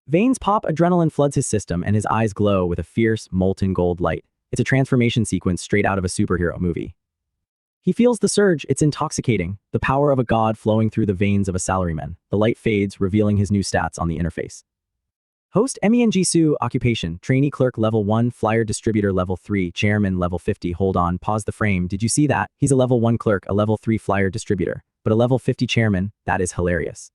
Veins pop, adrenaline floods his system, and his eyes glow with a fierce, molten gold light. It's a transformation sequence straight out of a superhero movie. He feels the surge, it's intoxicating, the power of a god flowing through the veins of a salaryman. The light fades, revealing his new stats on the interface. Host Meng Su, occupation, trainee clerk level 1, flyer distributor level 3, chairman level 50. Hold on, pause the frame, did you see that? He's a level 1 clerk, a level 3 flyer distributor, but a level 50 chairman, that is hilarious.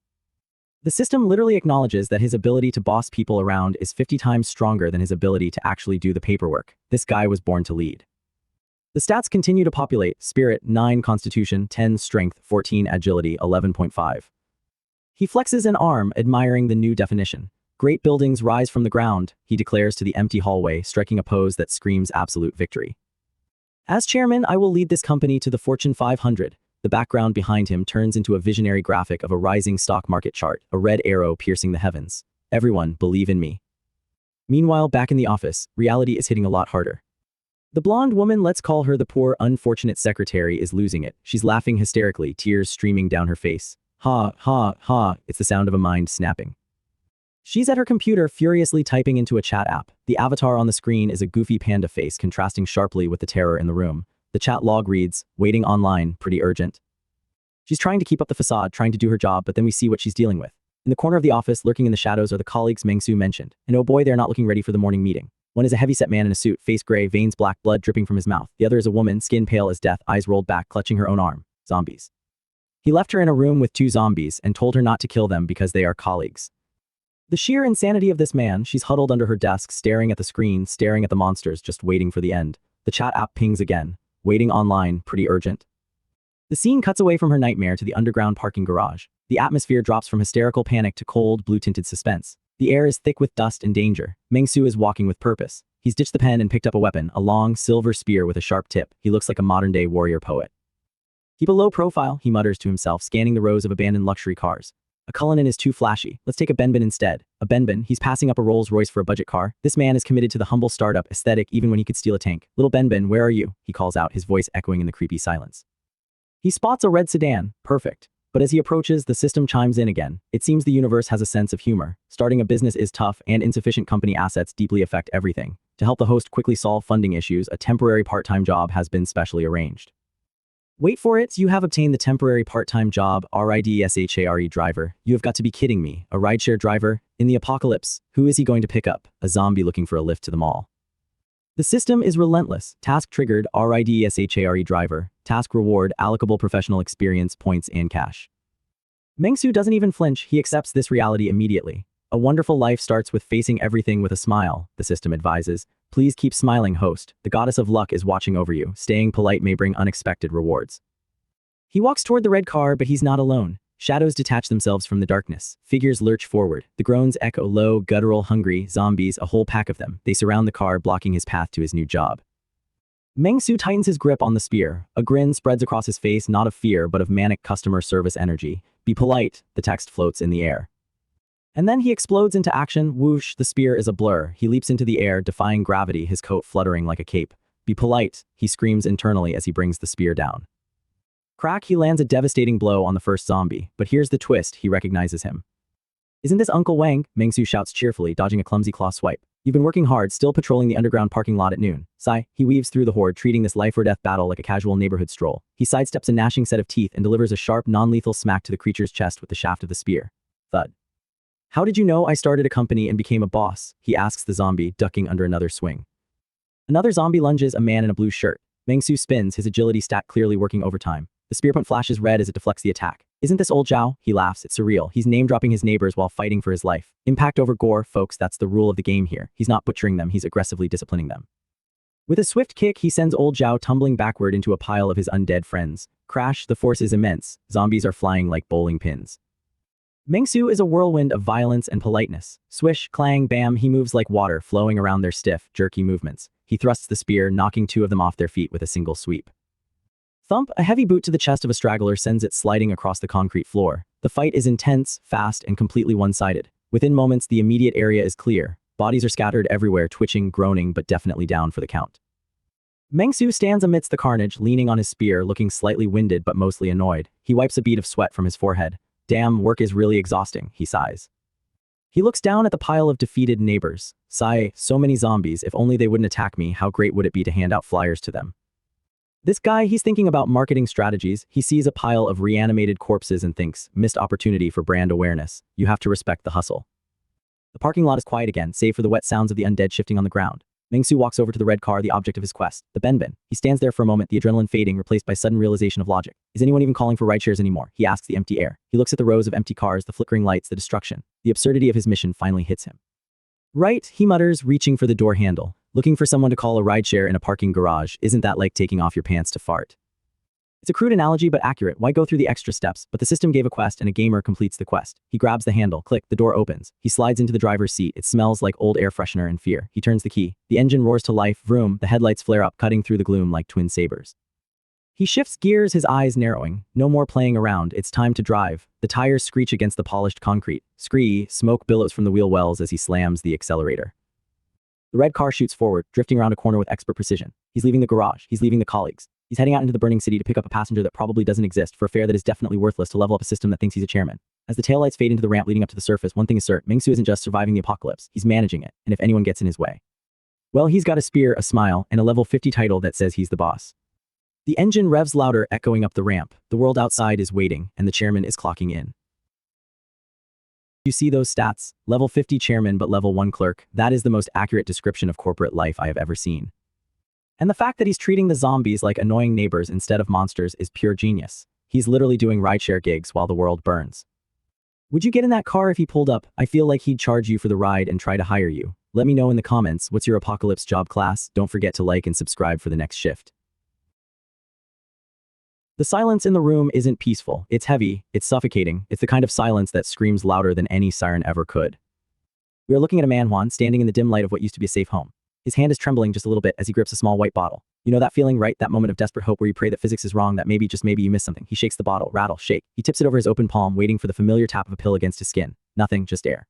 The system literally acknowledges that his ability to boss people around is 50 times stronger than his ability to actually do the paperwork. This guy was born to lead. The stats continue to populate: Spirit, 9 Constitution, 10 Strength, 14 Agility, 11.5. He flexes an arm, admiring the new definition. Great buildings rise from the ground, he declares to the empty hallway, striking a pose that screams absolute victory. As chairman, I will lead this company to the Fortune 500. The background behind him turns into a visionary graphic of a rising stock market chart, a red arrow piercing the heavens. Everyone, believe in me. Meanwhile, back in the office, reality is hitting a lot harder. The blonde woman, let's call her the poor, unfortunate secretary, is losing it. She's laughing hysterically, tears streaming down her face. Ha, ha, ha, it's the sound of a mind snapping. She's at her computer, furiously typing into a chat app. The avatar on the screen is a goofy panda face, contrasting sharply with the terror in the room. The chat log reads, "Waiting online, pretty urgent." She's trying to keep up the facade, trying to do her job, but then we see what she's dealing with. In the corner of the office, lurking in the shadows, are the colleagues Meng Su mentioned. And oh boy, they're not looking ready for the morning meeting. One is a heavyset man in a suit, face gray, veins black, blood dripping from his mouth. The other is a woman, skin pale as death, eyes rolled back, clutching her own arm. Zombies. He left her in a room with 2 zombies and told her not to kill them because they are colleagues. The sheer insanity of this man, she's huddled under her desk, staring at the screen, staring at the monsters, just waiting for the end. The chat app pings again. Waiting online, pretty urgent. The scene cuts away from her nightmare to the underground parking garage. The atmosphere drops from hysterical panic to cold, blue-tinted suspense. The air is thick with dust and danger. Meng Su is walking with purpose. He's ditched the pen and picked up a weapon, a long, silver spear with a sharp tip. He looks like a modern-day warrior poet. Keep a low profile, he mutters to himself, scanning the rows of abandoned luxury cars. A Cullinan is too flashy. Let's take a Benbin instead. A Benbin, he's passing up a Rolls-Royce for a budget car. This man is committed to the humble startup aesthetic even when he could steal a tank. Little Benbin, where are you? He calls out, his voice echoing in the creepy silence. He spots a red sedan. Perfect. But as he approaches, the system chimes in again. It seems the universe has a sense of humor. Starting a business is tough, and insufficient company assets deeply affect everything. To help the host quickly solve funding issues, a temporary part-time job has been specially arranged. Wait for it, you have obtained the temporary part-time job, RIDSHARE driver. You have got to be kidding me. A rideshare driver? In the apocalypse, who is he going to pick up? A zombie looking for a lift to the mall. The system is relentless. Task triggered, RIDESHARE driver. Task reward, allocable professional experience, points, and cash. Mengsu doesn't even flinch, he accepts this reality immediately. A wonderful life starts with facing everything with a smile, the system advises. Please keep smiling, host. The goddess of luck is watching over you. Staying polite may bring unexpected rewards. He walks toward the red car, but he's not alone. Shadows detach themselves from the darkness. Figures lurch forward. The groans echo low, guttural, hungry, zombies, a whole pack of them. They surround the car, blocking his path to his new job. Mengsu tightens his grip on the spear. A grin spreads across his face, not of fear, but of manic customer service energy. Be polite, the text floats in the air. And then he explodes into action. Whoosh, the spear is a blur. He leaps into the air, defying gravity, his coat fluttering like a cape. Be polite, he screams internally as he brings the spear down. Crack, he lands a devastating blow on the first zombie, but here's the twist, he recognizes him. Isn't this Uncle Wang? Mengsu shouts cheerfully, dodging a clumsy claw swipe. You've been working hard, still patrolling the underground parking lot at noon. Sigh, he weaves through the horde, treating this life-or-death battle like a casual neighborhood stroll. He sidesteps a gnashing set of teeth and delivers a sharp, non-lethal smack to the creature's chest with the shaft of the spear. Thud. How did you know I started a company and became a boss? He asks the zombie, ducking under another swing. Another zombie lunges a man in a blue shirt. Mengsu spins, his agility stat clearly working overtime. The spear point flashes red as it deflects the attack. Isn't this old Zhao? He laughs, it's surreal. He's name-dropping his neighbors while fighting for his life. Impact over gore, folks, that's the rule of the game here. He's not butchering them, he's aggressively disciplining them. With a swift kick, he sends old Zhao tumbling backward into a pile of his undead friends. Crash, the force is immense. Zombies are flying like bowling pins. Mengsu is a whirlwind of violence and politeness. Swish, clang, bam, he moves like water, flowing around their stiff, jerky movements. He thrusts the spear, knocking two of them off their feet with a single sweep. Thump, a heavy boot to the chest of a straggler sends it sliding across the concrete floor. The fight is intense, fast, and completely one-sided. Within moments, the immediate area is clear. Bodies are scattered everywhere, twitching, groaning, but definitely down for the count. Mengsu stands amidst the carnage, leaning on his spear, looking slightly winded but mostly annoyed. He wipes a bead of sweat from his forehead. Damn, work is really exhausting, he sighs. He looks down at the pile of defeated neighbors. Sigh, so many zombies, if only they wouldn't attack me, how great would it be to hand out flyers to them. This guy, he's thinking about marketing strategies. He sees a pile of reanimated corpses and thinks, missed opportunity for brand awareness. You have to respect the hustle. The parking lot is quiet again, save for the wet sounds of the undead shifting on the ground. Mengsu walks over to the red car, the object of his quest, the Benbin. He stands there for a moment, the adrenaline fading, replaced by sudden realization of logic. Is anyone even calling for rideshares anymore? He asks the empty air. He looks at the rows of empty cars, the flickering lights, the destruction. The absurdity of his mission finally hits him. Right, he mutters, reaching for the door handle. Looking for someone to call a rideshare in a parking garage, isn't that like taking off your pants to fart? It's a crude analogy but accurate, why go through the extra steps? But the system gave a quest and a gamer completes the quest. He grabs the handle, click, the door opens. He slides into the driver's seat, it smells like old air freshener and fear. He turns the key. The engine roars to life, vroom, the headlights flare up, cutting through the gloom like twin sabers. He shifts gears, his eyes narrowing. No more playing around, it's time to drive. The tires screech against the polished concrete. Scree, smoke billows from the wheel wells as he slams the accelerator. The red car shoots forward, drifting around a corner with expert precision. He's leaving the garage, he's leaving the colleagues. He's heading out into the burning city to pick up a passenger that probably doesn't exist for a fare that is definitely worthless to level up a system that thinks he's a chairman. As the taillights fade into the ramp leading up to the surface, one thing is certain, Mengsu isn't just surviving the apocalypse, he's managing it, and if anyone gets in his way. Well, he's got a spear, a smile, and a level 50 title that says he's the boss. The engine revs louder, echoing up the ramp. The world outside is waiting, and the chairman is clocking in. You see those stats? Level 50 chairman but level 1 clerk, that is the most accurate description of corporate life I have ever seen. And the fact that he's treating the zombies like annoying neighbors instead of monsters is pure genius. He's literally doing rideshare gigs while the world burns. Would you get in that car if he pulled up? I feel like he'd charge you for the ride and try to hire you. Let me know in the comments, what's your apocalypse job class? Don't forget to like and subscribe for the next shift. The silence in the room isn't peaceful. It's heavy, it's suffocating, it's the kind of silence that screams louder than any siren ever could. We are looking at a Manhwa standing in the dim light of what used to be a safe home. His hand is trembling just a little bit as he grips a small white bottle. You know that feeling, right? That moment of desperate hope where you pray that physics is wrong, that maybe, just maybe, you missed something. He shakes the bottle, rattle, shake. He tips it over his open palm, waiting for the familiar tap of a pill against his skin. Nothing, just air.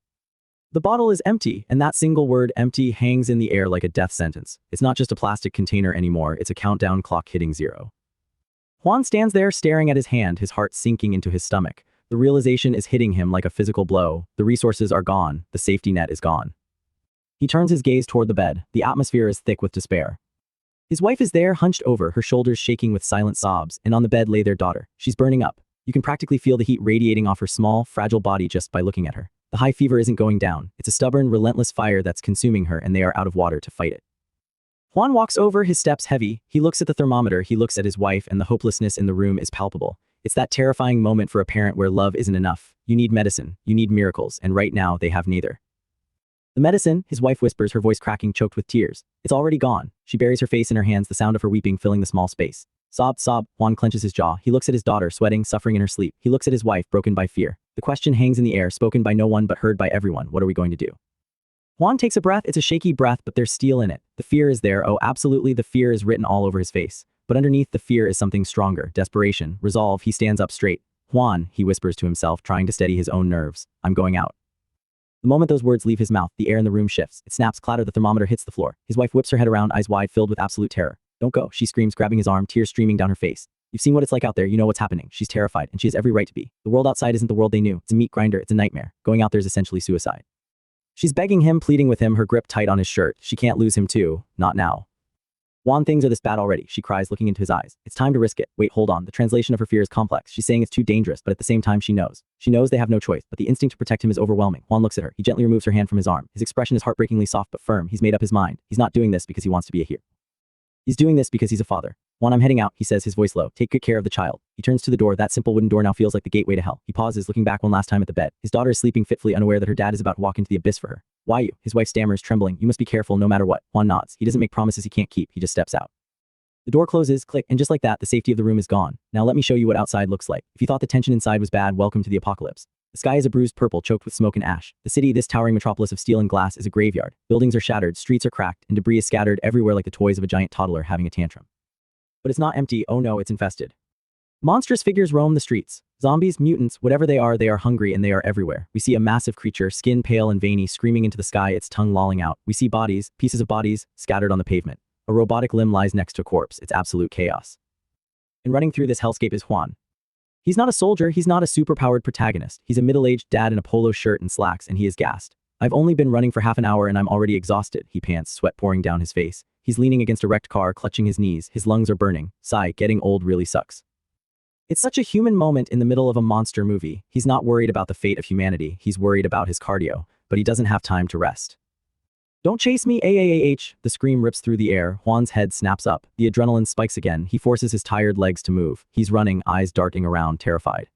The bottle is empty, and that single word, empty, hangs in the air like a death sentence. It's not just a plastic container anymore, it's a countdown clock hitting 0. Juan stands there staring at his hand, his heart sinking into his stomach. The realization is hitting him like a physical blow. The resources are gone, the safety net is gone. He turns his gaze toward the bed. The atmosphere is thick with despair. His wife is there, hunched over, her shoulders shaking with silent sobs, and on the bed lay their daughter. She's burning up. You can practically feel the heat radiating off her small, fragile body just by looking at her. The high fever isn't going down. It's a stubborn, relentless fire that's consuming her, and they are out of water to fight it. Juan walks over, his steps heavy. He looks at the thermometer, he looks at his wife, and the hopelessness in the room is palpable. It's that terrifying moment for a parent where love isn't enough. You need medicine, you need miracles, and right now they have neither. The medicine, his wife whispers, her voice cracking, choked with tears. It's already gone. She buries her face in her hands, the sound of her weeping filling the small space. Sob, sob. Juan clenches his jaw. He looks at his daughter, sweating, suffering in her sleep. He looks at his wife, broken by fear. The question hangs in the air, spoken by no one but heard by everyone. What are we going to do? Juan takes a breath. It's a shaky breath, but there's steel in it. The fear is there. Oh, absolutely, the fear is written all over his face. But underneath the fear is something stronger. Desperation. Resolve. He stands up straight. Juan, he whispers to himself, trying to steady his own nerves. I'm going out. The moment those words leave his mouth, the air in the room shifts. It snaps, clatter, the thermometer hits the floor. His wife whips her head around, eyes wide, filled with absolute terror. Don't go, she screams, grabbing his arm, tears streaming down her face. You've seen what it's like out there, you know what's happening. She's terrified, and she has every right to be. The world outside isn't the world they knew. It's a meat grinder, it's a nightmare. Going out there is essentially suicide. She's begging him, pleading with him, her grip tight on his shirt. She can't lose him too. Not now. Juan, things are this bad already, she cries, looking into his eyes. It's time to risk it. Wait, hold on. The translation of her fear is complex. She's saying it's too dangerous, but at the same time she knows. She knows they have no choice, but the instinct to protect him is overwhelming. Juan looks at her. He gently removes her hand from his arm. His expression is heartbreakingly soft but firm. He's made up his mind. He's not doing this because he wants to be a hero. He's doing this because he's a father. Juan, I'm heading out, he says, his voice low. Take good care of the child. He turns to the door. That simple wooden door now feels like the gateway to hell. He pauses, looking back one last time at the bed. His daughter is sleeping fitfully, unaware that her dad is about to walk into the abyss for her. Why you? His wife stammers, trembling. You must be careful no matter what. Juan nods. He doesn't make promises he can't keep. He just steps out. The door closes, click, and just like that, the safety of the room is gone. Now let me show you what outside looks like. If you thought the tension inside was bad, welcome to the apocalypse. The sky is a bruised purple, choked with smoke and ash. The city, this towering metropolis of steel and glass, is a graveyard. Buildings are shattered, streets are cracked, and debris is scattered everywhere like the toys of a giant toddler having a tantrum. But it's not empty. Oh no, it's infested. Monstrous figures roam the streets. Zombies, mutants, whatever they are hungry and they are everywhere. We see a massive creature, skin pale and veiny, screaming into the sky, its tongue lolling out. We see bodies, pieces of bodies, scattered on the pavement. A robotic limb lies next to a corpse. It's absolute chaos. And running through this hellscape is Juan. He's not a soldier, he's not a superpowered protagonist. He's a middle-aged dad in a polo shirt and slacks, and he is gassed. I've only been running for half an hour and I'm already exhausted, he pants, sweat pouring down his face. He's leaning against a wrecked car, clutching his knees. His lungs are burning. Sigh, getting old really sucks. It's such a human moment in the middle of a monster movie. He's not worried about the fate of humanity. He's worried about his cardio, but he doesn't have time to rest. Don't chase me, AAAH. The scream rips through the air. Juan's head snaps up. The adrenaline spikes again. He forces his tired legs to move. He's running, eyes darting around, terrified.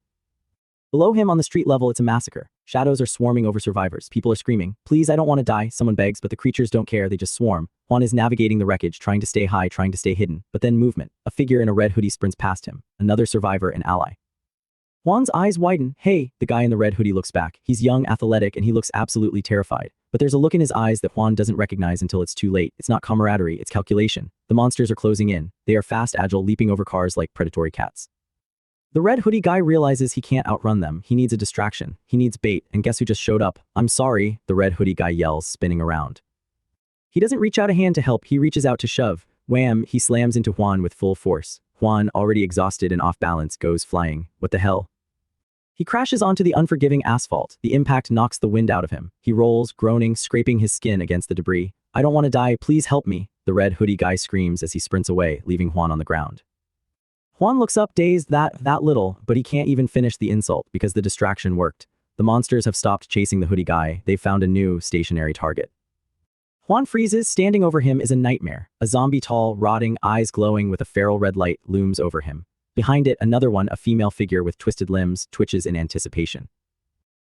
Below him on the street level, it's a massacre. Shadows are swarming over survivors. People are screaming, please, I don't want to die, someone begs, but the creatures don't care, they just swarm. Juan is navigating the wreckage, trying to stay high, trying to stay hidden. But then movement. A figure in a red hoodie sprints past him. Another survivor and ally. Juan's eyes widen. Hey, the guy in the red hoodie looks back. He's young, athletic, and he looks absolutely terrified. But there's a look in his eyes that Juan doesn't recognize until it's too late. It's not camaraderie, it's calculation. The monsters are closing in. They are fast, agile, leaping over cars like predatory cats. The red hoodie guy realizes he can't outrun them. He needs a distraction. He needs bait, and guess who just showed up? I'm sorry, the red hoodie guy yells, spinning around. He doesn't reach out a hand to help, he reaches out to shove. Wham, he slams into Juan with full force. Juan, already exhausted and off balance, goes flying. What the hell? He crashes onto the unforgiving asphalt. The impact knocks the wind out of him. He rolls, groaning, scraping his skin against the debris. I don't want to die, please help me, the red hoodie guy screams as he sprints away, leaving Juan on the ground. Juan looks up, dazed that little, but he can't even finish the insult because the distraction worked. The monsters have stopped chasing the hoodie guy. They've found a new, stationary target. Juan freezes. Standing over him is a nightmare. A zombie, tall, rotting, eyes glowing with a feral red light, looms over him. Behind it, another one, a female figure with twisted limbs, twitches in anticipation.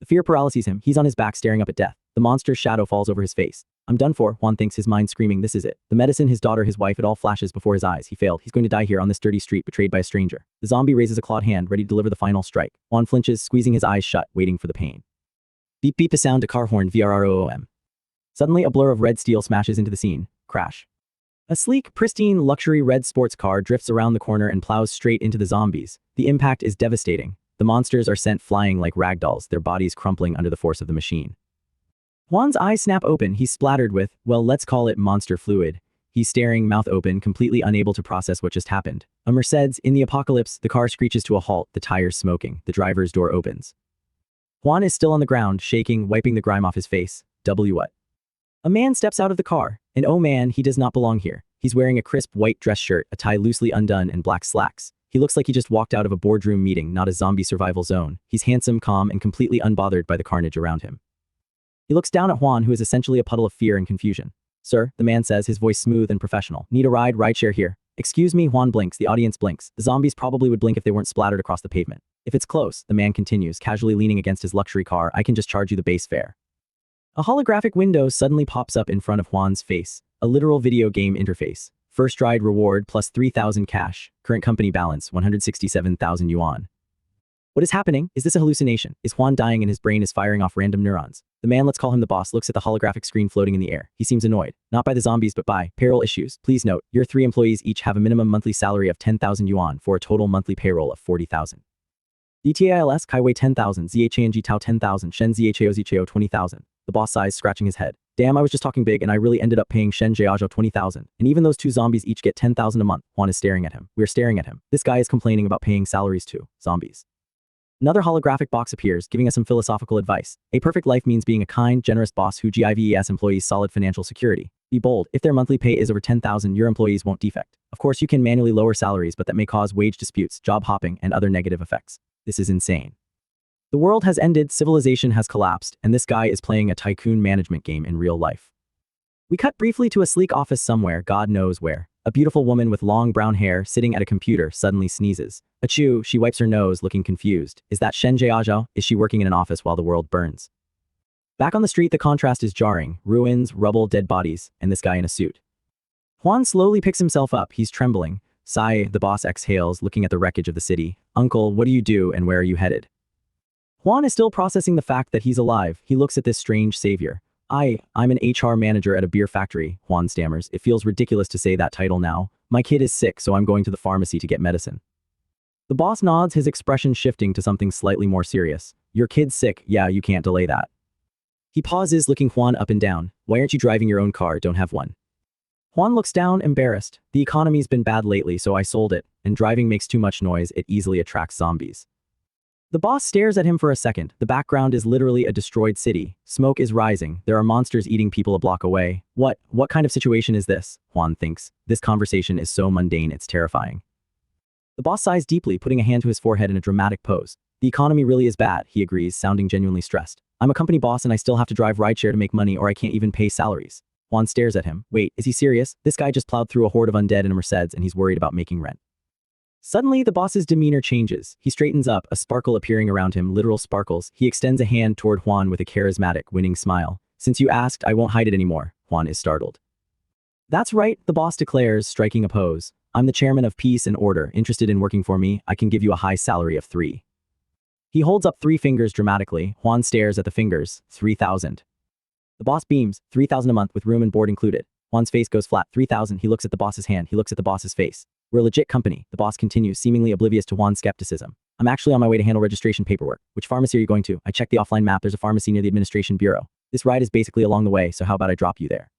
The fear paralyses him. He's on his back staring up at death. The monster's shadow falls over his face. I'm done for, Juan thinks, his mind screaming, this is it. The medicine, his daughter, his wife, it all flashes before his eyes. He failed. He's going to die here on this dirty street, betrayed by a stranger. The zombie raises a clawed hand, ready to deliver the final strike. Juan flinches, squeezing his eyes shut, waiting for the pain. Beep beep, a sound, a car horn, VRROOM. Suddenly, a blur of red steel smashes into the scene. Crash. A sleek, pristine, luxury red sports car drifts around the corner and plows straight into the zombies. The impact is devastating. The monsters are sent flying like ragdolls, their bodies crumpling under the force of the machine. Juan's eyes snap open. He's splattered with, well, let's call it monster fluid. He's staring, mouth open, completely unable to process what just happened. A Mercedes, in the apocalypse, the car screeches to a halt, the tires smoking. The driver's door opens. Juan is still on the ground, shaking, wiping the grime off his face. What? A man steps out of the car, and oh man, he does not belong here. He's wearing a crisp white dress shirt, a tie loosely undone, and black slacks. He looks like he just walked out of a boardroom meeting, not a zombie survival zone. He's handsome, calm, and completely unbothered by the carnage around him. He looks down at Juan, who is essentially a puddle of fear and confusion. Sir, the man says, his voice smooth and professional. Need a ride, rideshare here. Excuse me, Juan blinks. The audience blinks. The zombies probably would blink if they weren't splattered across the pavement. If it's close, the man continues, casually leaning against his luxury car, I can just charge you the base fare. A holographic window suddenly pops up in front of Juan's face. A literal video game interface. First ride reward plus 3,000 cash. Current company balance, 167,000 yuan. What is happening? Is this a hallucination? Is Juan dying and his brain is firing off random neurons? The man, let's call him the boss, looks at the holographic screen floating in the air. He seems annoyed. Not by the zombies but by payroll issues. Please note, your 3 employees each have a minimum monthly salary of 10,000 yuan for a total monthly payroll of 40,000. DTILS Kaiwei 10,000, ZHANG Tao 10,000, Shen ZHAO 20,000. The boss sighs, scratching his head. Damn, I was just talking big and I really ended up paying Shen Jiaozhou 20,000. And even those 2 zombies each get 10,000 a month. Juan is staring at him. We're staring at him. This guy is complaining about paying salaries to zombies. Another holographic box appears, giving us some philosophical advice. A perfect life means being a kind, generous boss who gives employees solid financial security. Be bold. If their monthly pay is over 10,000, your employees won't defect. Of course, you can manually lower salaries, but that may cause wage disputes, job hopping, and other negative effects. This is insane. The world has ended, civilization has collapsed, and this guy is playing a tycoon management game in real life. We cut briefly to a sleek office somewhere, God knows where. A beautiful woman with long brown hair sitting at a computer suddenly sneezes. Achoo, she wipes her nose, looking confused. Is that Shen Jiaozhou? Is she working in an office while the world burns? Back on the street, the contrast is jarring. Ruins, rubble, dead bodies, and this guy in a suit. Juan slowly picks himself up. He's trembling. Sigh, the boss exhales, looking at the wreckage of the city. Uncle, what do you do and where are you headed? Juan is still processing the fact that he's alive. He looks at this strange savior. I'm an HR manager at a beer factory, Juan stammers. It feels ridiculous to say that title now. My kid is sick, so I'm going to the pharmacy to get medicine. The boss nods, his expression shifting to something slightly more serious. Your kid's sick, yeah, you can't delay that. He pauses, looking Juan up and down. Why aren't you driving your own car? Don't have one. Juan looks down, embarrassed. The economy's been bad lately, so I sold it, and driving makes too much noise, it easily attracts zombies. The boss stares at him for a second. The background is literally a destroyed city. Smoke is rising. There are monsters eating people a block away. What kind of situation is this? Juan thinks. This conversation is so mundane, it's terrifying. The boss sighs deeply, putting a hand to his forehead in a dramatic pose. The economy really is bad, he agrees, sounding genuinely stressed. I'm a company boss and I still have to drive rideshare to make money or I can't even pay salaries. Juan stares at him. Wait, is he serious? This guy just plowed through a horde of undead in a Mercedes and he's worried about making rent. Suddenly, the boss's demeanor changes. He straightens up, a sparkle appearing around him, literal sparkles. He extends a hand toward Juan with a charismatic, winning smile. Since you asked, I won't hide it anymore. Juan is startled. That's right, the boss declares, striking a pose. I'm the chairman of Peace and Order. Interested in working for me? I can give you a high salary of 3. He holds up 3 fingers dramatically. Juan stares at the fingers. 3,000. The boss beams. 3,000 a month with room and board included. Juan's face goes flat. 3,000. He looks at the boss's hand. He looks at the boss's face. We're a legit company, the boss continues, seemingly oblivious to Juan's skepticism. I'm actually on my way to handle registration paperwork. Which pharmacy are you going to? I checked the offline map, there's a pharmacy near the administration bureau. This ride is basically along the way, so how about I drop you there?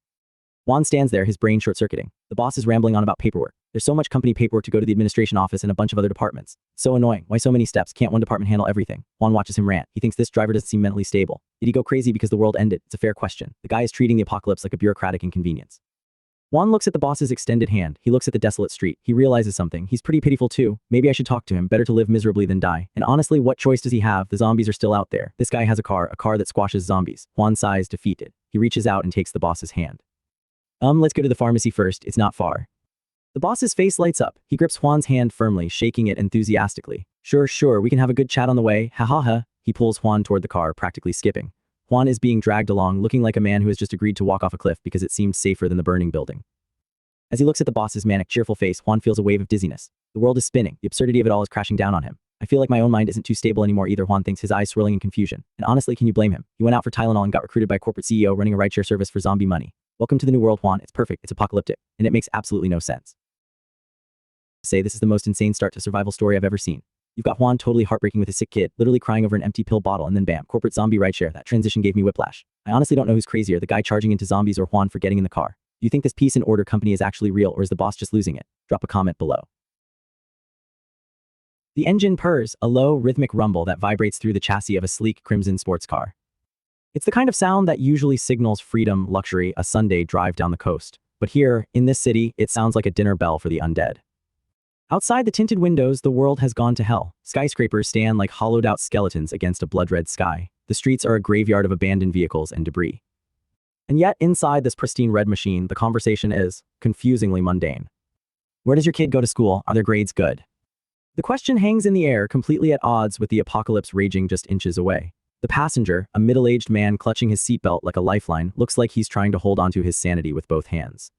Juan stands there, his brain short-circuiting. The boss is rambling on about paperwork. There's so much company paperwork to go to the administration office and a bunch of other departments. So annoying. Why so many steps? Can't one department handle everything? Juan watches him rant. He thinks this driver doesn't seem mentally stable. Did he go crazy because the world ended? It's a fair question. The guy is treating the apocalypse like a bureaucratic inconvenience. Juan looks at the boss's extended hand. He looks at the desolate street. He realizes something. He's pretty pitiful too. Maybe I should talk to him. Better to live miserably than die. And honestly, what choice does he have? The zombies are still out there. This guy has a car that squashes zombies. Juan sighs, defeated. He reaches out and takes the boss's hand. Let's go to the pharmacy first. It's not far. The boss's face lights up. He grips Juan's hand firmly, shaking it enthusiastically. Sure, we can have a good chat on the way. Ha ha ha. He pulls Juan toward the car, practically skipping. Juan is being dragged along, looking like a man who has just agreed to walk off a cliff because it seems safer than the burning building. As he looks at the boss's manic, cheerful face, Juan feels a wave of dizziness. The world is spinning. The absurdity of it all is crashing down on him. I feel like my own mind isn't too stable anymore either, Juan thinks, his eyes swirling in confusion. And honestly, can you blame him? He went out for Tylenol and got recruited by a corporate CEO running a rideshare service for zombie money. Welcome to the new world, Juan. It's perfect. It's apocalyptic. And it makes absolutely no sense. Say this is the most insane start to survival story I've ever seen. You've got Juan totally heartbreaking with his sick kid, literally crying over an empty pill bottle, and then bam, corporate zombie rideshare. That transition gave me whiplash. I honestly don't know who's crazier, the guy charging into zombies or Juan for getting in the car. Do you think this Peace and Order company is actually real, or is the boss just losing it? Drop a comment below. The engine purrs, a low, rhythmic rumble that vibrates through the chassis of a sleek crimson sports car. It's the kind of sound that usually signals freedom, luxury, a Sunday drive down the coast. But here, in this city, it sounds like a dinner bell for the undead. Outside the tinted windows, the world has gone to hell. Skyscrapers stand like hollowed-out skeletons against a blood-red sky. The streets are a graveyard of abandoned vehicles and debris. And yet, inside this pristine red machine, the conversation is confusingly mundane. Where does your kid go to school? Are their grades good? The question hangs in the air, completely at odds with the apocalypse raging just inches away. The passenger, a middle-aged man clutching his seatbelt like a lifeline, looks like he's trying to hold onto his sanity with both hands.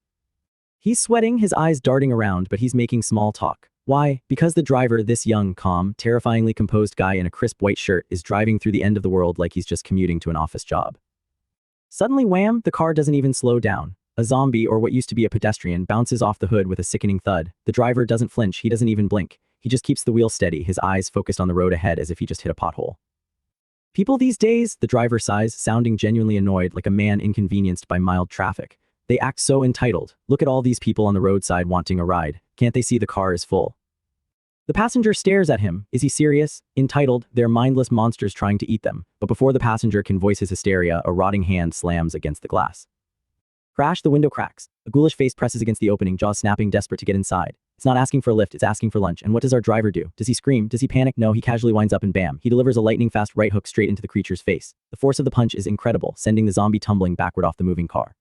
He's sweating, his eyes darting around, but he's making small talk. Why? Because the driver, this young, calm, terrifyingly composed guy in a crisp white shirt, is driving through the end of the world like he's just commuting to an office job. Suddenly, wham, the car doesn't even slow down. A zombie, or what used to be a pedestrian, bounces off the hood with a sickening thud. The driver doesn't flinch, he doesn't even blink. He just keeps the wheel steady, his eyes focused on the road ahead as if he just hit a pothole. People these days, the driver sighs, sounding genuinely annoyed like a man inconvenienced by mild traffic. They act so entitled. Look at all these people on the roadside wanting a ride. Can't they see the car is full? The passenger stares at him. Is he serious? Entitled, they're mindless monsters trying to eat them. But before the passenger can voice his hysteria, a rotting hand slams against the glass. Crash, the window cracks. A ghoulish face presses against the opening, jaws snapping, desperate to get inside. It's not asking for a lift, it's asking for lunch. And what does our driver do? Does he scream? Does he panic? No, he casually winds up and bam. He delivers a lightning-fast right hook straight into the creature's face. The force of the punch is incredible, sending the zombie tumbling backward off the moving car.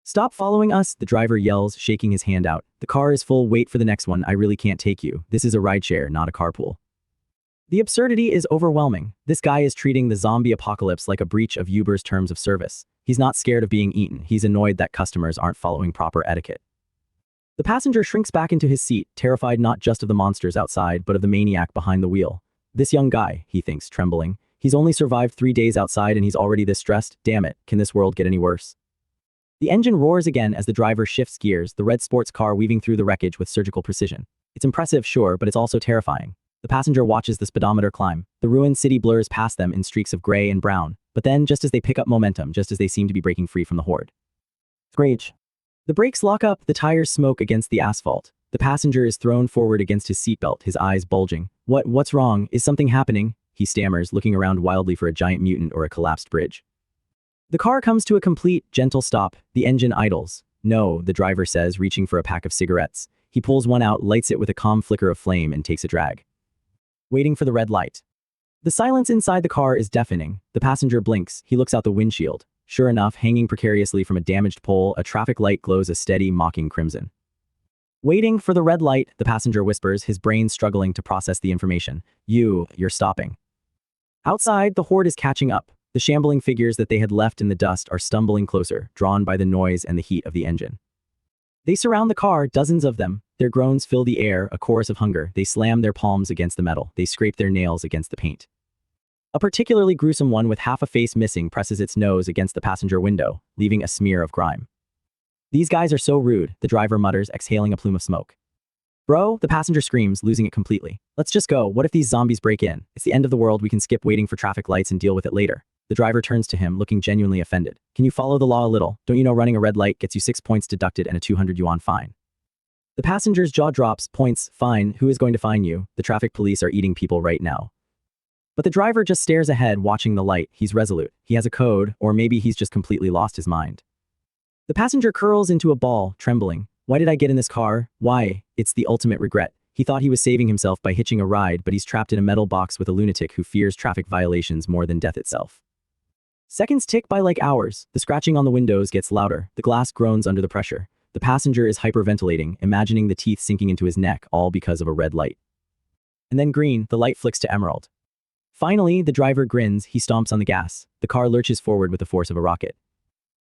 Stop following us, the driver yells, shaking his hand out. The car is full, wait for the next one, I really can't take you. This is a rideshare, not a carpool. The absurdity is overwhelming. This guy is treating the zombie apocalypse like a breach of Uber's terms of service. He's not scared of being eaten, he's annoyed that customers aren't following proper etiquette. The passenger shrinks back into his seat, terrified not just of the monsters outside, but of the maniac behind the wheel. This young guy, he thinks, trembling. He's only survived 3 days outside and he's already this stressed? Damn it, can this world get any worse? The engine roars again as the driver shifts gears, the red sports car weaving through the wreckage with surgical precision. It's impressive, sure, but it's also terrifying. The passenger watches the speedometer climb. The ruined city blurs past them in streaks of gray and brown. But then, just as they pick up momentum, just as they seem to be breaking free from the horde. Screech. The brakes lock up, the tires smoke against the asphalt. The passenger is thrown forward against his seatbelt, his eyes bulging. What's wrong? Is something happening? He stammers, looking around wildly for a giant mutant or a collapsed bridge. The car comes to a complete, gentle stop. The engine idles. No, the driver says, reaching for a pack of cigarettes. He pulls one out, lights it with a calm flicker of flame, and takes a drag. Waiting for the red light. The silence inside the car is deafening. The passenger blinks. He looks out the windshield. Sure enough, hanging precariously from a damaged pole, a traffic light glows a steady, mocking crimson. Waiting for the red light, the passenger whispers, his brain struggling to process the information. You're stopping. Outside, the horde is catching up. The shambling figures that they had left in the dust are stumbling closer, drawn by the noise and the heat of the engine. They surround the car, dozens of them. Their groans fill the air, a chorus of hunger. They slam their palms against the metal. They scrape their nails against the paint. A particularly gruesome one with half a face missing presses its nose against the passenger window, leaving a smear of grime. These guys are so rude, the driver mutters, exhaling a plume of smoke. Bro, the passenger screams, losing it completely. Let's just go. What if these zombies break in? It's the end of the world, we can skip waiting for traffic lights and deal with it later. The driver turns to him, looking genuinely offended. Can you follow the law a little? Don't you know running a red light gets you 6 points deducted and a 200 yuan fine? The passenger's jaw drops. Points, fine, who is going to fine you? The traffic police are eating people right now. But the driver just stares ahead, watching the light. He's resolute. He has a code, or maybe he's just completely lost his mind. The passenger curls into a ball, trembling. Why did I get in this car? Why? It's the ultimate regret. He thought he was saving himself by hitching a ride, but he's trapped in a metal box with a lunatic who fears traffic violations more than death itself. Seconds tick by like hours. The scratching on the windows gets louder. The glass groans under the pressure. The passenger is hyperventilating, imagining the teeth sinking into his neck, all because of a red light. And then green, the light flicks to emerald. Finally, the driver grins, he stomps on the gas. The car lurches forward with the force of a rocket.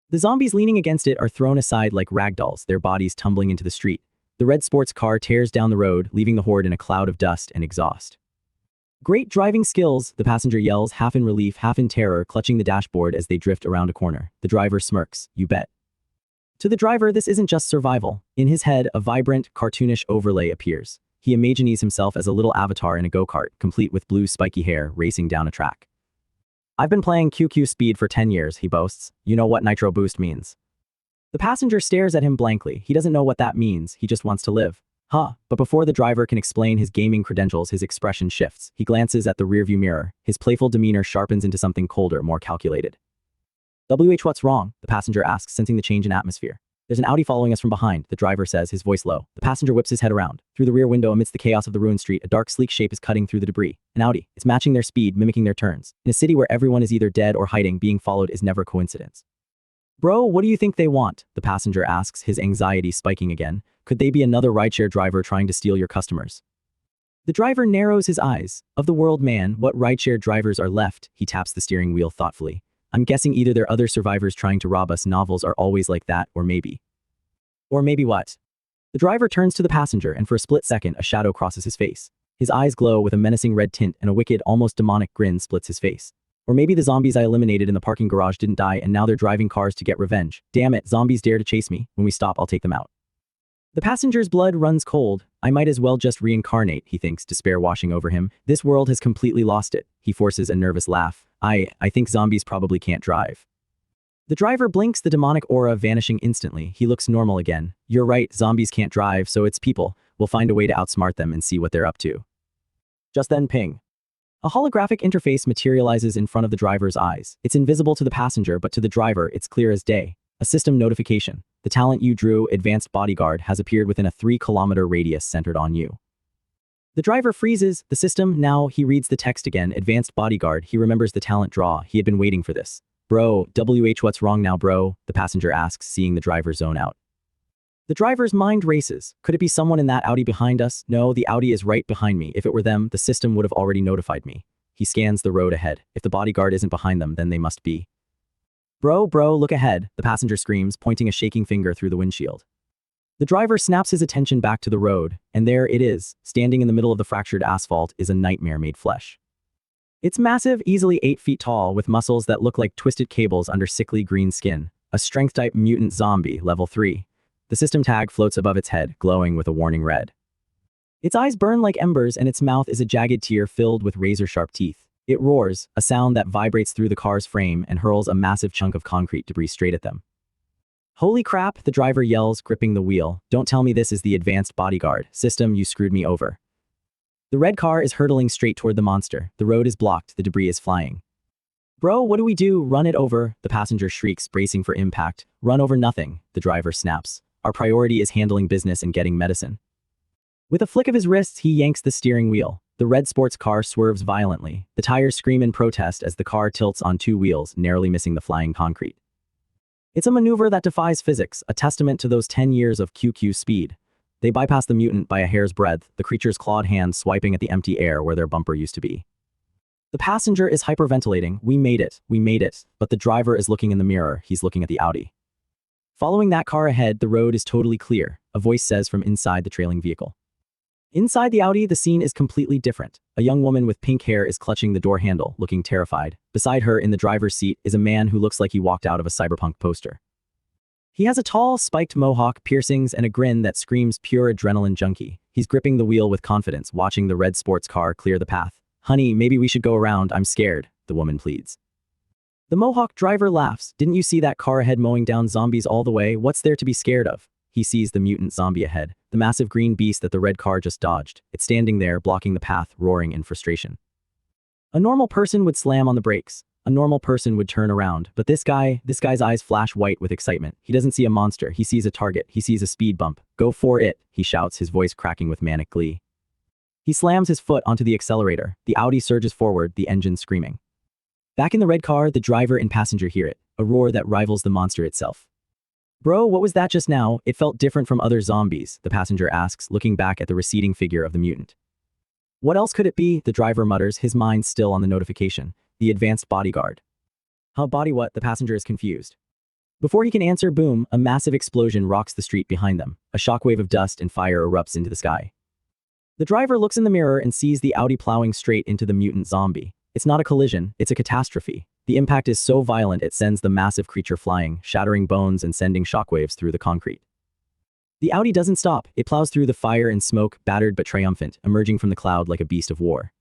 The zombies leaning against it are thrown aside like ragdolls, their bodies tumbling into the street. The red sports car tears down the road, leaving the horde in a cloud of dust and exhaust. Great driving skills, the passenger yells, half in relief, half in terror, clutching the dashboard as they drift around a corner. The driver smirks, you bet. To the driver, this isn't just survival. In his head, a vibrant, cartoonish overlay appears. He imagines himself as a little avatar in a go-kart, complete with blue spiky hair, racing down a track. I've been playing QQ Speed for 10 years, he boasts. You know what Nitro Boost means. The passenger stares at him blankly. He doesn't know what that means, he just wants to live. But before the driver can explain his gaming credentials, his expression shifts. He glances at the rearview mirror. His playful demeanor sharpens into something colder, more calculated. What's wrong? The passenger asks, sensing the change in atmosphere. There's an Audi following us from behind, the driver says, his voice low. The passenger whips his head around. Through the rear window amidst the chaos of the ruined street, a dark, sleek shape is cutting through the debris. An Audi. It's matching their speed, mimicking their turns. In a city where everyone is either dead or hiding, being followed is never coincidence. Bro, what do you think they want? The passenger asks, his anxiety spiking again. Could they be another rideshare driver trying to steal your customers? The driver narrows his eyes. Of the world, man, what rideshare drivers are left? He taps the steering wheel thoughtfully. I'm guessing either they're other survivors trying to rob us. Novels are always like that, or maybe what? The driver turns to the passenger, and for a split second, a shadow crosses his face. His eyes glow with a menacing red tint, and a wicked, almost demonic grin splits his face. Or maybe the zombies I eliminated in the parking garage didn't die, and now they're driving cars to get revenge. Damn it, zombies dare to chase me. When we stop, I'll take them out. The passenger's blood runs cold. I might as well just reincarnate, he thinks, despair washing over him. This world has completely lost it. He forces a nervous laugh. I think zombies probably can't drive. The driver blinks, the demonic aura vanishing instantly. He looks normal again. You're right, zombies can't drive, so it's people. We'll find a way to outsmart them and see what they're up to. Just then, ping. A holographic interface materializes in front of the driver's eyes. It's invisible to the passenger, but to the driver, it's clear as day. A system notification. The talent you drew, Advanced Bodyguard, has appeared within a 3-kilometer radius centered on you. The driver freezes. The system, now, he reads the text again. Advanced Bodyguard. He remembers the talent draw. He had been waiting for this. Bro, what's wrong now, bro? The passenger asks, seeing the driver zone out. The driver's mind races. Could it be someone in that Audi behind us? No, the Audi is right behind me. If it were them, the system would have already notified me. He scans the road ahead. If the bodyguard isn't behind them, then they must be. Bro, look ahead, the passenger screams, pointing a shaking finger through the windshield. The driver snaps his attention back to the road, and there it is. Standing in the middle of the fractured asphalt is a nightmare made flesh. It's massive, easily 8 feet tall, with muscles that look like twisted cables under sickly green skin. A strength-type mutant zombie, level 3. The system tag floats above its head, glowing with a warning red. Its eyes burn like embers, and its mouth is a jagged tear filled with razor-sharp teeth. It roars, a sound that vibrates through the car's frame and hurls a massive chunk of concrete debris straight at them. Holy crap, the driver yells, gripping the wheel. Don't tell me this is the Advanced Bodyguard. System, you screwed me over. The red car is hurtling straight toward the monster. The road is blocked, the debris is flying. Bro, what do we do? Run it over, the passenger shrieks, bracing for impact. Run over nothing, the driver snaps. Our priority is handling business and getting medicine. With a flick of his wrists, he yanks the steering wheel. The red sports car swerves violently. The tires scream in protest as the car tilts on 2 wheels, narrowly missing the flying concrete. It's a maneuver that defies physics, a testament to those 10 years of QQ speed. They bypass the mutant by a hair's breadth, the creature's clawed hands swiping at the empty air where their bumper used to be. The passenger is hyperventilating. We made it. But the driver is looking in the mirror. He's looking at the Audi. Following that car ahead, the road is totally clear, a voice says from inside the trailing vehicle. Inside the Audi, the scene is completely different. A young woman with pink hair is clutching the door handle, looking terrified. Beside her, in the driver's seat, is a man who looks like he walked out of a cyberpunk poster. He has a tall, spiked mohawk, piercings, and a grin that screams pure adrenaline junkie. He's gripping the wheel with confidence, watching the red sports car clear the path. Honey, maybe we should go around, I'm scared, the woman pleads. The mohawk driver laughs. Didn't you see that car ahead mowing down zombies all the way? What's there to be scared of? He sees the mutant zombie ahead, the massive green beast that the red car just dodged. It's standing there, blocking the path, roaring in frustration. A normal person would slam on the brakes. A normal person would turn around. But this guy's eyes flash white with excitement. He doesn't see a monster. He sees a target. He sees a speed bump. Go for it, he shouts, his voice cracking with manic glee. He slams his foot onto the accelerator. The Audi surges forward, the engine screaming. Back in the red car, the driver and passenger hear it, a roar that rivals the monster itself. Bro, what was that just now? It felt different from other zombies, the passenger asks, looking back at the receding figure of the mutant. What else could it be? The driver mutters, his mind still on the notification. The Advanced Bodyguard. Huh, body what? The passenger is confused. Before he can answer, boom, a massive explosion rocks the street behind them. A shockwave of dust and fire erupts into the sky. The driver looks in the mirror and sees the Audi plowing straight into the mutant zombie. It's not a collision, it's a catastrophe. The impact is so violent it sends the massive creature flying, shattering bones and sending shockwaves through the concrete. The Audi doesn't stop. It plows through the fire and smoke, battered but triumphant, emerging from the cloud like a beast of war.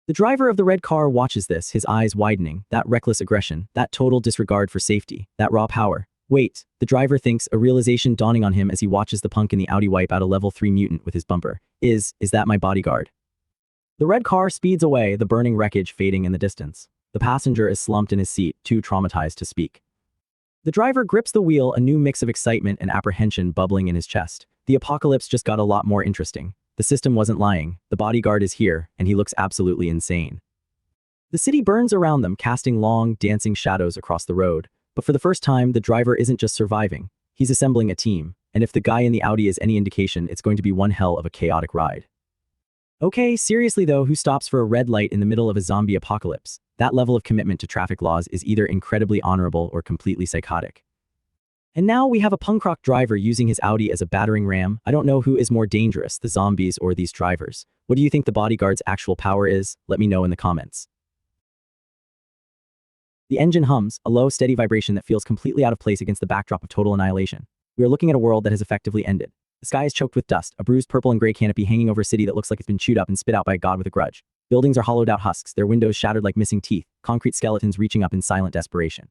The driver of the red car watches this, his eyes widening. That reckless aggression, that total disregard for safety, that raw power. Wait, the driver thinks, a realization dawning on him as he watches the punk in the Audi wipe out a level 3 mutant with his bumper. Is that my bodyguard? The red car speeds away, the burning wreckage fading in the distance. The passenger is slumped in his seat, too traumatized to speak. The driver grips the wheel, a new mix of excitement and apprehension bubbling in his chest. The apocalypse just got a lot more interesting. The system wasn't lying. The bodyguard is here, and he looks absolutely insane. The city burns around them, casting long, dancing shadows across the road. But for the first time, the driver isn't just surviving. He's assembling a team. And if the guy in the Audi is any indication, it's going to be one hell of a chaotic ride. Okay, seriously though, who stops for a red light in the middle of a zombie apocalypse? That level of commitment to traffic laws is either incredibly honorable or completely psychotic. And now we have a punk rock driver using his Audi as a battering ram. I don't know who is more dangerous, the zombies or these drivers. What do you think the bodyguard's actual power is? Let me know in the comments. The engine hums, a low, steady vibration that feels completely out of place against the backdrop of total annihilation. We are looking at a world that has effectively ended. The sky is choked with dust, a bruised purple and gray canopy hanging over a city that looks like it's been chewed up and spit out by a god with a grudge. Buildings are hollowed out husks, their windows shattered like missing teeth, concrete skeletons reaching up in silent desperation.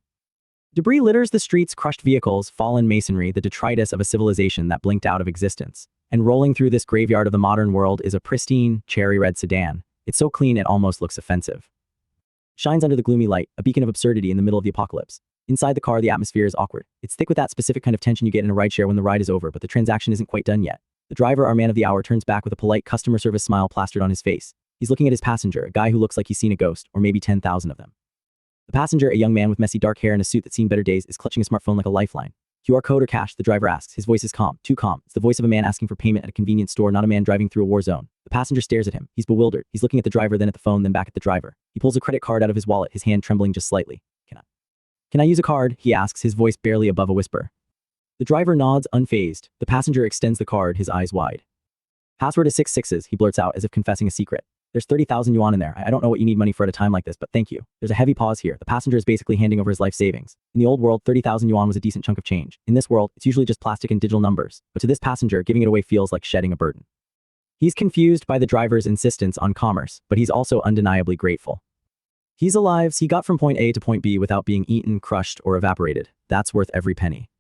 Debris litters the streets, crushed vehicles, fallen masonry, the detritus of a civilization that blinked out of existence. And rolling through this graveyard of the modern world is a pristine, cherry red sedan. It's so clean it almost looks offensive. Shines under the gloomy light, a beacon of absurdity in the middle of the apocalypse. Inside the car, the atmosphere is awkward. It's thick with that specific kind of tension you get in a rideshare when the ride is over, but the transaction isn't quite done yet. The driver, our man of the hour, turns back with a polite customer service smile plastered on his face. He's looking at his passenger, a guy who looks like he's seen a ghost, or maybe 10,000 of them. The passenger, a young man with messy dark hair and a suit that's seen better days, is clutching a smartphone like a lifeline. QR code or cash, the driver asks. His voice is calm, too calm. It's the voice of a man asking for payment at a convenience store, not a man driving through a war zone. The passenger stares at him. He's bewildered. He's looking at the driver, then at the phone, then back at the driver. He pulls a credit card out of his wallet, his hand trembling just slightly. Can I use a card? He asks, his voice barely above a whisper. The driver nods, unfazed. The passenger extends the card, his eyes wide. Password is 6 sixes, he blurts out as if confessing a secret. There's 30,000 yuan in there. I don't know what you need money for at a time like this, but thank you. There's a heavy pause here. The passenger is basically handing over his life savings. In the old world, 30,000 yuan was a decent chunk of change. In this world, it's usually just plastic and digital numbers. But to this passenger, giving it away feels like shedding a burden. He's confused by the driver's insistence on commerce, but he's also undeniably grateful. He's alive, so he got from point A to point B without being eaten, crushed, or evaporated. That's worth every penny.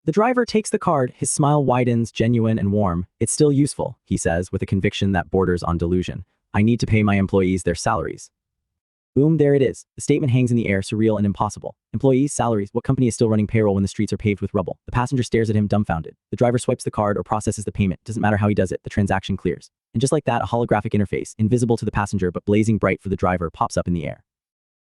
The driver takes the card, his smile widens, genuine and warm. It's still useful, he says, with a conviction that borders on delusion. I need to pay my employees their salaries. Boom, there it is. The statement hangs in the air, surreal and impossible. Employees, salaries, what company is still running payroll when the streets are paved with rubble? The passenger stares at him dumbfounded. The driver swipes the card or processes the payment. Doesn't matter how he does it, the transaction clears. And just like that, a holographic interface, invisible to the passenger but blazing bright for the driver, pops up in the air.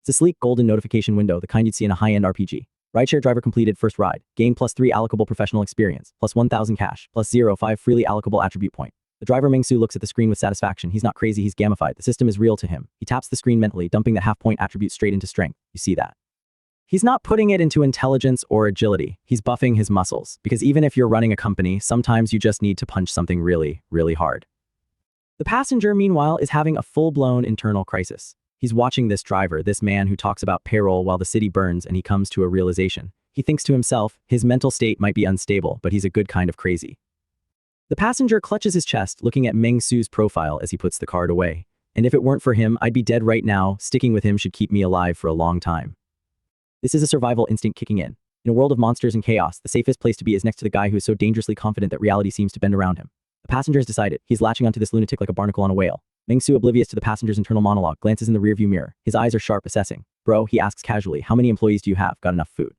It's a sleek golden notification window, the kind you'd see in a high-end RPG. Rideshare driver completed first ride. Gain +3 allocable professional experience. +1,000 cash. +0.5 freely allocable attribute point. The driver Mengsu looks at the screen with satisfaction. He's not crazy, he's gamified. The system is real to him. He taps the screen mentally, dumping the half-point attribute straight into strength. You see that? He's not putting it into intelligence or agility. He's buffing his muscles. Because even if you're running a company, sometimes you just need to punch something really, really hard. The passenger, meanwhile, is having a full-blown internal crisis. He's watching this driver, this man who talks about payroll while the city burns, and he comes to a realization. He thinks to himself, his mental state might be unstable, but he's a good kind of crazy. The passenger clutches his chest, looking at Meng Su's profile as he puts the card away. And if it weren't for him, I'd be dead right now. Sticking with him should keep me alive for a long time. This is a survival instinct kicking in. In a world of monsters and chaos, the safest place to be is next to the guy who is so dangerously confident that reality seems to bend around him. The passenger has decided. He's latching onto this lunatic like a barnacle on a whale. Meng Su, oblivious to the passenger's internal monologue, glances in the rearview mirror. His eyes are sharp, assessing. Bro, he asks casually, how many employees do you have? Got enough food?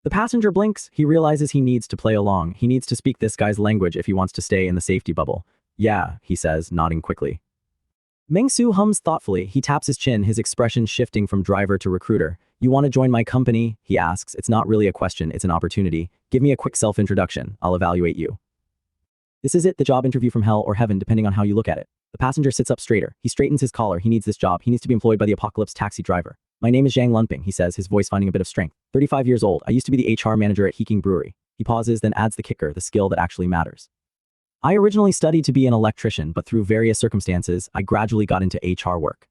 The passenger blinks. He realizes he needs to play along. He needs to speak this guy's language if he wants to stay in the safety bubble. Yeah, he says, nodding quickly. Meng Su hums thoughtfully. He taps his chin, his expression shifting from driver to recruiter. You want to join my company? He asks. It's not really a question, it's an opportunity. Give me a quick self-introduction. I'll evaluate you. This is it, the job interview from hell or heaven, depending on how you look at it. The passenger sits up straighter. He straightens his collar. He needs this job. He needs to be employed by the apocalypse taxi driver. My name is Zhang Lunping, he says, his voice finding a bit of strength. 35 years old. I used to be the HR manager at Heking Brewery. He pauses, then adds the kicker, the skill that actually matters. I originally studied to be an electrician, but through various circumstances, I gradually got into HR work.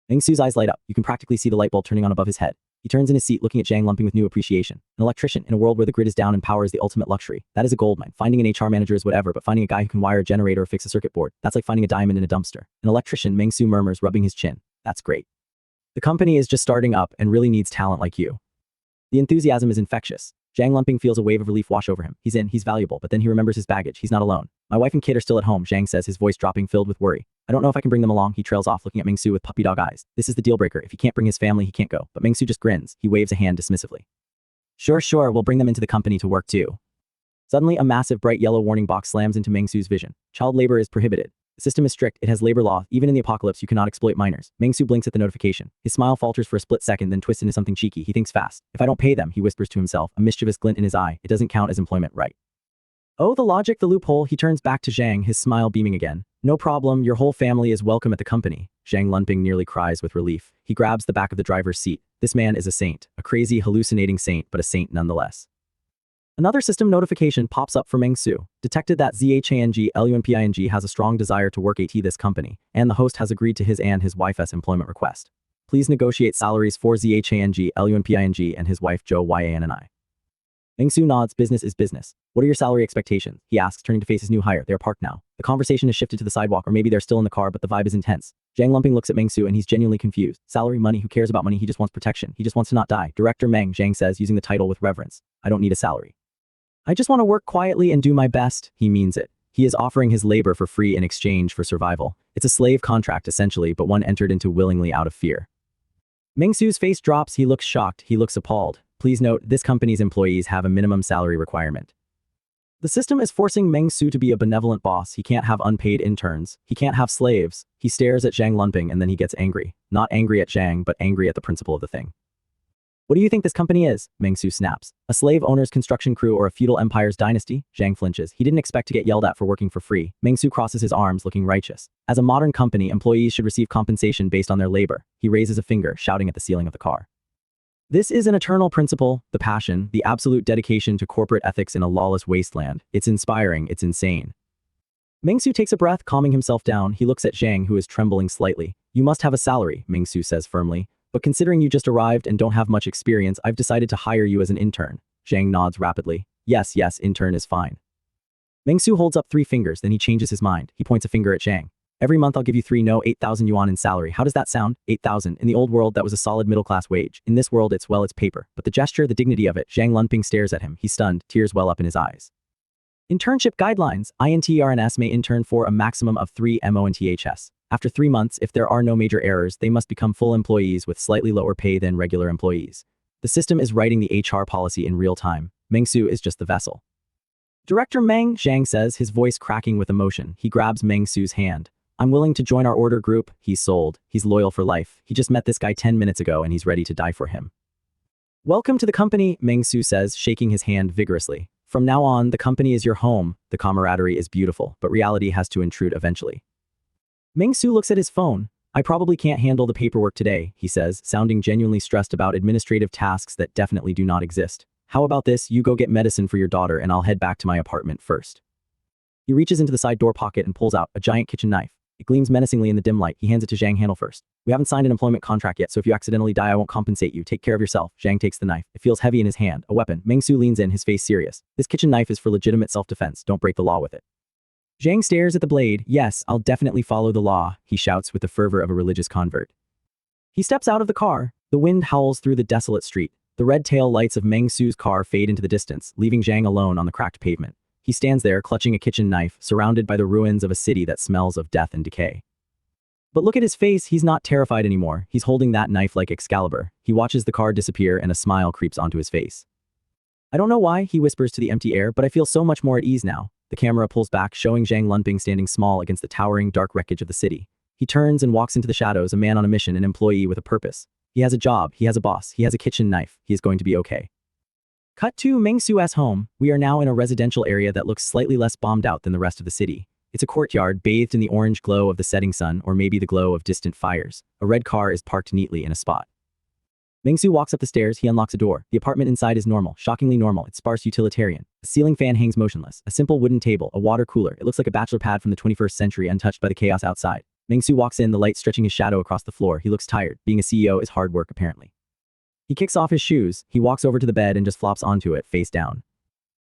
Meng Su's eyes light up. You can practically see the light bulb turning on above his head. He turns in his seat, looking at Zhang Lunping with new appreciation. An electrician, in a world where the grid is down and power is the ultimate luxury. That is a goldmine. Finding an HR manager is whatever, but finding a guy who can wire a generator or fix a circuit board, that's like finding a diamond in a dumpster. An electrician, Meng Su murmurs, rubbing his chin. That's great. The company is just starting up and really needs talent like you. The enthusiasm is infectious. Zhang Lunping feels a wave of relief wash over him. He's in, he's valuable, but then he remembers his baggage. He's not alone. My wife and kid are still at home, Zhang says, his voice dropping, filled with worry. I don't know if I can bring them along, he trails off, looking at Meng Su with puppy dog eyes. This is the deal breaker. If he can't bring his family, he can't go. But Meng Su just grins. He waves a hand dismissively. Sure, we'll bring them into the company to work too. Suddenly, a massive bright yellow warning box slams into Mengsu's vision. Child labor is prohibited. The system is strict, it has labor law, even in the apocalypse you cannot exploit minors. Mengsu blinks at the notification. His smile falters for a split second, then twists into something cheeky. He thinks fast. If I don't pay them, he whispers to himself, a mischievous glint in his eye. It doesn't count as employment, right? Oh, the logic, the loophole. He turns back to Zhang, his smile beaming again. No problem, your whole family is welcome at the company. Zhang Lunping nearly cries with relief. He grabs the back of the driver's seat. This man is a saint. A crazy, hallucinating saint, but a saint nonetheless. Another system notification pops up for Mengsu. Detected that ZHANG has a strong desire to work at this company, and the host has agreed to his and his wife's employment request. Please negotiate salaries for ZHANG and his wife Zhou Yanni. Mengsu nods. Business is business. What are your salary expectations? He asks, turning to face his new hire. They are parked now. The conversation has shifted to the sidewalk, or maybe they're still in the car, but the vibe is intense. Zhang Lunping looks at Mengsu and he's genuinely confused. Salary, money, who cares about money? He just wants protection. He just wants to not die. Director Meng, Zhang says, using the title with reverence. I don't need a salary. I just want to work quietly and do my best. He means it. He is offering his labor for free in exchange for survival. It's a slave contract essentially, but one entered into willingly out of fear. Mengsu's face drops. He looks shocked. He looks appalled. Please note, this company's employees have a minimum salary requirement. The system is forcing Mengsu to be a benevolent boss. He can't have unpaid interns. He can't have slaves. He stares at Zhang Lunping and then he gets angry. Not angry at Zhang, but angry at the principle of the thing. What do you think this company is? Mengsu snaps. A slave owner's construction crew or a feudal empire's dynasty? Zhang flinches. He didn't expect to get yelled at for working for free. Mengsu crosses his arms, looking righteous. As a modern company, employees should receive compensation based on their labor. He raises a finger, shouting at the ceiling of the car. This is an eternal principle, the passion, the absolute dedication to corporate ethics in a lawless wasteland. It's inspiring, it's insane. Mengsu takes a breath, calming himself down. He looks at Zhang, who is trembling slightly. You must have a salary, Mengsu says firmly. But considering you just arrived and don't have much experience, I've decided to hire you as an intern. Zhang nods rapidly. Yes, intern is fine. Mengsu holds up 3 fingers, then he changes his mind. He points a finger at Zhang. Every month I'll give you 8,000 yuan in salary. How does that sound? 8,000. In the old world, that was a solid middle-class wage. In this world, it's paper. But the gesture, the dignity of it. Zhang Lunping stares at him. He's stunned. Tears well up in his eyes. Internship guidelines. INTRNS may intern for a maximum of 3 months. After 3 months, if there are no major errors, they must become full employees with slightly lower pay than regular employees. The system is writing the HR policy in real time. Mengsu is just the vessel. Director Meng, Zhang says, his voice cracking with emotion. He grabs Mengsu's hand. I'm willing to join our order group. He's sold. He's loyal for life. He just met this guy 10 minutes ago and he's ready to die for him. Welcome to the company, Mengsu says, shaking his hand vigorously. From now on, the company is your home. The camaraderie is beautiful, but reality has to intrude eventually. Mengsu looks at his phone. I probably can't handle the paperwork today, he says, sounding genuinely stressed about administrative tasks that definitely do not exist. How about this? You go get medicine for your daughter and I'll head back to my apartment first. He reaches into the side door pocket and pulls out a giant kitchen knife. It gleams menacingly in the dim light. He hands it to Zhang. Handle first. We haven't signed an employment contract yet, so if you accidentally die, I won't compensate you. Take care of yourself. Zhang takes the knife. It feels heavy in his hand. A weapon. Mengsu leans in, his face serious. This kitchen knife is for legitimate self-defense. Don't break the law with it. Zhang stares at the blade. Yes, I'll definitely follow the law, he shouts with the fervor of a religious convert. He steps out of the car. The wind howls through the desolate street. The red tail lights of Mengsu's car fade into the distance, leaving Zhang alone on the cracked pavement. He stands there, clutching a kitchen knife, surrounded by the ruins of a city that smells of death and decay. But look at his face. He's not terrified anymore. He's holding that knife like Excalibur. He watches the car disappear and a smile creeps onto his face. I don't know why, he whispers to the empty air, but I feel so much more at ease now. The camera pulls back, showing Zhang Lunping standing small against the towering, dark wreckage of the city. He turns and walks into the shadows, a man on a mission, an employee with a purpose. He has a job, he has a boss, he has a kitchen knife. He is going to be okay. Cut to Mengsu's home. We are now in a residential area that looks slightly less bombed out than the rest of the city. It's a courtyard bathed in the orange glow of the setting sun, or maybe the glow of distant fires. A red car is parked neatly in a spot. Mengsu walks up the stairs. He unlocks a door. The apartment inside is normal, shockingly normal. It's sparse utilitarian. A ceiling fan hangs motionless. A simple wooden table, a water cooler. It looks like a bachelor pad from the 21st century, untouched by the chaos outside. Mengsu walks in, the light stretching his shadow across the floor. He looks tired. Being a CEO is hard work, apparently. He kicks off his shoes. He walks over to the bed and just flops onto it, face down.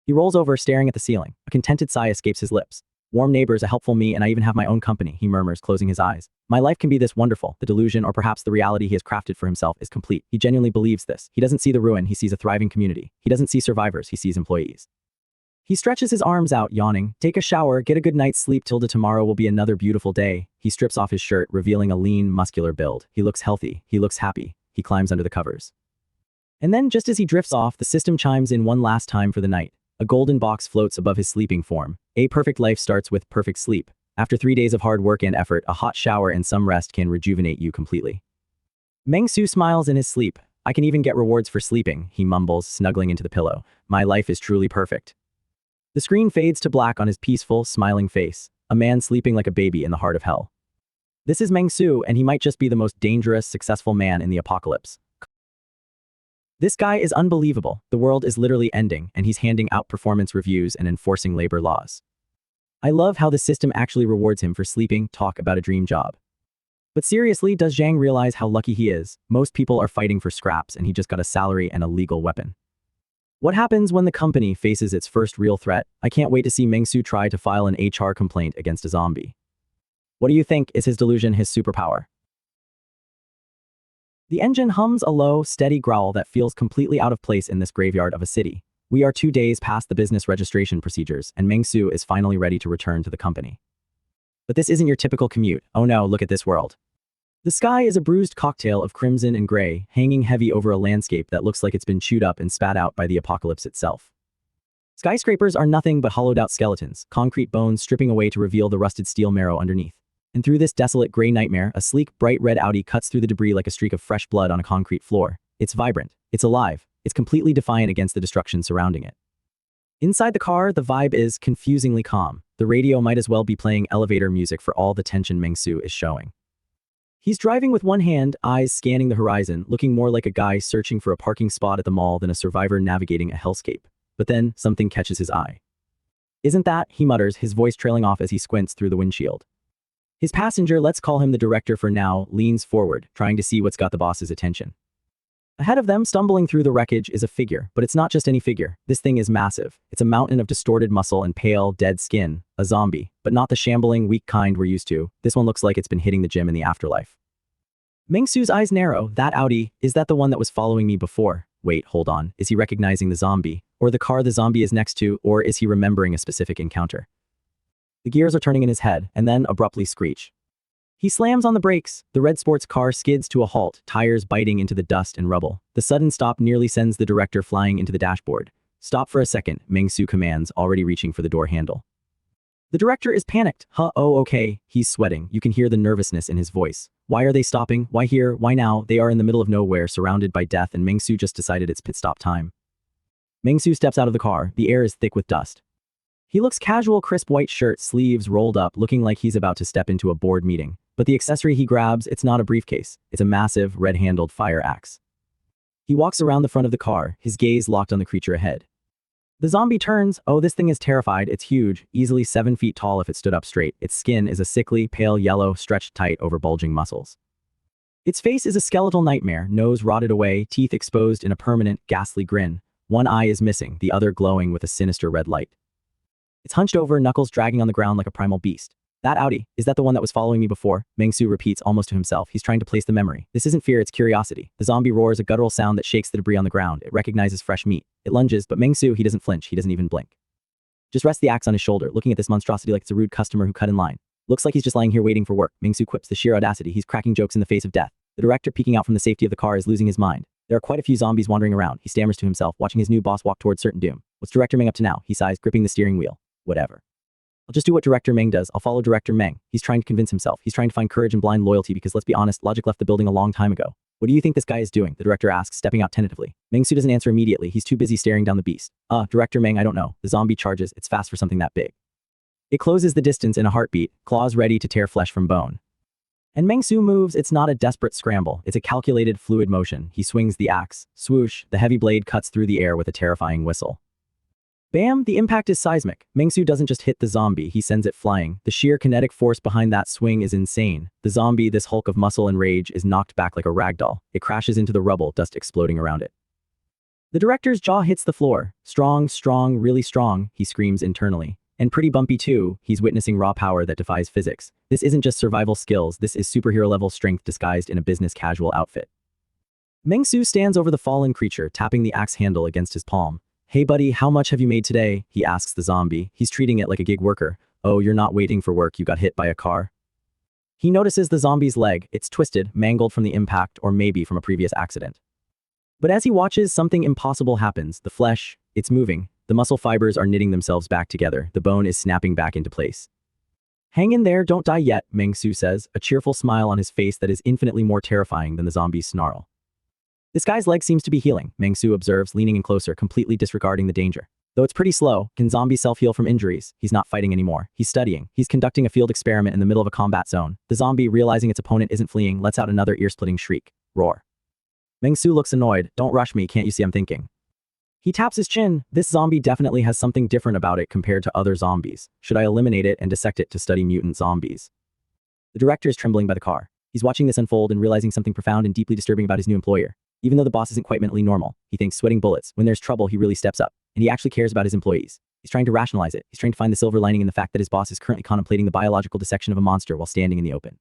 He rolls over, staring at the ceiling. A contented sigh escapes his lips. Warm neighbors, a helpful me, and I even have my own company, he murmurs, closing his eyes. My life can be this wonderful. The delusion, or perhaps the reality he has crafted for himself, is complete. He genuinely believes this. He doesn't see the ruin, he sees a thriving community. He doesn't see survivors, he sees employees. He stretches his arms out, yawning. Take a shower, get a good night's sleep. Tilda tomorrow will be another beautiful day. He strips off his shirt, revealing a lean, muscular build. He looks healthy. He looks happy. He climbs under the covers. And then, just as he drifts off, the system chimes in one last time for the night. A golden box floats above his sleeping form. A perfect life starts with perfect sleep. After 3 days of hard work and effort, a hot shower and some rest can rejuvenate you completely. Meng-Su smiles in his sleep. I can even get rewards for sleeping, he mumbles, snuggling into the pillow. My life is truly perfect. The screen fades to black on his peaceful, smiling face. A man sleeping like a baby in the heart of hell. This is Meng-Su, and he might just be the most dangerous, successful man in the apocalypse. This guy is unbelievable. The world is literally ending, and he's handing out performance reviews and enforcing labor laws. I love how the system actually rewards him for sleeping, talk about a dream job. But seriously, does Zhang realize how lucky he is? Most people are fighting for scraps, and he just got a salary and a legal weapon. What happens when the company faces its first real threat? I can't wait to see Meng-Su try to file an HR complaint against a zombie. What do you think? Is his delusion his superpower? The engine hums a low, steady growl that feels completely out of place in this graveyard of a city. We are 2 days past the business registration procedures, and Meng-Su is finally ready to return to the company. But this isn't your typical commute. Oh no, look at this world. The sky is a bruised cocktail of crimson and gray, hanging heavy over a landscape that looks like it's been chewed up and spat out by the apocalypse itself. Skyscrapers are nothing but hollowed-out skeletons, concrete bones stripping away to reveal the rusted steel marrow underneath. And through this desolate gray nightmare, a sleek, bright red Audi cuts through the debris like a streak of fresh blood on a concrete floor. It's vibrant. It's alive. It's completely defiant against the destruction surrounding it. Inside the car, the vibe is confusingly calm. The radio might as well be playing elevator music for all the tension Meng-Su is showing. He's driving with one hand, eyes scanning the horizon, looking more like a guy searching for a parking spot at the mall than a survivor navigating a hellscape. But then, something catches his eye. Isn't that, he mutters, his voice trailing off as he squints through the windshield. His passenger, let's call him the director for now, leans forward, trying to see what's got the boss's attention. Ahead of them, stumbling through the wreckage, is a figure, but it's not just any figure. This thing is massive. It's a mountain of distorted muscle and pale, dead skin. A zombie, but not the shambling, weak kind we're used to. This one looks like it's been hitting the gym in the afterlife. Meng-Su's eyes narrow. That Audi, is that the one that was following me before? Wait, hold on. Is he recognizing the zombie? Or the car the zombie is next to? Or is he remembering a specific encounter? The gears are turning in his head, and then abruptly screech. He slams on the brakes. The red sports car skids to a halt, tires biting into the dust and rubble. The sudden stop nearly sends the director flying into the dashboard. Stop for a second, Meng-Su commands, already reaching for the door handle. The director is panicked. Oh, okay. He's sweating. You can hear the nervousness in his voice. Why are they stopping? Why here? Why now? They are in the middle of nowhere, surrounded by death, and Meng-Su just decided it's pit stop time. Meng-Su steps out of the car. The air is thick with dust. He looks casual, crisp white shirt, sleeves rolled up, looking like he's about to step into a board meeting. But the accessory he grabs, it's not a briefcase. It's a massive, red-handled fire axe. He walks around the front of the car, his gaze locked on the creature ahead. The zombie turns. Oh, this thing is terrified. It's huge, easily 7 feet tall if it stood up straight. Its skin is a sickly, pale yellow, stretched tight over bulging muscles. Its face is a skeletal nightmare, nose rotted away, teeth exposed in a permanent, ghastly grin. One eye is missing, the other glowing with a sinister red light. It's hunched over, knuckles dragging on the ground like a primal beast. That Audi, is that the one that was following me before? Meng-Su repeats almost to himself. He's trying to place the memory. This isn't fear, it's curiosity. The zombie roars a guttural sound that shakes the debris on the ground. It recognizes fresh meat. It lunges, but Meng-Su, he doesn't flinch. He doesn't even blink. Just rests the axe on his shoulder, looking at this monstrosity like it's a rude customer who cut in line. Looks like he's just lying here waiting for work. Meng-Su quips the sheer audacity. He's cracking jokes in the face of death. The director, peeking out from the safety of the car, is losing his mind. There are quite a few zombies wandering around. He stammers to himself, watching his new boss walk towards certain doom. What's Director Meng up to now? He sighs, gripping the steering wheel. Whatever. I'll just do what Director Meng does. I'll follow Director Meng. He's trying to convince himself. He's trying to find courage and blind loyalty because, let's be honest, logic left the building a long time ago. What do you think this guy is doing? The director asks, stepping out tentatively. Meng-Su doesn't answer immediately. He's too busy staring down the beast. Director Meng, I don't know. The zombie charges. It's fast for something that big. It closes the distance in a heartbeat, claws ready to tear flesh from bone. And Meng-Su moves. It's not a desperate scramble. It's a calculated, fluid motion. He swings the axe. Swoosh, the heavy blade cuts through the air with a terrifying whistle. Bam! The impact is seismic. Meng-Su doesn't just hit the zombie, he sends it flying. The sheer kinetic force behind that swing is insane. The zombie, this hulk of muscle and rage, is knocked back like a ragdoll. It crashes into the rubble, dust exploding around it. The director's jaw hits the floor. Strong, really strong, he screams internally. And pretty bumpy too. He's witnessing raw power that defies physics. This isn't just survival skills, this is superhero-level strength disguised in a business-casual outfit. Meng-Su stands over the fallen creature, tapping the axe handle against his palm. Hey buddy, how much have you made today? He asks the zombie. He's treating it like a gig worker. Oh, you're not waiting for work, you got hit by a car? He notices the zombie's leg. It's twisted, mangled from the impact, or maybe from a previous accident. But as he watches, something impossible happens. The flesh, it's moving. The muscle fibers are knitting themselves back together. The bone is snapping back into place. Hang in there, don't die yet, Meng-Su says, a cheerful smile on his face that is infinitely more terrifying than the zombie's snarl. This guy's leg seems to be healing, Meng-Su observes, leaning in closer, completely disregarding the danger. Though it's pretty slow, can zombies self-heal from injuries? He's not fighting anymore. He's studying. He's conducting a field experiment in the middle of a combat zone. The zombie, realizing its opponent isn't fleeing, lets out another ear-splitting shriek. Roar. Meng-Su looks annoyed. Don't rush me, can't you see I'm thinking? He taps his chin. This zombie definitely has something different about it compared to other zombies. Should I eliminate it and dissect it to study mutant zombies? The director is trembling by the car. He's watching this unfold and realizing something profound and deeply disturbing about his new employer. Even though the boss isn't quite mentally normal, he thinks sweating bullets. When there's trouble, he really steps up. And he actually cares about his employees. He's trying to rationalize it. He's trying to find the silver lining in the fact that his boss is currently contemplating the biological dissection of a monster while standing in the open.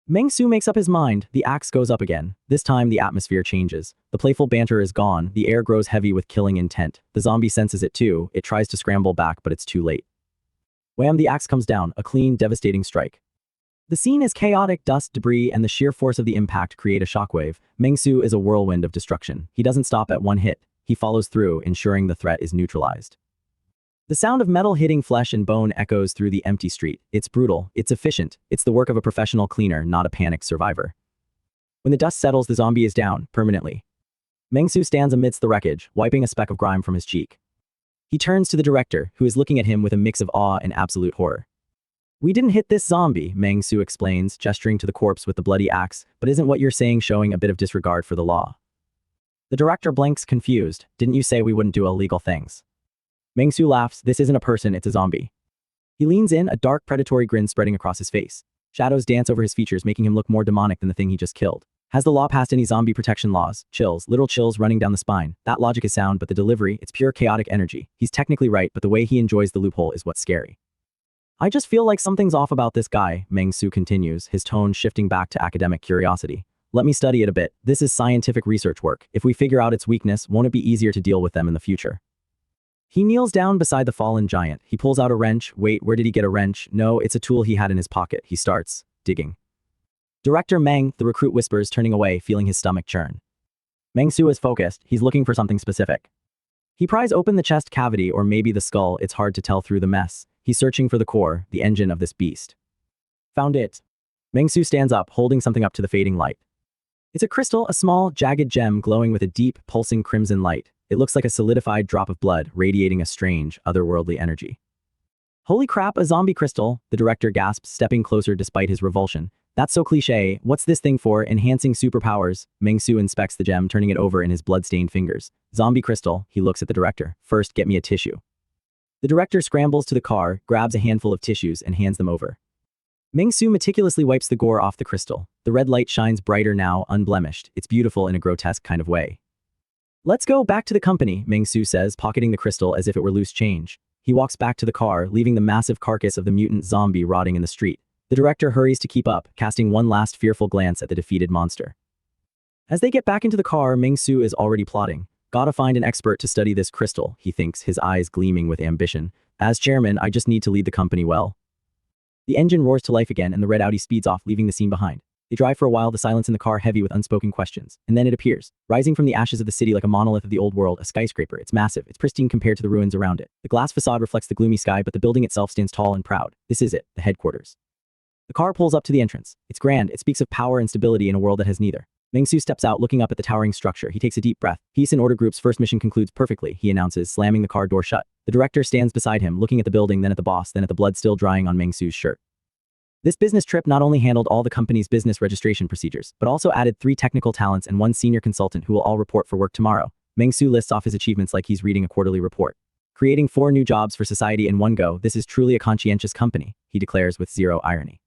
Meng-Su makes up his mind. The axe goes up again. This time, the atmosphere changes. The playful banter is gone. The air grows heavy with killing intent. The zombie senses it too. It tries to scramble back, but it's too late. Wham! The axe comes down. A clean, devastating strike. The scene is chaotic. Dust, debris, and the sheer force of the impact create a shockwave. Meng-Su is a whirlwind of destruction. He doesn't stop at one hit. He follows through, ensuring the threat is neutralized. The sound of metal hitting flesh and bone echoes through the empty street. It's brutal. It's efficient. It's the work of a professional cleaner, not a panicked survivor. When the dust settles, the zombie is down, permanently. Meng-Su stands amidst the wreckage, wiping a speck of grime from his cheek. He turns to the director, who is looking at him with a mix of awe and absolute horror. We didn't hit this zombie, Meng-Su explains, gesturing to the corpse with the bloody axe, but isn't what you're saying showing a bit of disregard for the law? The director blinks, confused. Didn't you say we wouldn't do illegal things? Meng-Su laughs. This isn't a person, it's a zombie. He leans in, a dark predatory grin spreading across his face. Shadows dance over his features, making him look more demonic than the thing he just killed. Has the law passed any zombie protection laws? Chills, literal chills running down the spine. That logic is sound, but the delivery, it's pure chaotic energy. He's technically right, but the way he enjoys the loophole is what's scary. I just feel like something's off about this guy, Meng-Su continues, his tone shifting back to academic curiosity. Let me study it a bit. This is scientific research work. If we figure out its weakness, won't it be easier to deal with them in the future? He kneels down beside the fallen giant. He pulls out a wrench. Wait, where did he get a wrench? No, it's a tool he had in his pocket. He starts digging. Director Meng, the recruit whispers, turning away, feeling his stomach churn. Meng-Su is focused. He's looking for something specific. He pries open the chest cavity or maybe the skull. It's hard to tell through the mess. He's searching for the core, the engine of this beast. Found it. Meng-Su stands up, holding something up to the fading light. It's a crystal, a small, jagged gem glowing with a deep, pulsing crimson light. It looks like a solidified drop of blood, radiating a strange, otherworldly energy. Holy crap, a zombie crystal, the director gasps, stepping closer despite his revulsion. That's so cliché. What's this thing for? Enhancing superpowers. Meng-Su inspects the gem, turning it over in his blood-stained fingers. Zombie crystal, he looks at the director. First, get me a tissue. The director scrambles to the car, grabs a handful of tissues, and hands them over. Meng-Su meticulously wipes the gore off the crystal. The red light shines brighter now, unblemished. It's beautiful in a grotesque kind of way. Let's go back to the company, Meng-Su says, pocketing the crystal as if it were loose change. He walks back to the car, leaving the massive carcass of the mutant zombie rotting in the street. The director hurries to keep up, casting one last fearful glance at the defeated monster. As they get back into the car, Meng-Su is already plotting. Gotta find an expert to study this crystal, he thinks, his eyes gleaming with ambition. As chairman, I just need to lead the company well. The engine roars to life again and the red Audi speeds off, leaving the scene behind. They drive for a while, the silence in the car heavy with unspoken questions. And then it appears, rising from the ashes of the city like a monolith of the old world, a skyscraper. It's massive, it's pristine compared to the ruins around it. The glass facade reflects the gloomy sky, but the building itself stands tall and proud. This is it, the headquarters. The car pulls up to the entrance. It's grand, it speaks of power and stability in a world that has neither. Meng-Su steps out, looking up at the towering structure. He takes a deep breath. Peace and Order Group's first mission concludes perfectly, he announces, slamming the car door shut. The director stands beside him, looking at the building, then at the boss, then at the blood still drying on Meng-Su's shirt. This business trip not only handled all the company's business registration procedures, but also added 3 technical talents and 1 senior consultant who will all report for work tomorrow. Meng-Su lists off his achievements like he's reading a quarterly report. Creating 4 new jobs for society in one go, this is truly a conscientious company, he declares with zero irony.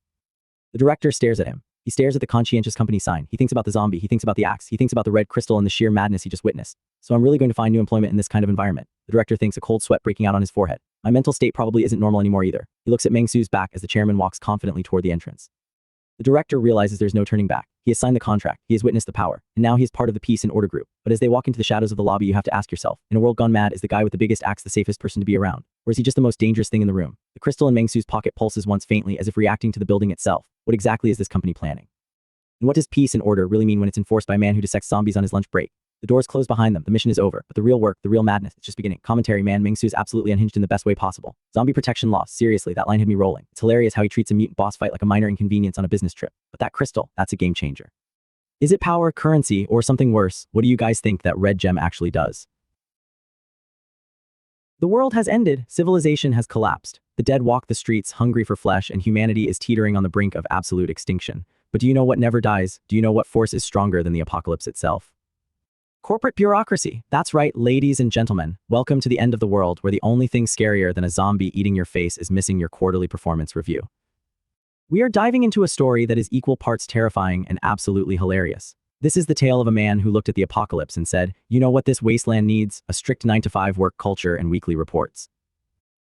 The director stares at him. He stares at the conscientious company sign. He thinks about the zombie, he thinks about the axe, he thinks about the red crystal and the sheer madness he just witnessed. So I'm really going to find new employment in this kind of environment. The director thinks, a cold sweat breaking out on his forehead. My mental state probably isn't normal anymore either. He looks at Meng-Su's back as the chairman walks confidently toward the entrance. The director realizes there's no turning back. He has signed the contract, he has witnessed the power, and now he is part of the Peace and Order Group. But as they walk into the shadows of the lobby, you have to ask yourself, in a world gone mad, is the guy with the biggest axe the safest person to be around? Or is he just the most dangerous thing in the room? The crystal in Meng-Su's pocket pulses once faintly as if reacting to the building itself. What exactly is this company planning? And what does peace and order really mean when it's enforced by a man who dissects zombies on his lunch break? The doors close behind them. The mission is over. But the real work, the real madness, it's just beginning. Commentary, man, Ming Su is absolutely unhinged in the best way possible. Zombie protection lost. Seriously, that line had me rolling. It's hilarious how he treats a mutant boss fight like a minor inconvenience on a business trip. But that crystal, that's a game changer. Is it power, currency, or something worse? What do you guys think that red gem actually does? The world has ended. Civilization has collapsed. The dead walk the streets, hungry for flesh, and humanity is teetering on the brink of absolute extinction. But do you know what never dies? Do you know what force is stronger than the apocalypse itself? Corporate bureaucracy. That's right, ladies and gentlemen. Welcome to the end of the world, where the only thing scarier than a zombie eating your face is missing your quarterly performance review. We are diving into a story that is equal parts terrifying and absolutely hilarious. This is the tale of a man who looked at the apocalypse and said, you know what this wasteland needs? A strict 9-to-5 work culture and weekly reports.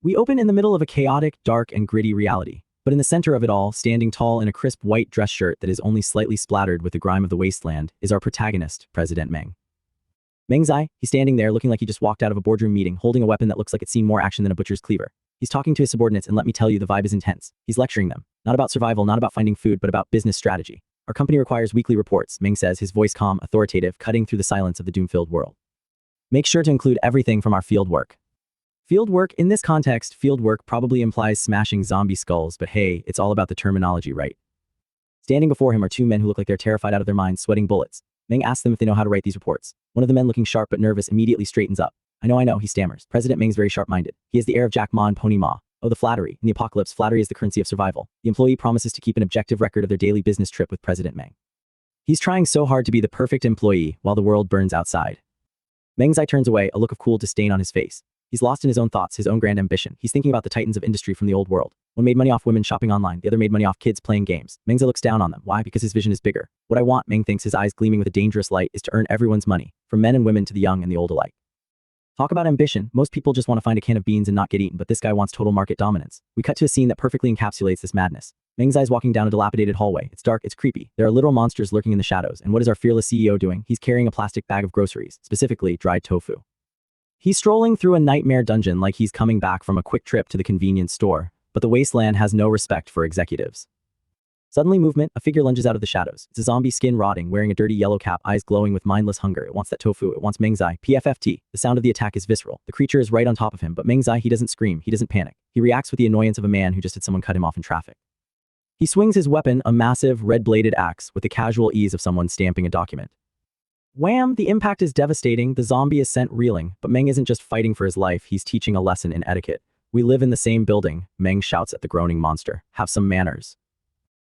We open in the middle of a chaotic, dark, and gritty reality. But in the center of it all, standing tall in a crisp white dress shirt that is only slightly splattered with the grime of the wasteland, is our protagonist, President Meng. Meng's he's standing there looking like he just walked out of a boardroom meeting, holding a weapon that looks like it's seen more action than a butcher's cleaver. He's talking to his subordinates, and let me tell you, the vibe is intense. He's lecturing them. Not about survival, not about finding food, but about business strategy. Our company requires weekly reports, Meng says, his voice calm, authoritative, cutting through the silence of the doom-filled world. Make sure to include everything from our field work. Field work, in this context, field work probably implies smashing zombie skulls, but hey, it's all about the terminology, right? Standing before him are two men who look like they're terrified out of their minds, sweating bullets. Meng asks them if they know how to write these reports. One of the men, looking sharp but nervous, immediately straightens up. I know, he stammers. President Meng's very sharp-minded. He has the air of Jack Ma and Pony Ma. Oh, the flattery. In the apocalypse, flattery is the currency of survival. The employee promises to keep an objective record of their daily business trip with President Meng. He's trying so hard to be the perfect employee while the world burns outside. Meng's turns away, a look of cool disdain on his face. He's lost in his own thoughts, his own grand ambition. He's thinking about the titans of industry from the old world. One made money off women shopping online, the other made money off kids playing games. Meng looks down on them. Why? Because his vision is bigger. What I want, Meng thinks, his eyes gleaming with a dangerous light, is to earn everyone's money, from men and women to the young and the old alike. Talk about ambition. Most people just want to find a can of beans and not get eaten, but this guy wants total market dominance. We cut to a scene that perfectly encapsulates this madness. Meng's walking down a dilapidated hallway. It's dark, it's creepy. There are literal monsters lurking in the shadows, and what is our fearless CEO doing? He's carrying a plastic bag of groceries, specifically dried tofu. He's strolling through a nightmare dungeon like he's coming back from a quick trip to the convenience store, but the wasteland has no respect for executives. Suddenly movement, a figure lunges out of the shadows. It's a zombie, skin rotting, wearing a dirty yellow cap, eyes glowing with mindless hunger. It wants that tofu, it wants Meng's PFFT. The sound of the attack is visceral. The creature is right on top of him, but Meng's he doesn't scream, he doesn't panic. He reacts with the annoyance of a man who just had someone cut him off in traffic. He swings his weapon, a massive, red-bladed axe, with the casual ease of someone stamping a document. Wham! The impact is devastating. The zombie is sent reeling, but Meng isn't just fighting for his life, he's teaching a lesson in etiquette. We live in the same building, Meng shouts at the groaning monster. Have some manners.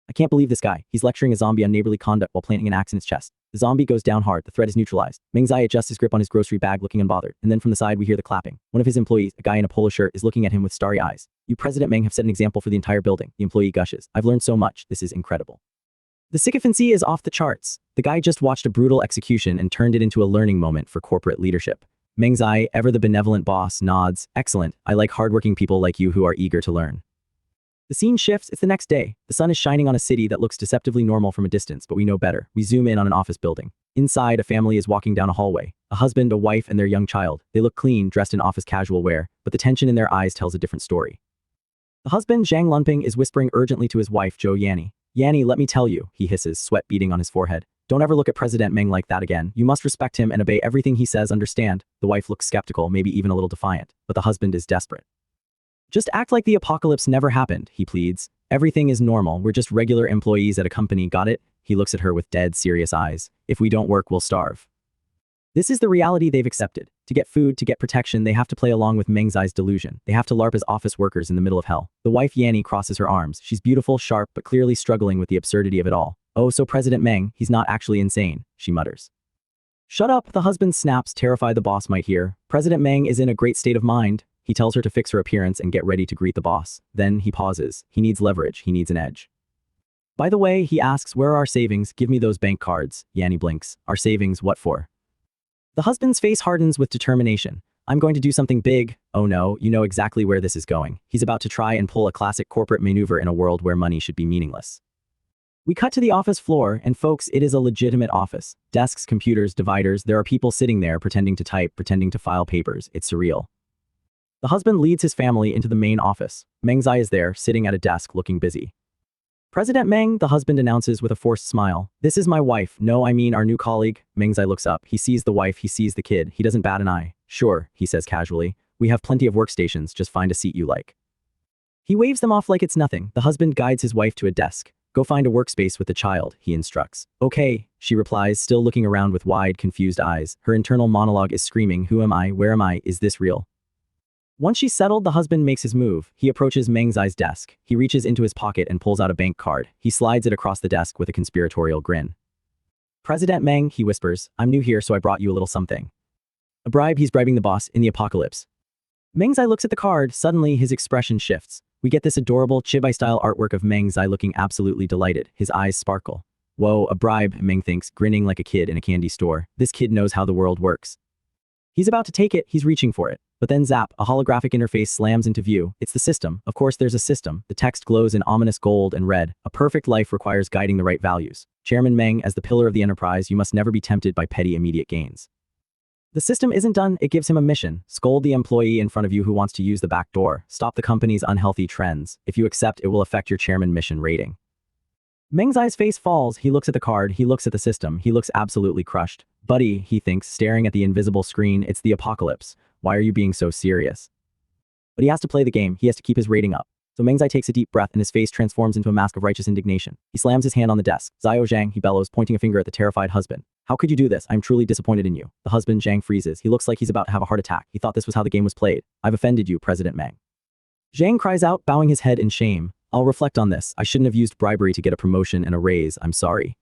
I can't believe this guy. He's lecturing a zombie on neighborly conduct while planting an axe in its chest. The zombie goes down hard, the threat is neutralized. Meng's adjusts his grip on his grocery bag, looking unbothered, and then from the side we hear the clapping. One of his employees, a guy in a polo shirt, is looking at him with starry eyes. You, President Meng, have set an example for the entire building. The employee gushes. I've learned so much. This is incredible. The sycophancy is off the charts. The guy just watched a brutal execution and turned it into a learning moment for corporate leadership. Meng's ever the benevolent boss, nods. Excellent. I like hardworking people like you who are eager to learn. The scene shifts. It's the next day. The sun is shining on a city that looks deceptively normal from a distance, but we know better. We zoom in on an office building. Inside, a family is walking down a hallway. A husband, a wife, and their young child. They look clean, dressed in office casual wear, but the tension in their eyes tells a different story. The husband, Zhang Lunping, is whispering urgently to his wife, Zhou Yanni. Yanni, let me tell you, he hisses, sweat beading on his forehead. Don't ever look at President Meng like that again. You must respect him and obey everything he says, understand? The wife looks skeptical, maybe even a little defiant, but the husband is desperate. Just act like the apocalypse never happened, he pleads. Everything is normal, we're just regular employees at a company, got it? He looks at her with dead, serious eyes. If we don't work, we'll starve. This is the reality they've accepted. To get food, to get protection, they have to play along with Meng's delusion. They have to LARP as office workers in the middle of hell. The wife Yanni crosses her arms. She's beautiful, sharp, but clearly struggling with the absurdity of it all. Oh, so President Meng, he's not actually insane, she mutters. Shut up, the husband snaps, terrified the boss might hear. President Meng is in a great state of mind. He tells her to fix her appearance and get ready to greet the boss. Then he pauses. He needs leverage. He needs an edge. By the way, he asks, where are our savings? Give me those bank cards. Yanni blinks. Our savings, what for? The husband's face hardens with determination. I'm going to do something big. Oh no, you know exactly where this is going. He's about to try and pull a classic corporate maneuver in a world where money should be meaningless. We cut to the office floor, and folks, it is a legitimate office. Desks, computers, dividers, there are people sitting there pretending to type, pretending to file papers. It's surreal. The husband leads his family into the main office. Meng's is there, sitting at a desk, looking busy. President Meng, the husband announces with a forced smile. This is my wife. No, I mean our new colleague. Meng Zai looks up. He sees the wife, he sees the kid. He doesn't bat an eye. Sure, he says casually. We have plenty of workstations, just find a seat you like. He waves them off like it's nothing. The husband guides his wife to a desk. Go find a workspace with the child, he instructs. Okay, she replies, still looking around with wide, confused eyes. Her internal monologue is screaming, who am I, where am I, is this real? Once she's settled, the husband makes his move. He approaches Meng Zai's desk. He reaches into his pocket and pulls out a bank card. He slides it across the desk with a conspiratorial grin. President Meng, he whispers, I'm new here so I brought you a little something. A bribe, he's bribing the boss in the apocalypse. Meng Zai looks at the card. Suddenly, his expression shifts. We get this adorable chibi-style artwork of Meng Zai looking absolutely delighted. His eyes sparkle. Whoa, a bribe, Meng thinks, grinning like a kid in a candy store. This kid knows how the world works. He's about to take it, he's reaching for it. But then zap, a holographic interface slams into view. It's the system. Of course there's a system. The text glows in ominous gold and red. A perfect life requires guiding the right values. Chairman Meng, as the pillar of the enterprise, you must never be tempted by petty immediate gains. The system isn't done, it gives him a mission. Scold the employee in front of you who wants to use the back door. Stop the company's unhealthy trends. If you accept, it will affect your chairman mission rating. Meng Zai's face falls. He looks at the card, he looks at the system, he looks absolutely crushed. Buddy, he thinks, staring at the invisible screen, it's the apocalypse. Why are you being so serious? But he has to play the game, he has to keep his rating up. So Meng Zai takes a deep breath and his face transforms into a mask of righteous indignation. He slams his hand on the desk. Zio Zhang, he bellows, pointing a finger at the terrified husband. How could you do this? I'm truly disappointed in you. The husband, Zhang, freezes. He looks like he's about to have a heart attack. He thought this was how the game was played. I've offended you, President Meng. Zhang cries out, bowing his head in shame. I'll reflect on this. I shouldn't have used bribery to get a promotion and a raise. I'm sorry.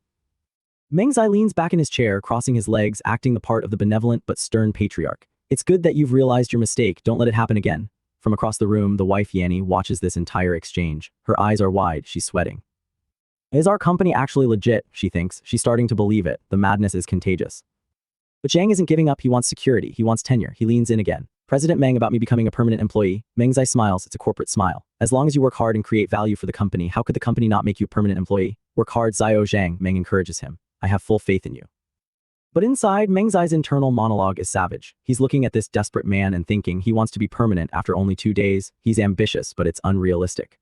Meng Zai leans back in his chair, crossing his legs, acting the part of the benevolent but stern patriarch. It's good that you've realized your mistake. Don't let it happen again. From across the room, the wife Yanni watches this entire exchange. Her eyes are wide, she's sweating. Is our company actually legit? She thinks. She's starting to believe it. The madness is contagious. But Zhang isn't giving up. He wants security. He wants tenure. He leans in again. President Meng, about me becoming a permanent employee. Meng Zai smiles. It's a corporate smile. As long as you work hard and create value for the company, how could the company not make you a permanent employee? Work hard, Zio Zhang, Meng encourages him. I have full faith in you. But inside, Meng Zai's internal monologue is savage. He's looking at this desperate man and thinking he wants to be permanent after only 2 days. He's ambitious, but it's unrealistic.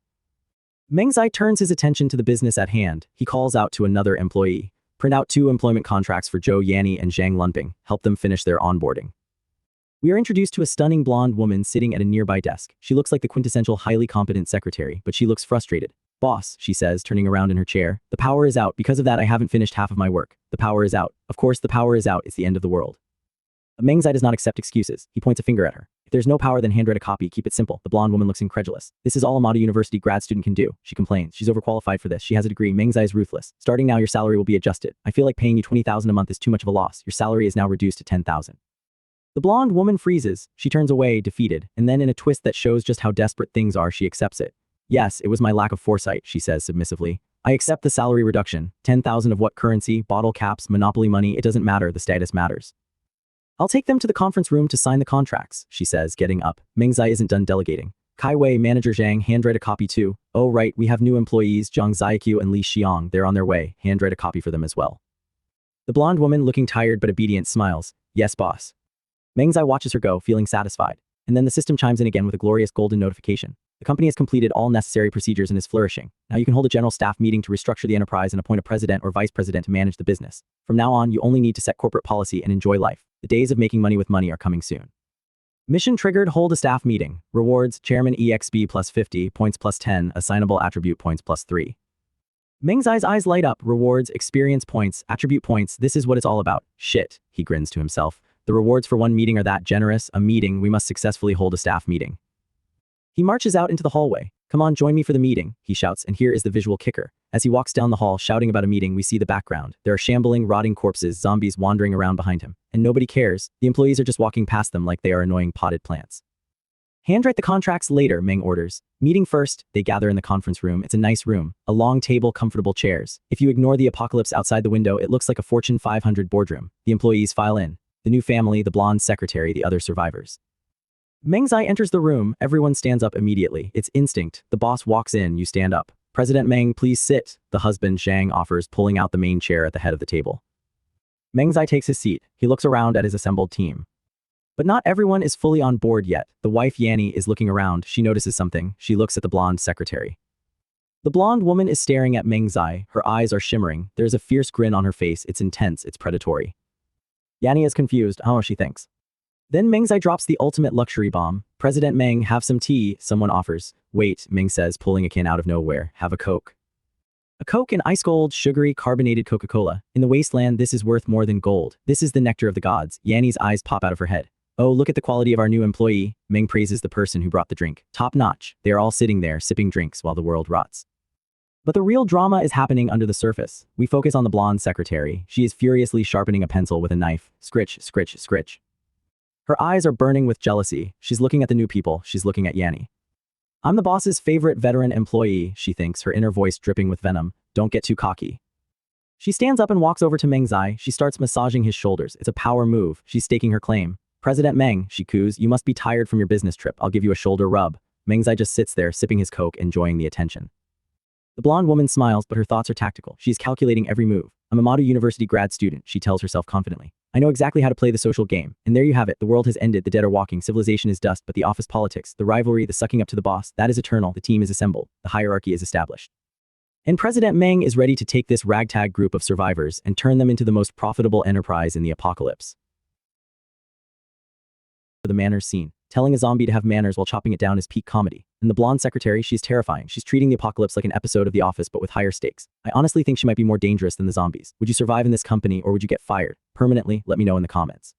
Meng Zai turns his attention to the business at hand. He calls out to another employee. Print out 2 employment contracts for Zhou Yanni and Zhang Lunping. Help them finish their onboarding. We are introduced to a stunning blonde woman sitting at a nearby desk. She looks like the quintessential highly competent secretary, but she looks frustrated. Boss, she says, turning around in her chair. The power is out. Because of that, I haven't finished half of my work. The power is out. Of course, the power is out. It's the end of the world. But Meng Zai does not accept excuses. He points a finger at her. If there's no power, then handwrite a copy. Keep it simple. The blonde woman looks incredulous. This is all a Mada University grad student can do. She complains. She's overqualified for this. She has a degree. Meng Zai is ruthless. Starting now, your salary will be adjusted. I feel like paying you 20,000 a month is too much of a loss. Your salary is now reduced to 10,000. The blonde woman freezes. She turns away, defeated, and then in a twist that shows just how desperate things are, she accepts it. Yes, it was my lack of foresight, she says submissively. I accept the salary reduction. 10,000 of what currency, bottle caps, monopoly money, it doesn't matter, the status matters. I'll take them to the conference room to sign the contracts, she says, getting up. Meng Zai isn't done delegating. Kai Wei, manager Zhang, handwrite a copy too. Oh right, we have new employees, Zhang Zaiqiu and Li Xiong, they're on their way. Handwrite a copy for them as well. The blonde woman, looking tired but obedient, smiles. Yes, boss. Meng Zai watches her go, feeling satisfied. And then the system chimes in again with a glorious golden notification. The company has completed all necessary procedures and is flourishing. Now you can hold a general staff meeting to restructure the enterprise and appoint a president or vice president to manage the business. From now on, you only need to set corporate policy and enjoy life. The days of making money with money are coming soon. Mission triggered, hold a staff meeting. Rewards, Chairman EXP plus 50, points plus 10, assignable attribute points plus 3. Meng Zai's eyes light up. Rewards, experience points, attribute points, this is what it's all about. Shit, he grins to himself. The rewards for one meeting are that generous. A meeting, we must successfully hold a staff meeting. He marches out into the hallway. Come on, join me for the meeting, he shouts, and here is the visual kicker. As he walks down the hall shouting about a meeting, we see the background. There are shambling, rotting corpses, zombies wandering around behind him. And nobody cares. The employees are just walking past them like they are annoying potted plants. Handwrite the contracts later, Meng orders. Meeting first, they gather in the conference room. It's a nice room. A long table, comfortable chairs. If you ignore the apocalypse outside the window, it looks like a Fortune 500 boardroom. The employees file in. The new family, the blonde secretary, the other survivors. Meng Zai enters the room. Everyone stands up immediately. It's instinct. The boss walks in, you stand up. President Meng, please sit, the husband Zhang offers, pulling out the main chair at the head of the table. Meng Zai takes his seat. He looks around at his assembled team. But not everyone is fully on board yet. The wife Yanni is looking around. She notices something. She looks at the blonde secretary. The blonde woman is staring at Meng Zai. Her eyes are shimmering. There's a fierce grin on her face. It's intense. It's predatory. Yanni is confused. Oh, she thinks. Then Meng Zai drops the ultimate luxury bomb. President Meng, have some tea, someone offers. Wait, Meng says, pulling a can out of nowhere. Have a Coke. A Coke and ice cold, sugary, carbonated Coca-Cola. In the wasteland, this is worth more than gold. This is the nectar of the gods. Yanni's eyes pop out of her head. Oh, look at the quality of our new employee. Meng praises the person who brought the drink. Top notch. They are all sitting there, sipping drinks while the world rots. But the real drama is happening under the surface. We focus on the blonde secretary. She is furiously sharpening a pencil with a knife. Scritch, scritch, scritch. Her eyes are burning with jealousy. She's looking at the new people. She's looking at Yanni. I'm the boss's favorite veteran employee, she thinks, her inner voice dripping with venom. Don't get too cocky. She stands up and walks over to Meng Zai. She starts massaging his shoulders. It's a power move. She's staking her claim. President Meng, she coos, you must be tired from your business trip. I'll give you a shoulder rub. Meng Zai just sits there, sipping his Coke, enjoying the attention. The blonde woman smiles, but her thoughts are tactical. She's calculating every move. I'm a Madu University grad student, she tells herself confidently. I know exactly how to play the social game. And there you have it. The world has ended. The dead are walking. Civilization is dust, but the office politics, the rivalry, the sucking up to the boss, that is eternal. The team is assembled. The hierarchy is established. And President Meng is ready to take this ragtag group of survivors and turn them into the most profitable enterprise in the apocalypse. The manners scene. Telling a zombie to have manners while chopping it down is peak comedy. And the blonde secretary, she's terrifying. She's treating the apocalypse like an episode of The Office but with higher stakes. I honestly think she might be more dangerous than the zombies. Would you survive in this company or would you get fired permanently? Let me know in the comments.